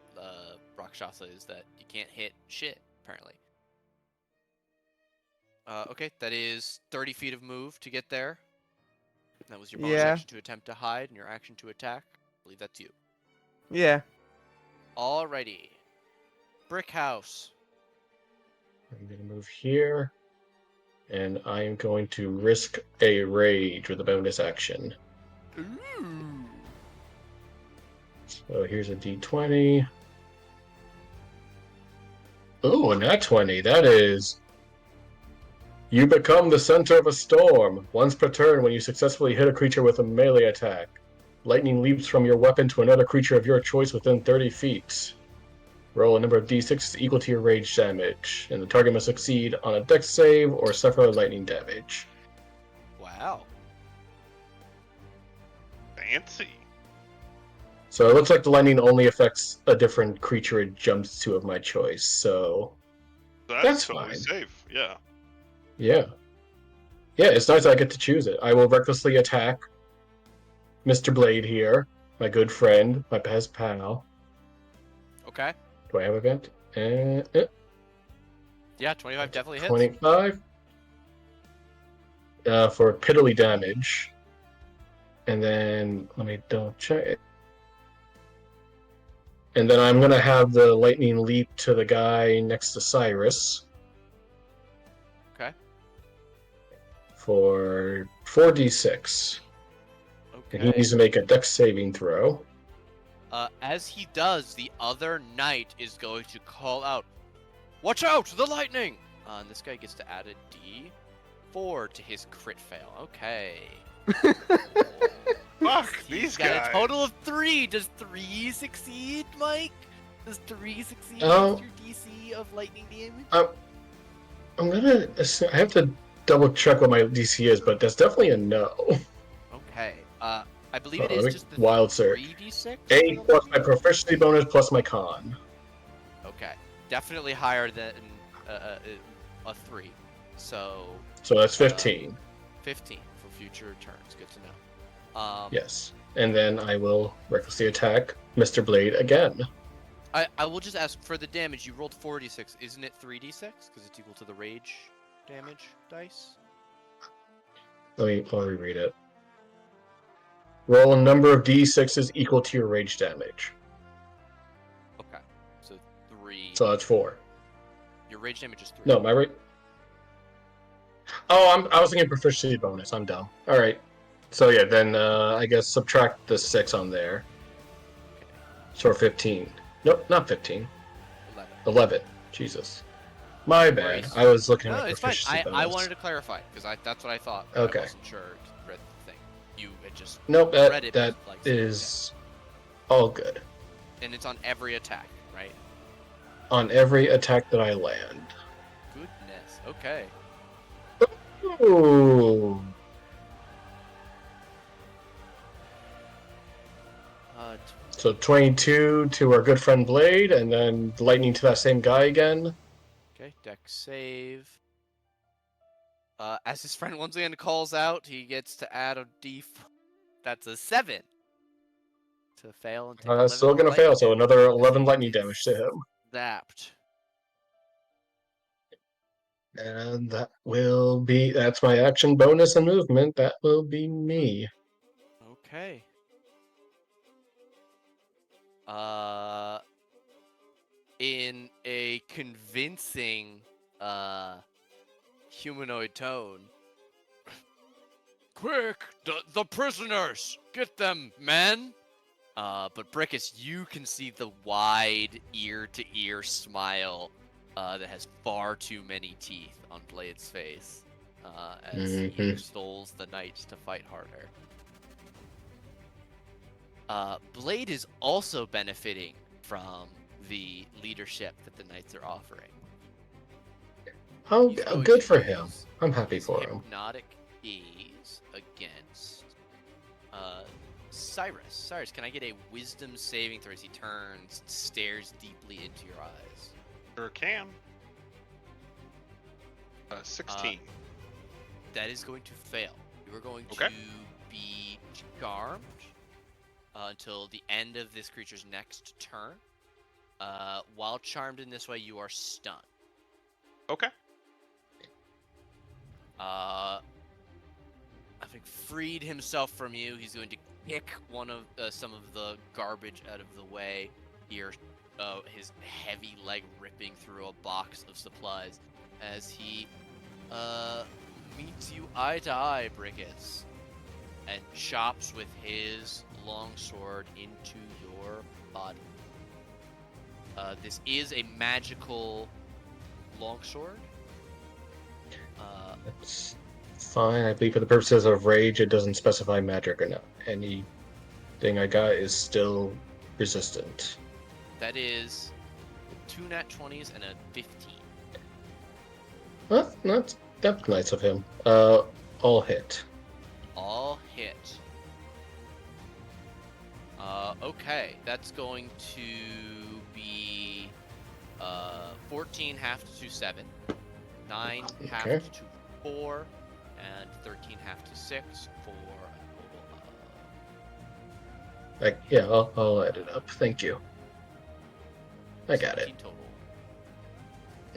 Rakshasa is that you can't hit shit, apparently. Okay, that is 30 feet of move to get there. That was your bonus Yeah. action to attempt to hide and your action to attack. I believe that's you. Yeah. Alrighty. Brick house. I'm gonna move here, and I am going to risk a rage with a bonus action. Ooh. So here's a d20. Ooh, a nat 20. That is. You become the center of a storm. Once per turn, when you successfully hit a creature with a melee attack, lightning leaps from your weapon to another creature of your choice within 30 feet. Roll a number of d6 equal to your rage damage, and the target must succeed on a dex save or suffer lightning damage. Wow. Fancy. So it looks like the lightning only affects a different creature it jumps to of my choice, so That's That's totally fine. safe. Yeah. yeah. Yeah, it's nice I get to choose it. I will recklessly attack Mr. Blade here, my good friend, my best pal. Okay. Do I have event? Yeah, 25 definitely hits. 25 for piddly damage. And then let me double check it. And then I'm going to have the lightning leap to the guy next to Cyrus. Okay. For 4d6. And he Okay. needs to make a dex saving throw. As he does, the other knight is going to call out, "Watch out, the lightning!" And this guy gets to add a D4 to his crit fail. Okay. Fuck He's these got guys. a total of 3. Does 3 succeed, Mike? Does 3 succeed Oh. with your DC of lightning damage? I'm gonna assume, I have to double check what my DC is, but that's definitely a no. Okay. I believe it Let is me just the wild search. 3d6. 8 plus my proficiency bonus plus my con. Okay. Definitely higher than a 3. So So that's 15. 15 for future turns. Good to know. Yes. And then I will recklessly attack Mr. Blade again. I will just ask, for the damage, you rolled 4d6. Isn't it 3d6? Because it's equal to the rage damage dice? I'll reread it. Roll a number of d6s equal to your rage damage. Okay. So 3. So that's 4. Your rage damage is 3. No, my rate. Oh, I was thinking proficiency bonus. I'm dumb. All right. So yeah, then I guess subtract the 6 on there. Okay. So 15. Nope, not 15. 11. 11. Jesus. My bad. Worries. I was looking No, at my it's fine. proficiency bonus. I wanted to clarify, because that's what I thought. But Okay. I wasn't sure to read the thing. You had just Nope, read it. that like, is all good. okay. And it's on every attack, right? On every attack that I land. Goodness. Okay. Ooh. So 22 to our good friend Blade, and then lightning to that same guy again. Okay, dex save. As his friend once again calls out, he gets to add a d4. That's a 7 to fail and take 11 Still gonna lightning fail, so damage another as 11 he lightning gets damage to him. Zapped. And that's my action bonus and movement. That will be me. Okay. In a convincing, humanoid tone. Quick! The prisoners! Get them, men! But Brickus, you can see the wide ear-to-ear smile that has far too many teeth on Blade's face. as he Mhm. extols the knights to fight harder. Blade is also benefiting from the leadership that the knights are offering. Oh, He's going good to for him. use I'm happy his for him. hypnotic gaze against Cyrus. Cyrus, can I get a wisdom saving throw as he turns, stares deeply into your eyes? Sure can. 16. That is going to fail. You are going Okay. to be charmed until the end of this creature's next turn. While charmed in this way, you are stunned. Okay. Having freed himself from you, he's going to kick one of some of the garbage out of the way. Here, his heavy leg ripping through a box of supplies as he meets you eye to eye, Brickus, and chops with his longsword into your body. This is a magical longsword. It's fine. I believe for the purposes of rage, it doesn't specify magic or not. Anything I got is still resistant. That is 2 nat 20s and a 15. Well, that's nice of him. All hit. All hit. Okay, that's going to be 14 halved to 7, 9 halved Okay. to 4, and 13 halved to 6 for a total Yeah, I'll add it up. Thank you. I got it. 17 total.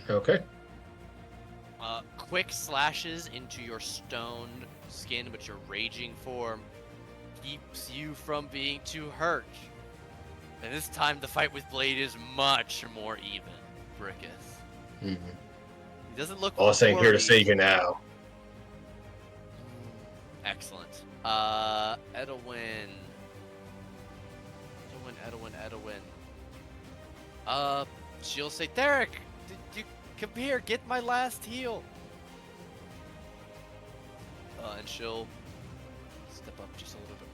Okay. Quick slashes into your stone skin, but your raging form keeps you from being too hurt. And this time the fight with Blade is much more even, Brickus. Mhm. He doesn't look All saying here to worried. save you now. Excellent. Edwin. She'll say, Derek, did you come here, get my last heal. And she'll step up just a little bit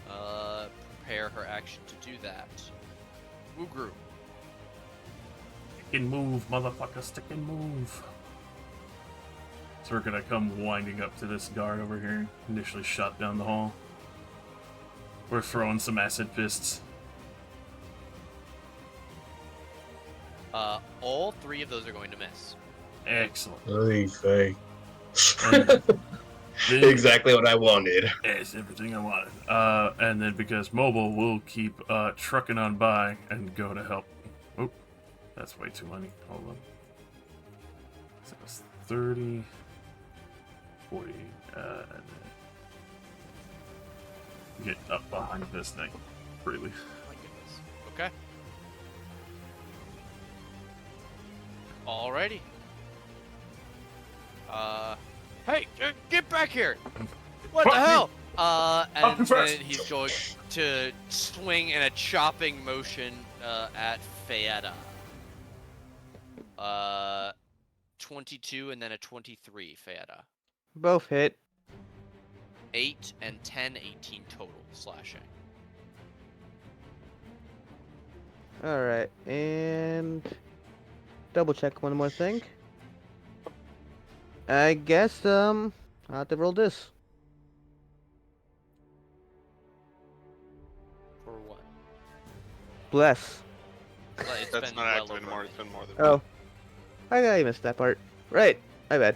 more. Prepare her action to do that. Woogru. Stick and move, motherfucker, stick and move. So we're gonna come winding up to this guard over here, initially shot down the hall. We're throwing some acid fists. All 3 of those are going to miss. Excellent. Oy vey. And then, Exactly what I wanted. it's everything I wanted. And then because mobile will keep trucking on by and go to help. Oh, that's way too many. Hold on. So it's 30, 40, and then get up behind this thing freely. My goodness. Okay. Alrighty. Hey, get back here! What the Fuck you. hell? Fuck And you first. then he's going to swing in a chopping motion at Fayetta. 22 and then a 23, Fayetta. Both hit. 8 and 10, 18 total slashing. Alright, and double check one more thing. I guess, I'll have to roll this. For what? Bless. Well, it's That's been not well active over anymore. a It's been more than Oh. I missed that part. Right, my bad.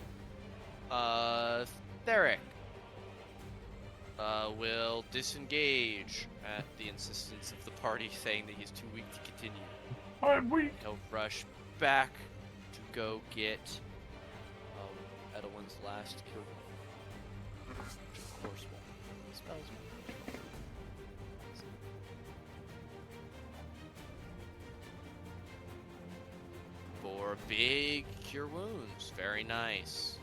Theric will disengage at the insistence of the party saying that he's too weak to continue. I'm weak. He'll rush back to go get Edwin's last kill. Which of course will spells me. For big cure wounds. Very nice.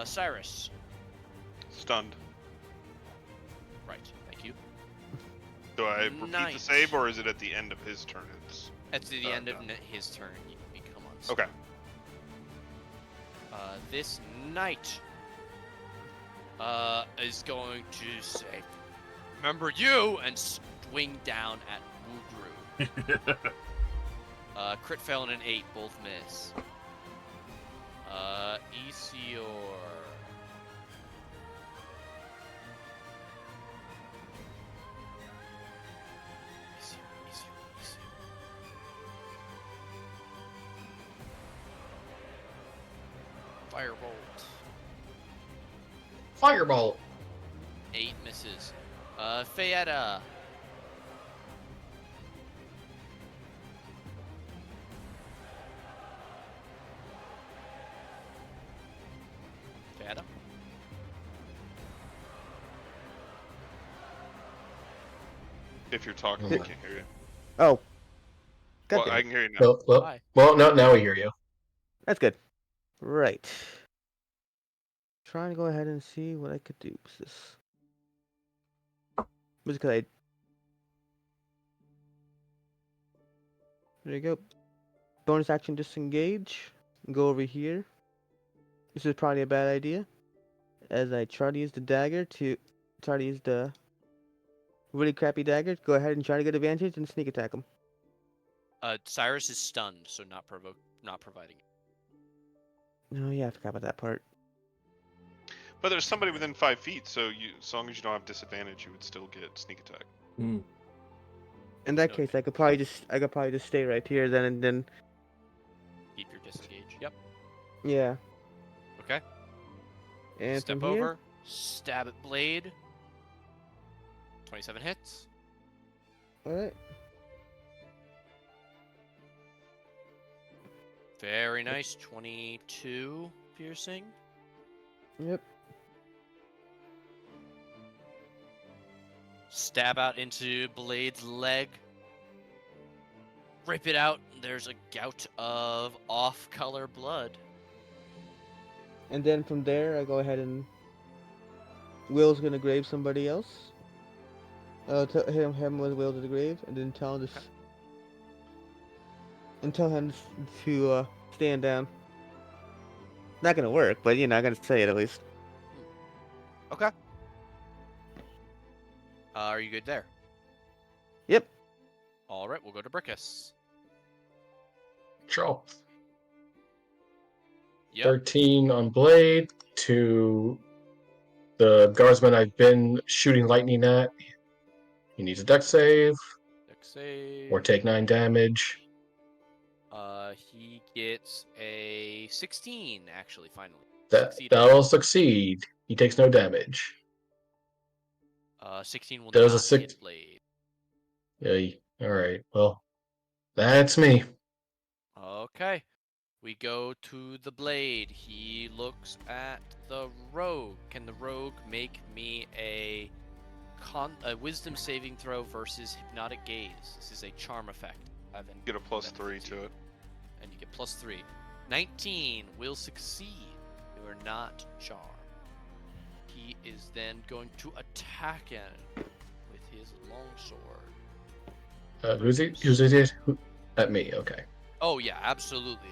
Cyrus. stunned. Right, thank you. Do I repeat the Nice. save, or is it at the end of his turn? It's At the end of done. his turn, Okay. This knight is going to say, "Remember you," and swing down at Wugru. Crit fail and an 8, both miss. Isior. Firebolt. Firebolt. 8 misses. Fayetta. Fayetta? If you're talking, I can't hear you. Oh. Well, Goddamn. I can hear you now. Hi. No, now we hear you. That's good. Right. Trying to go ahead and see what I could do with this. Just because I. There you go. Bonus action disengage. Go over here. This is probably a bad idea. As I try to use the dagger to try to use the really crappy dagger. Go ahead and try to get advantage and sneak attack him. Cyrus is stunned, so not providing it. Oh yeah, I forgot about that part. But there's somebody within 5 feet, so as long as you don't have disadvantage, you would still get sneak attack. Hmm. In that Okay. case, I could probably just stay right here then and then. Keep your disengage. Yep. Yeah. Okay. And Step from here, over. Stab at blade. 27 hits. all right. Very nice. 22 piercing. Yep. Stab out into blade's leg. Rip it out. There's a gout of off-color blood. And then from there, I go ahead and Will's gonna grave somebody else. Hit him with Will to the grave, and then tell him to stand down. Not gonna work, but I'm gonna say it at least. Okay. Are you good there? Yep. All right, we'll go to Brickus. Draw. Yep. 13 on blade to the guardsman I've been shooting lightning at. He needs a dex save Dex save. or take 9 damage. He gets a 16, actually, finally. That'll Succeeded. succeed. He takes no damage. 16 will Does a not six- hit blade. Yeah. All right. Well, that's me. Okay. We go to the blade. He looks at the rogue. Can the rogue make me a wisdom saving throw versus hypnotic gaze? This is a charm effect. Get a +3 to it. And you get +3. 19 will succeed. You are not charmed. He is then going to attack him with his longsword. Who's it? At me. Okay. Oh yeah, absolutely.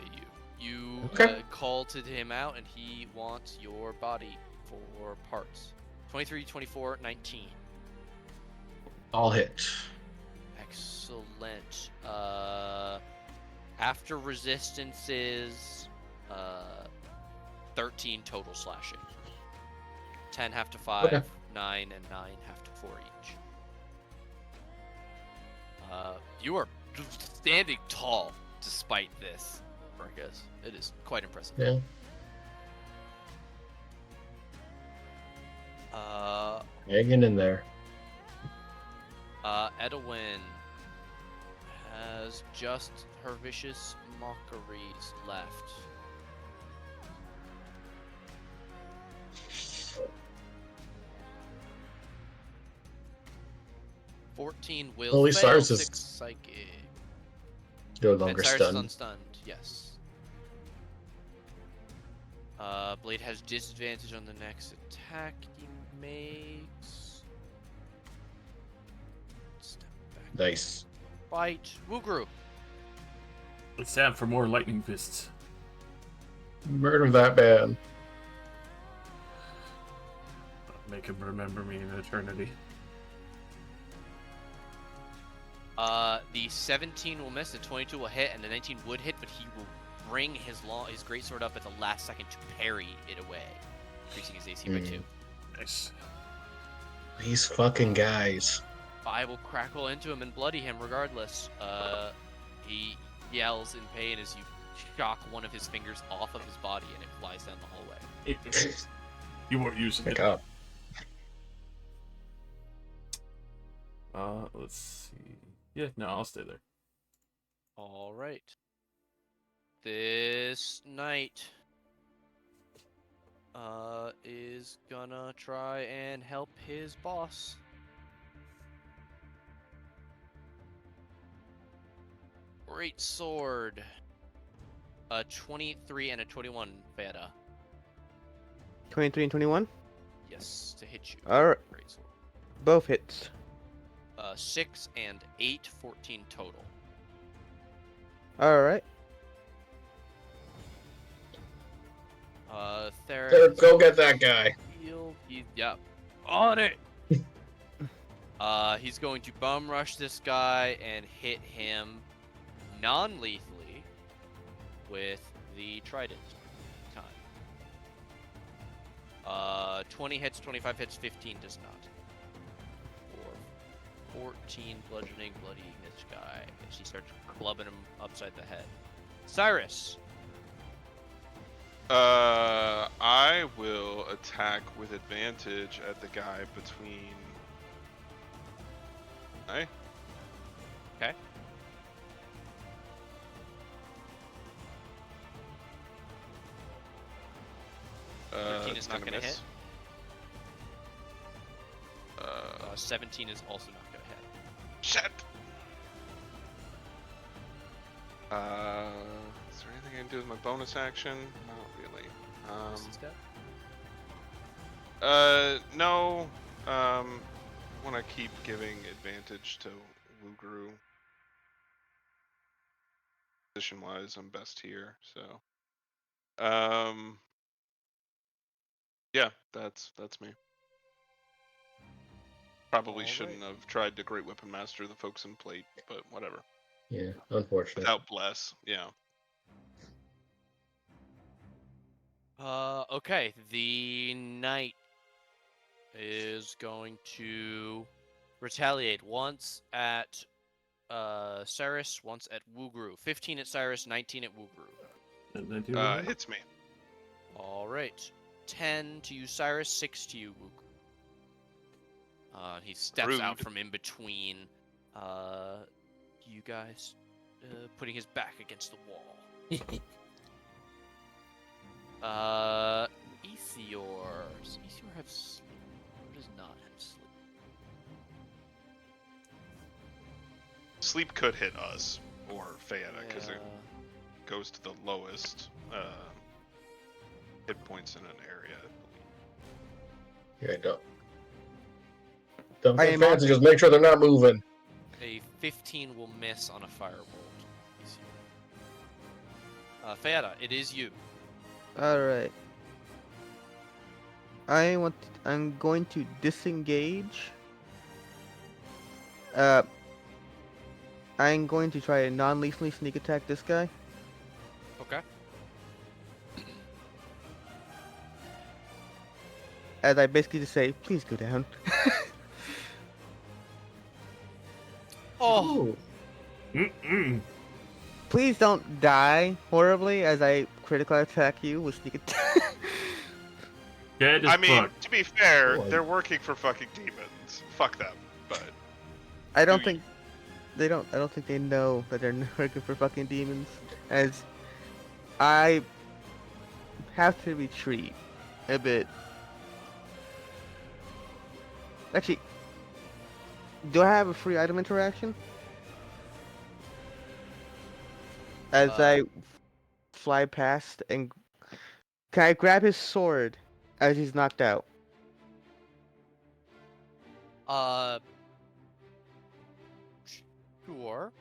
You Okay. called him out, and he wants your body for parts. 23, 24, 19. I'll hit. Excellent. After resistances, 13 total slashing. 10 half to 5, Okay. 9, and 9 half to 4 each. You are standing tall despite this, Brickus. It is quite impressive. Yeah. Hanging in there. Edwin has just her vicious mockeries left. "14 will Holy fail, Cyrus is 6 psychic. no And longer Cyrus is stunned. unstunned, yes. Blade has disadvantage on the next attack he makes. Step back. Nice. Bite. Wugru. It's time for more lightning fists. Murder that bad. Make him remember me in eternity. The 17 will miss, the 22 will hit, and the 19 would hit, but he will bring his greatsword up at the last second to parry it away, increasing his AC by 2. Nice. These fucking guys. I will crackle into him and bloody him regardless. He yells in pain as you shock one of his fingers off of his body and it flies down the hallway. You weren't using Pick it. up. Let's see. Yeah, no, I'll stay there. All right. This knight is gonna try and help his boss. Great sword. A 23 and a 21, Feta. 23 and 21. Yes, to hit you. All right, Great sword. both hits. 6 and 8, 14 total. All right. There, go get that guy. Yep. On it! He's going to bum rush this guy and hit him non-lethally with the trident time. 20 hits, 25 hits, 15 does not. 14 bludgeoning, bloodying this guy as he starts clubbing him upside the head. Cyrus! I will attack with advantage at the guy between. Hey. Okay. Uh, 13 is not gonna going to miss. hit. 17 is also not going to hit. Shit. Is there anything I can do with my bonus action? Not really. What's this guy? No. I want to keep giving advantage to Wugru. Position-wise, I'm best here, so. Yeah, that's me. Probably shouldn't have tried to Great Weapon Master the folks in plate, but whatever. Yeah, unfortunate. Without bless, yeah. Okay, the knight is going to retaliate once at Cyrus, once at Wugru. 15 at Cyrus, 19 at Wugru. Hits me. Alright. 10 to you, Cyrus, 6 to you, Wugru. He steps out Rude. from in between you guys, putting his back against the wall. Ethior. Does Ethior have sleep? Or does not have sleep? Sleep could hit us, or Feyetta, because Yeah. it goes to the lowest hit points in an area, I believe. Yeah, don't I get am fancy, on- just make sure they're not moving. A 15 will miss on a firebolt. Feyetta, it is you. All right. I'm going to disengage. I'm going to try to non-lethally sneak attack this guy. Okay. As I basically just say, please go down. Oh! Mm-mm. Please don't die horribly as I critical attack you with sneak attack. Dead as I mean, fuck. to be fair, Boy. they're working for fucking demons. Fuck them. But I don't Do think they don't. I don't think they know that they're working for fucking demons. As I have to retreat a bit. Actually, do I have a free item interaction? As I fly past and can I grab his sword as he's knocked out? Sure.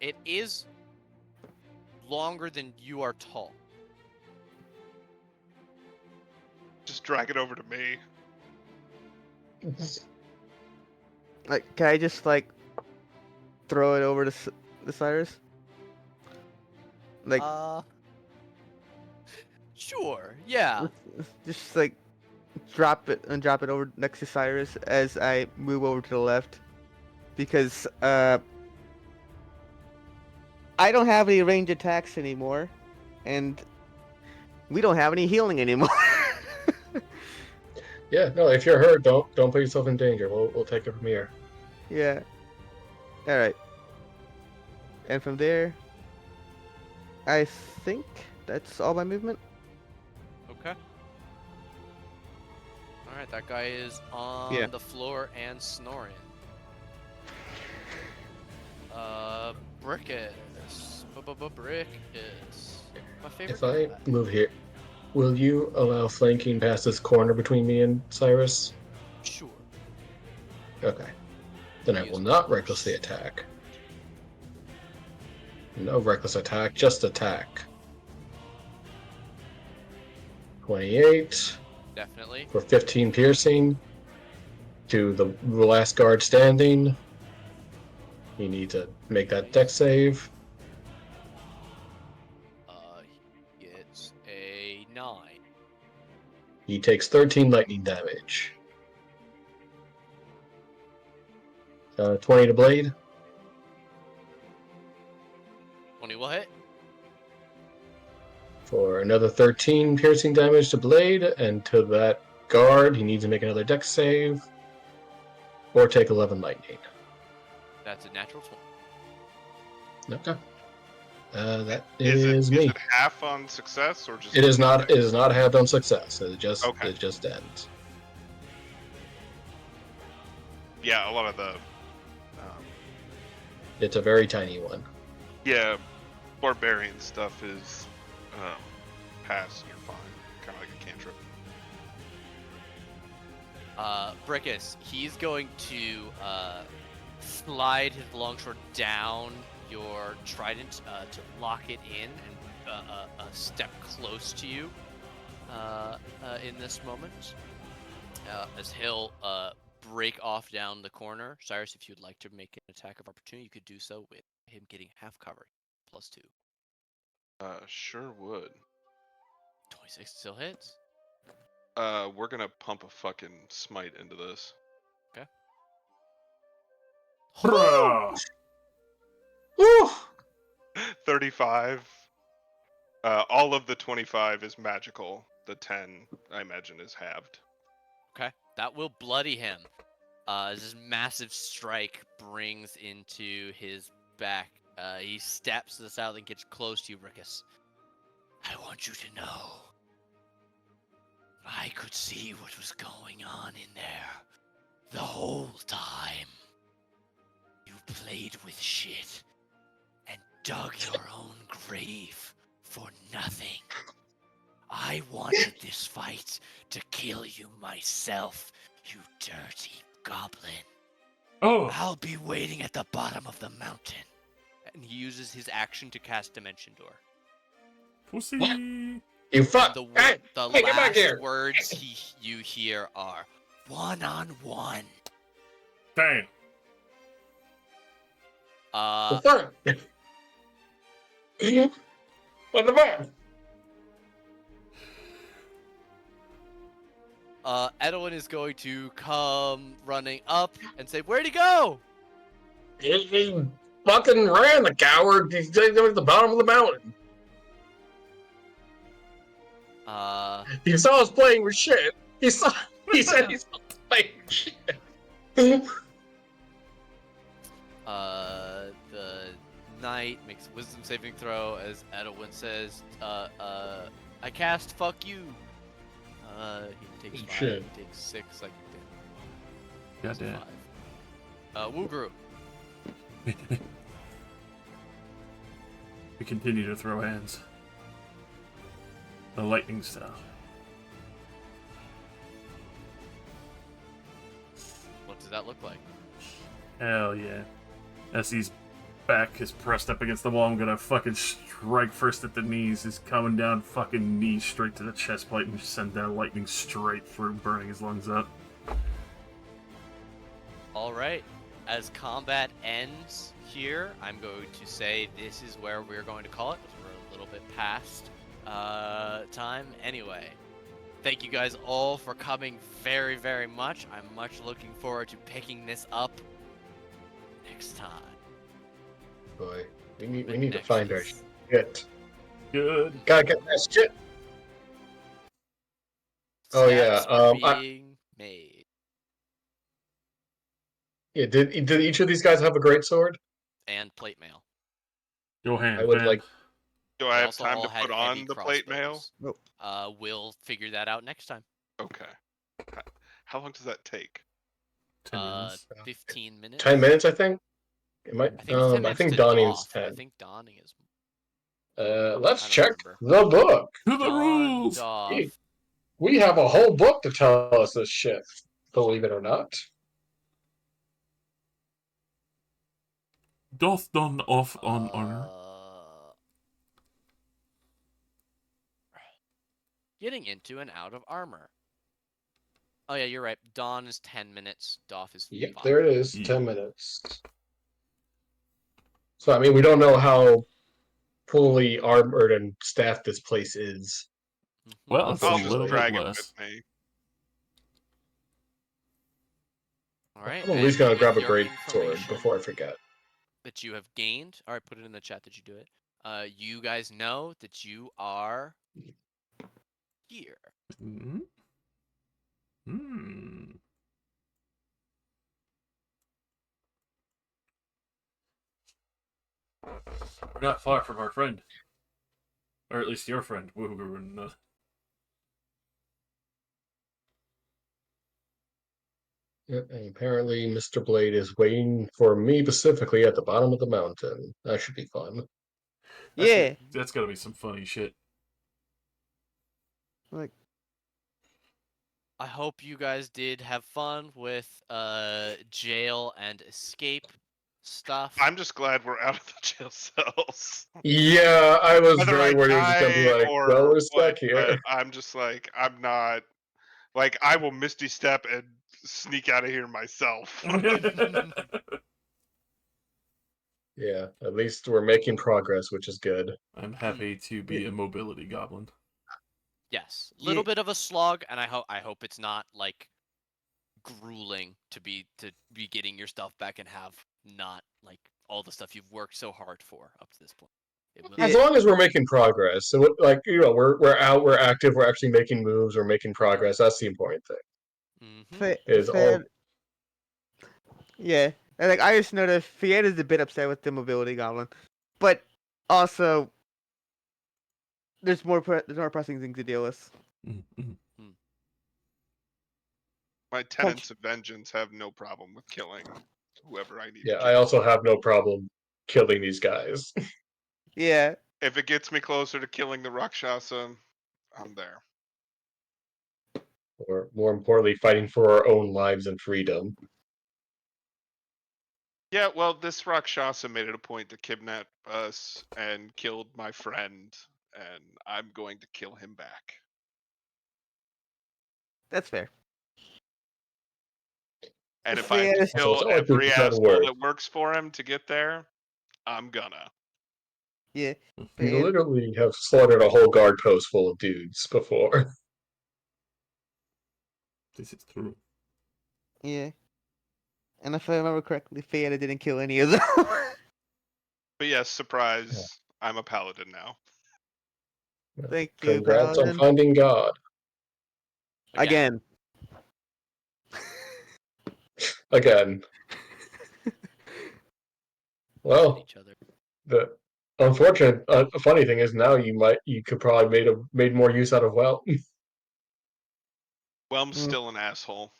It is longer than you are tall. Just drag it over to me. Like, can I just like throw it over to the Cyrus? Like, Sure. Yeah. just like drop it over next to Cyrus as I move over to the left, because I don't have any range attacks anymore, and we don't have any healing anymore. Yeah, no, if you're hurt, don't put yourself in danger. We'll take it from here. Yeah. All right. And from there, I think that's all my movement. Okay. All right, that guy is on Yeah. the floor and snoring. Brickus. Brickus. My favorite. If I guy. move here, will you allow flanking past this corner between me and Cyrus? Sure. Okay. Then I He will is not close. recklessly attack. No reckless attack, just attack. 28 Definitely. for 15 piercing. To the last guard standing. You need to make that dex save. He gets a 9. He takes 13 lightning damage. 20 to blade. 20 will hit. For another 13 piercing damage to blade, and to that guard, he needs to make another dex save. Or take 11 lightning. That's a natural 20. Okay. That Is is me. it half on success or just? It is not. It is not halved on success. It just. Okay. It just ends. Yeah, a lot of the. It's a very tiny one. Yeah, barbarian stuff is pass. You're fine. Kind of like a cantrip. Brickus, he's going to slide his longsword down your trident to lock it in and step close to you in this moment. As he'll break off down the corner. Cyrus, if you'd like to make an attack of opportunity, you could do so with him getting half cover, +2. Sure would. 26 still hits. We're gonna pump a fucking smite into this. Bruh! Woo! 35. All of the 25 is magical. The 10, I imagine, is halved. Okay, that will bloody him. As this massive strike brings into his back. He steps to the side and gets close to you, Rickus. I want you to know. I could see what was going on in there the whole time. You played with shit and dug your own grave for nothing. I wanted this fight to kill you myself, you dirty goblin. Oh! I'll be waiting at the bottom of the mountain. And he uses his action to cast Dimension Door. Pussy! You fuck! And the Hey, get back last here! words you hear are one-on-one. Damn! The fuck? What the fuck? Edwin is going to come running up and say, "Where'd he go?" He fucking ran, the coward. He's at the bottom of the mountain. He saw us playing with shit. He said he saw us playing with shit. The knight makes a wisdom saving throw as Edwin says, I cast fuck you. He takes 5, Shit. he takes 6, like you did. Goddamn. 5. Woogru. We continue to throw hands. The lightning style. What does that look like? Hell yeah. As he's back is pressed up against the wall. I'm gonna fucking strike first at the knees. Is coming down fucking knees straight to the chest plate and send that lightning straight through, burning his lungs up. All right. As combat ends here, I'm going to say this is where we're going to call it. We're a little bit past time. Anyway, thank you guys all for coming very, very much. I'm much looking forward to picking this up next time. Boy, we need to Nexus. find our shit. Good. Gotta get that shit. Oh, yeah, Steps are being made. Yeah, did each of these guys have a great sword? And plate mail. Go hand, I would man. like. Do They I have also time all to had put heavy on the plate mail? crossbows. We'll figure that out next time. Okay. How long does that take? 10 minutes. 15 minutes. 10 minutes, I think. It might. I think it's 10 I minutes think to Donning's doff. 10. I think donning is. Let's I don't check remember. the book. To the Don, rules! doff. We have a whole book to tell us this shit. Believe it or not. Doth done off on honor. Getting into and out of armor. Oh yeah, you're right. Dawn is 10 minutes. Doff is 5. Yep, there it is. Yeah. 10 minutes. So I mean, we don't know how fully armored and staffed this place is. Well, it's I'll a just little drag bit it less. with me. All right. I'm at least gonna and grab a with your great sword information before I forget. that you have gained. All right, put it in the chat that you do it. You guys know that you are here. Hmm. Hmm. We're not far from our friend. Or at least your friend. Yep, and apparently Mr. Blade is waiting for me specifically at the bottom of the mountain. That should be fun. Yeah. That's gotta be some funny shit. Like, I hope you guys did have fun with jail and escape stuff. I'm just glad we're out of the jail cells. Yeah, I was Whether very I worried it was just gonna be die like, or well, we're what, stuck here. but I'm just like, I'm not. Like, I will Misty Step and sneak out of here myself. Yeah, at least we're making progress, which is good. I'm happy to be a mobility goblin. Yes, little bit of a slog, and I hope it's not like grueling to be getting your stuff back and have not like all the stuff you've worked so hard for up to this point. As long as we're making progress, so like we're out, we're active, we're actually making moves, we're making progress. That's the important thing. Is all yeah, and like I just know that Fiat is a bit upset with the mobility goblin, but also there's more pressing things to deal with. My tenants of vengeance have no problem with killing whoever I need to Yeah, kill. I also have no problem killing these guys. Yeah. If it gets me closer to killing the Rakshasa, I'm there. Or more importantly, fighting for our own lives and freedom. Yeah, well, this Rakshasa made it a point to kidnap us and killed my friend, and I'm going to kill him back. That's fair. And if I have to So kill it's all like every this is asshole work. that works for him to get there, I'm gonna. Yeah. We literally have slaughtered a whole guard post full of dudes before. This is true. Yeah. And if I remember correctly, Fiat didn't kill any of them. But yes, surprise, I'm a paladin now. Thank you, Congrats on Paladin. finding God. Again. Again. Well, each other. the unfortunate, funny thing is now you could probably made more use out of well. Well, I'm still an asshole.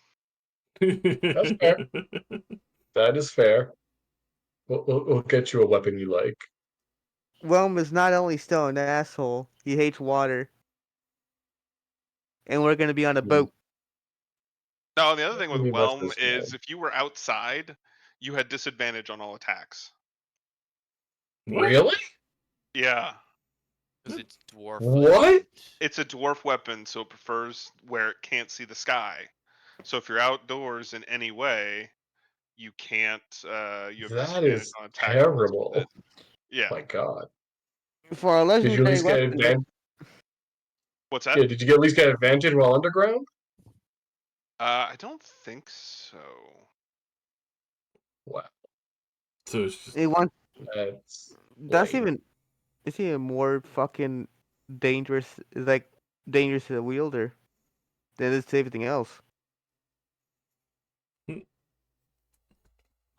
That's fair. That is fair. We'll get you a weapon you like. Whelm is not only still an asshole, he hates water. And we're gonna be on a boat. No, the other thing with Maybe that's Whelm this is guy. if you were outside, you had disadvantage on all attacks. Really? Yeah. Because it's dwarf. What? It's a dwarf weapon, so it prefers where it can't see the sky. So if you're outdoors in any way, you can't. You have That disadvantage is on attack rolls with terrible. it. Yeah. My God. For a Did you at legendary least get weapon, advantage? What's that? Yeah, did you at least get advantage while underground? I don't think so. Wow, So it's just it wants that's lame. even it's even more fucking dangerous. It's like dangerous to the wielder than it's to everything else.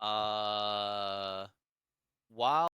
Uh, while